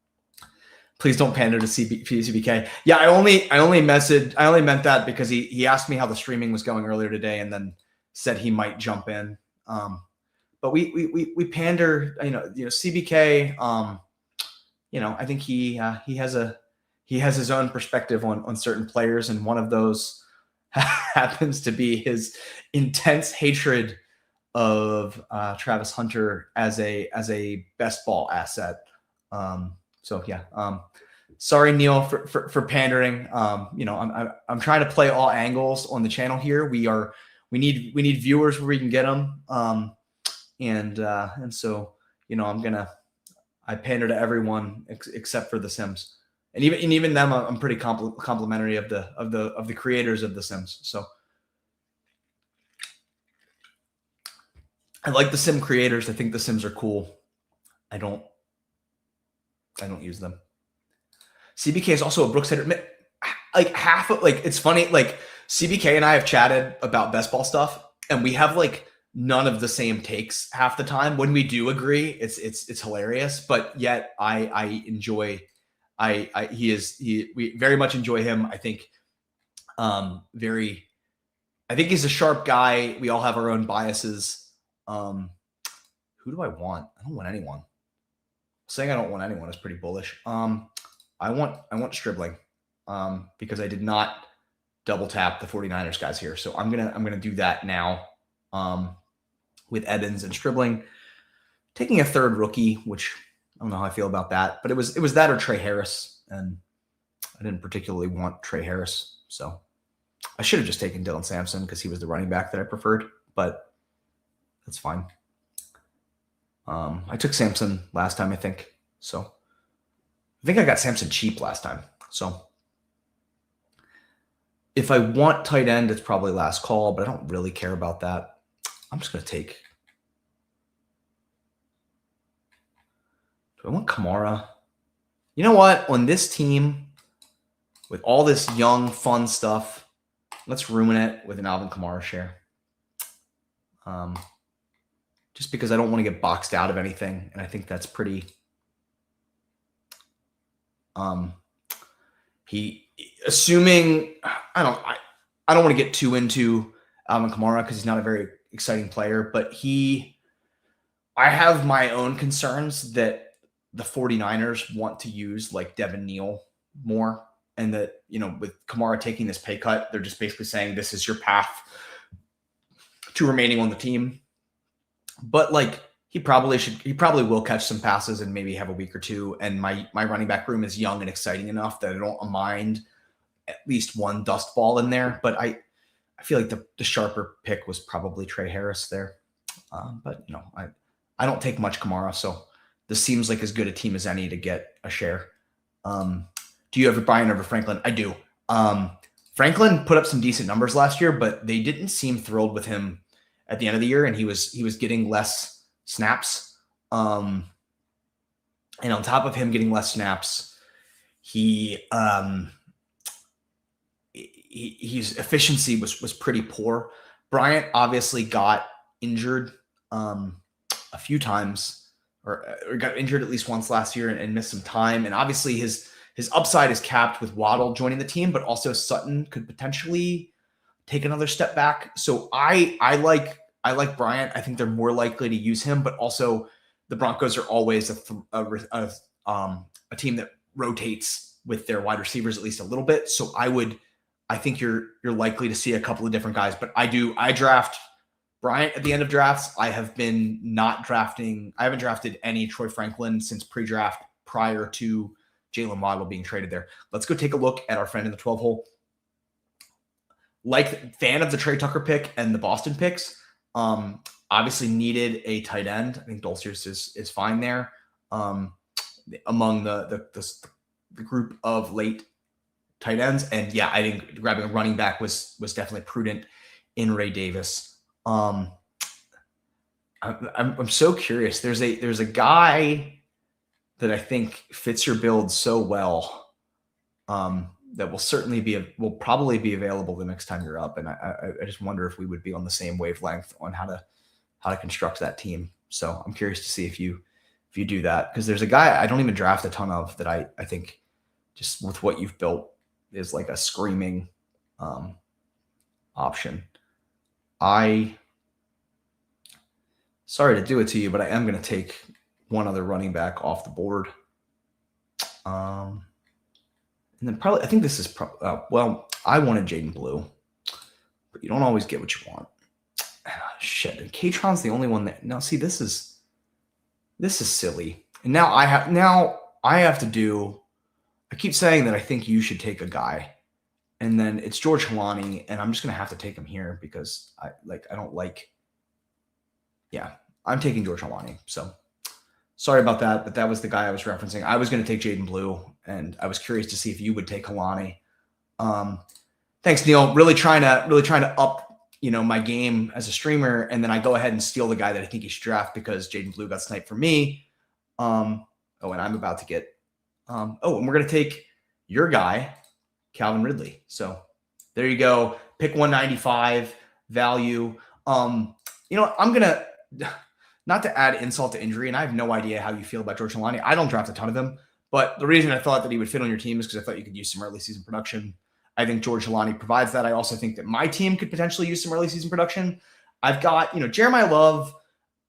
Please don't pander to CBK. Yeah, I only meant that because he asked me how the streaming was going earlier today, and then said he might jump in. But we pander, CBK. I think he has his own perspective on certain players, and one of those happens to be his intense hatred of Travis Hunter as a best ball asset. Sorry, Neil, for pandering. I'm trying to play all angles on the channel here. We need viewers where we can get them. And so I pander to everyone except for the Sims, and even them, I'm pretty complimentary of the creators of the Sims. So I like the Sim creators. I think the Sims are cool. I don't use them. CBK is also a Brooks hitter. Like it's funny. Like CBK and I have chatted about best ball stuff, and we have like none of the same takes half the time. When we do agree, it's hilarious. But yet we very much enjoy him. I think he's a sharp guy. We all have our own biases. Who do I want? I don't want anyone. Saying I don't want anyone is pretty bullish. I want Stribling because I did not double tap the 49ers guys here. So I'm gonna do that now with Evans and Stribling. Taking a 3rd rookie, which I don't know how I feel about that, but it was that or Trey Harris, and I didn't particularly want Trey Harris, so I should have just taken Dylan Sampson because he was the running back that I preferred, but that's fine. I took Sampson last time, I think. So I think I got Sampson cheap last time. So if I want tight end, it's probably last call, but I don't really care about that. I'm just going to take. Do I want Kamara? You know what? On this team, with all this young, fun stuff, let's ruin it with an Alvin Kamara share. Just because I don't want to get boxed out of anything, and I think that's pretty. Assuming I don't want to get too into Alvin Kamara because he's not a very exciting player, but he I have my own concerns that the 49ers want to use like Devin Neal more. And that, with Kamara taking this pay cut, they're just basically saying this is your path to remaining on the team. But like he probably will catch some passes and maybe have a week or two. And my running back room is young and exciting enough that I don't mind at least one dust ball in there. But I feel like the sharper pick was probably Trey Harris there. But I don't take much Kamara, so this seems like as good a team as any to get a share. Do you have Brian over Franklin? I do. Franklin put up some decent numbers last year, but they didn't seem thrilled with him at the end of the year, and he was getting less snaps. And on top of him getting less snaps, his efficiency was pretty poor. Bryant obviously got injured a few times, or got injured at least once last year and missed some time. And obviously his upside is capped with Waddle joining the team, but also Sutton could potentially take another step back. So I like Bryant. I think they're more likely to use him, but also the Broncos are always a team that rotates with their wide receivers at least a little bit. So I think you're likely to see a couple of different guys, but I draft Bryant at the end of drafts. I haven't drafted any Troy Franklin since pre-draft prior to Jalen Waddle being traded there. Let's go take a look at our friend in the 12 hole. Like, fan of the Trey Tucker pick and the Boston picks. Obviously needed a tight end. I think Dulcius is fine there. Among the group of late tight ends. And yeah, I think grabbing a running back was definitely prudent in Ray Davis. I'm so curious. There's a guy that I think fits your build so well, that will probably be available the next time you're up. And I just wonder if we would be on the same wavelength on how to construct that team. So I'm curious to see if you do that, because there's a guy I don't even draft a ton of that I think just with what you've built is like a screaming option. Sorry to do it to you, but I am going to take one other running back off the board. And then probably, I think this is I wanted Jaden Blue, but you don't always get what you want. Shit. And Katron's the only one that, now see, this is silly. And now I have to do, I keep saying that I think you should take a guy, and then it's George Helani, and I'm just going to have to take him here because I'm taking George Helani. So sorry about that, but that was the guy I was referencing. I was going to take Jaden Blue, and I was curious to see if you would take Helani. Thanks, Neil. Really trying to up, my game as a streamer, and then I go ahead and steal the guy that I think you should draft because Jaden Blue got sniped for me. And I'm about to get and we're going to take your guy, Calvin Ridley. So there you go. Pick 195 value. I'm going to, not to add insult to injury, and I have no idea how you feel about George Helani. I don't draft a ton of him, but the reason I thought that he would fit on your team is because I thought you could use some early season production. I think George Helani provides that. I also think that my team could potentially use some early season production. I've got, Jeremiah Love,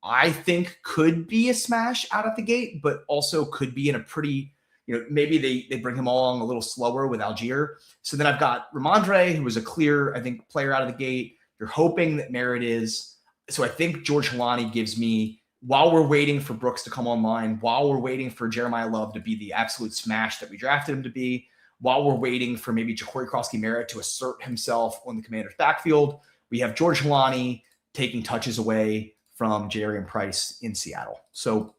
I think could be a smash out of the gate, but also could be in a pretty, maybe they bring him along a little slower with Algier. So then I've got Ramondre, who was a clear, I think, player out of the gate. You're hoping that Merritt is. So I think George Helani gives me, while we're waiting for Brooks to come online, while we're waiting for Jeremiah Love to be the absolute smash that we drafted him to be, while we're waiting for maybe Ja'Cory Crosky-Merritt to assert himself on the Commanders' backfield, we have George Helani taking touches away from Jadarian Price in Seattle. So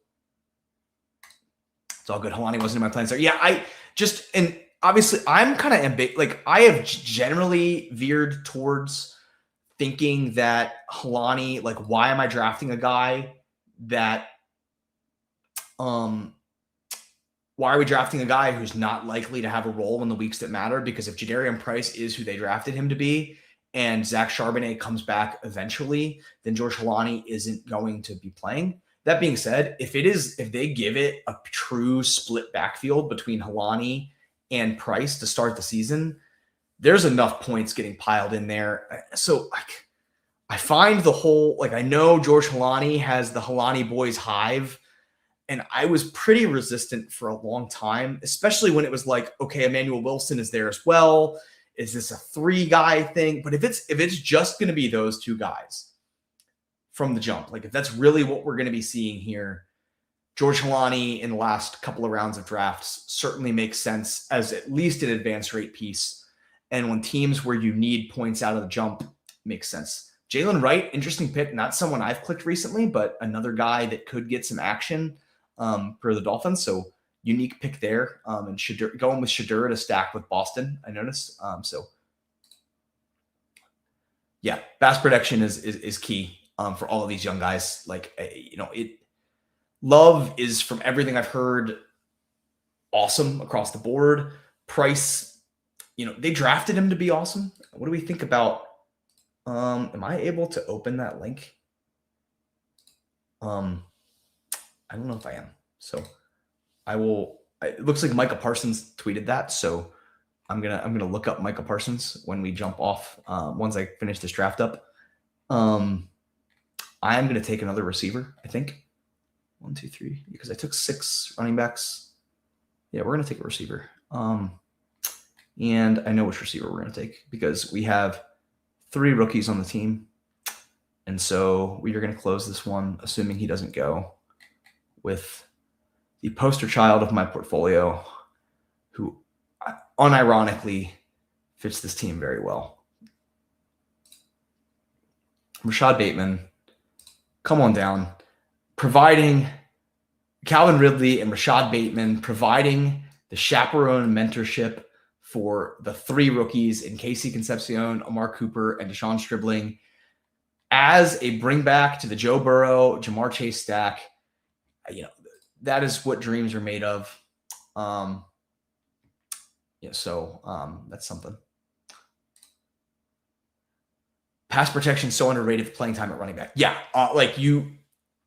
it's all good. Helani wasn't in my plans there. Yeah, and obviously I'm kind of I have generally veered towards thinking that Helani, why am I drafting a guy that, why are we drafting a guy who's not likely to have a role in the weeks that matter? Because if Jadarian Price is who they drafted him to be, and Zach Charbonnet comes back eventually, then George Helani isn't going to be playing. That being said, if they give it a true split backfield between Helani and Price to start the season, there's enough points getting piled in there. So I find the whole, like, I know George Halani has the Halani Boys Hive, and I was pretty resistant for a long time, especially when it was like, okay, Emmanuel Wilson is there as well. Is this a 3-guy thing? But if it's just going to be those 2 guys from the jump, like if that's really what we're going to be seeing here, George Halani in the last couple of rounds of drafts certainly makes sense as at least an advance rate piece. And when teams where you need points out of the jump, makes sense. Jalen Wright, interesting pick. Not someone I've clicked recently, but another guy that could get some action for the Dolphins. So unique pick there. And going with Shedeur to stack with Boston, I noticed. So yeah, pass protection is key for all of these young guys. Like, Love is, from everything I've heard, awesome across the board. Price, they drafted him to be awesome. What do we think about? Am I able to open that link? I don't know if I am. So I will. It looks like Micah Parsons tweeted that. So I'm gonna look up Micah Parsons when we jump off. Once I finish this draft up, I am gonna take another receiver. I think 1, 2, 3, because I took 6 running backs. Yeah, we're gonna take a receiver. And I know which receiver we're gonna take because we have 3 rookies on the team. And so we are going to close this one, assuming he doesn't go, with the poster child of my portfolio, who unironically fits this team very well. Rashad Bateman, come on down. Providing Calvin Ridley and Rashad Bateman, providing the chaperone mentorship for the 3 rookies in Casey Concepcion, Amar Cooper, and Deshaun Stribling as a bring back to the Joe Burrow, Jamar Chase stack. That is what dreams are made of. So that's something. Pass protection so underrated for playing time at running back. Yeah, like you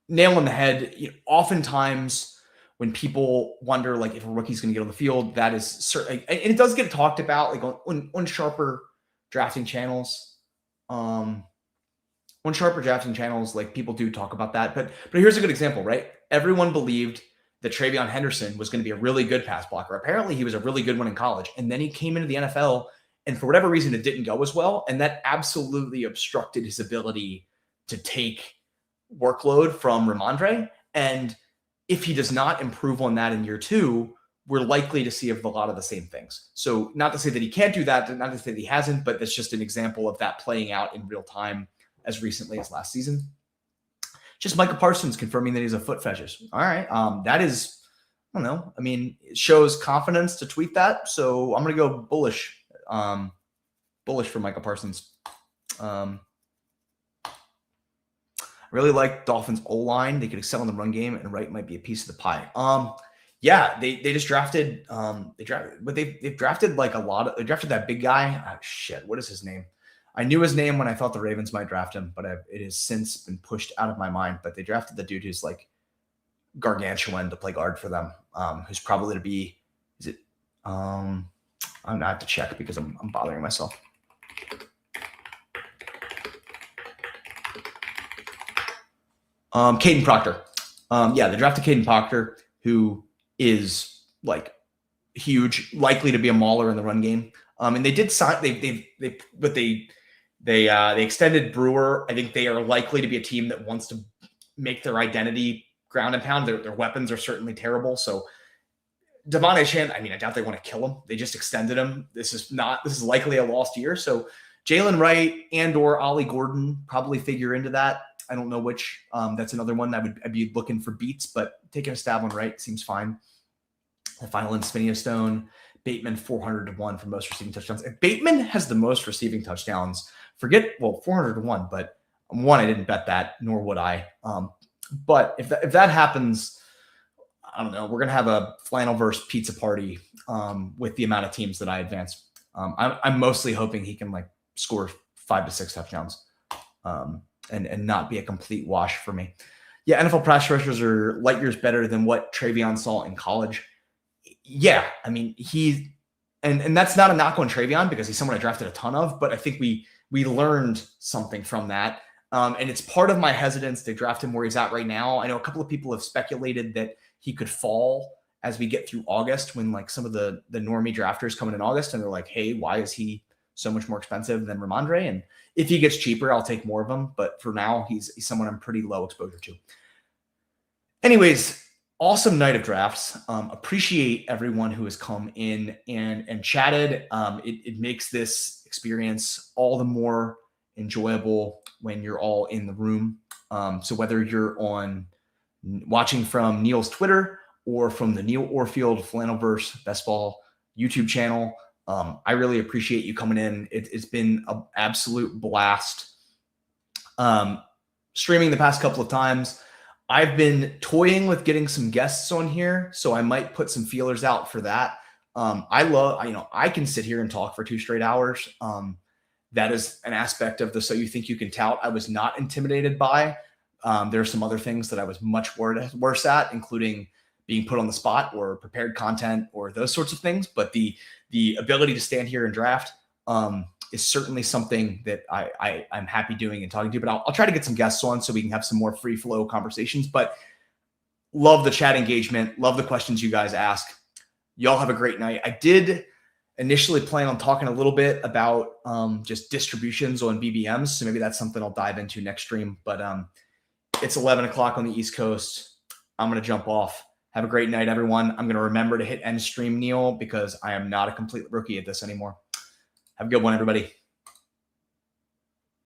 nail on the head. Oftentimes when people wonder, like, if a rookie's going to get on the field, that is certainly, and it does get talked about, like on sharper drafting channels. On sharper drafting channels, like, people do talk about that. But here's a good example, right? Everyone believed that TreVeyon Henderson was going to be a really good pass blocker. Apparently, he was a really good one in college, and then he came into the NFL, and for whatever reason, it didn't go as well, and that absolutely obstructed his ability to take workload from Ramondre. And if he does not improve on that in year 2, we're likely to see a lot of the same things. So not to say that he can't do that, not to say that he hasn't, but that's just an example of that playing out in real time as recently as last season. Just Micah Parsons confirming that he's a foot fetish. All right. That is, I don't know. I mean, it shows confidence to tweet that. So I'm going to go bullish. Bullish for Micah Parsons. Really like Dolphins O-line. They could excel in the run game, and Wright might be a piece of the pie. Yeah, they just drafted. They've drafted like a lot of. They drafted that big guy. Oh, shit, what is his name? I knew his name when I thought the Ravens might draft him, but it has since been pushed out of my mind. But they drafted the dude who's like gargantuan to play guard for them. Who's probably to be? Is it? I'm gonna have to check because I'm bothering myself. Caden Proctor. They drafted Caden Proctor, who is like huge, likely to be a mauler in the run game. And they did sign. They extended Brewer. I think they are likely to be a team that wants to make their identity ground and pound. Their weapons are certainly terrible. So Devon Chan, I doubt they want to kill him. They just extended him. This is likely a lost year. So Jalen Wright and/or Ollie Gordon probably figure into that. I don't know which. That's another one that I'd be looking for beats, but taking a stab on Wright seems fine. The final in Spinio Stone, Bateman 400-1 for most receiving touchdowns. If Bateman has the most receiving touchdowns, 400-1, but one, I didn't bet that, nor would I. But if that happens, I don't know. We're gonna have a flannelverse pizza party with the amount of teams that I advance. I'm mostly hoping he can like score 5 to 6 touchdowns. And not be a complete wash for me. Yeah, NFL pass rushers are light years better than what TreVeyon saw in college. Yeah, and that's not a knock on TreVeyon because he's someone I drafted a ton of, but I think we learned something from that. And it's part of my hesitance to draft him where he's at right now. I know a couple of people have speculated that he could fall as we get through August, when like some of the normie drafters come in August and they're like, hey, why is he so much more expensive than Ramondre? And if he gets cheaper, I'll take more of him. But for now, he's someone I'm pretty low exposure to. Anyways, awesome night of drafts. Appreciate everyone who has come in and chatted. It makes this experience all the more enjoyable when you're all in the room. So whether you're watching from Neil's Twitter or from the Neil Orfield Flannelverse Best Ball YouTube channel, I really appreciate you coming in. It's been an absolute blast. Streaming the past couple of times. I've been toying with getting some guests on here, so I might put some feelers out for that. I can sit here and talk for 2 straight hours. That is an aspect of the So You Think You Can Tout I was not intimidated by. There are some other things that I was much worse at, including being put on the spot or prepared content or those sorts of things. But the ability to stand here and draft is certainly something that I'm happy doing and talking to. But I'll try to get some guests on so we can have some more free flow conversations. But love the chat engagement. Love the questions you guys ask. Y'all have a great night. I did initially plan on talking a little bit about just distributions on BBMs. So maybe that's something I'll dive into next stream. But it's 11 o'clock on the East Coast. I'm going to jump off. Have a great night, everyone. I'm going to remember to hit end stream, Neil, because I am not a complete rookie at this anymore. Have a good one, everybody.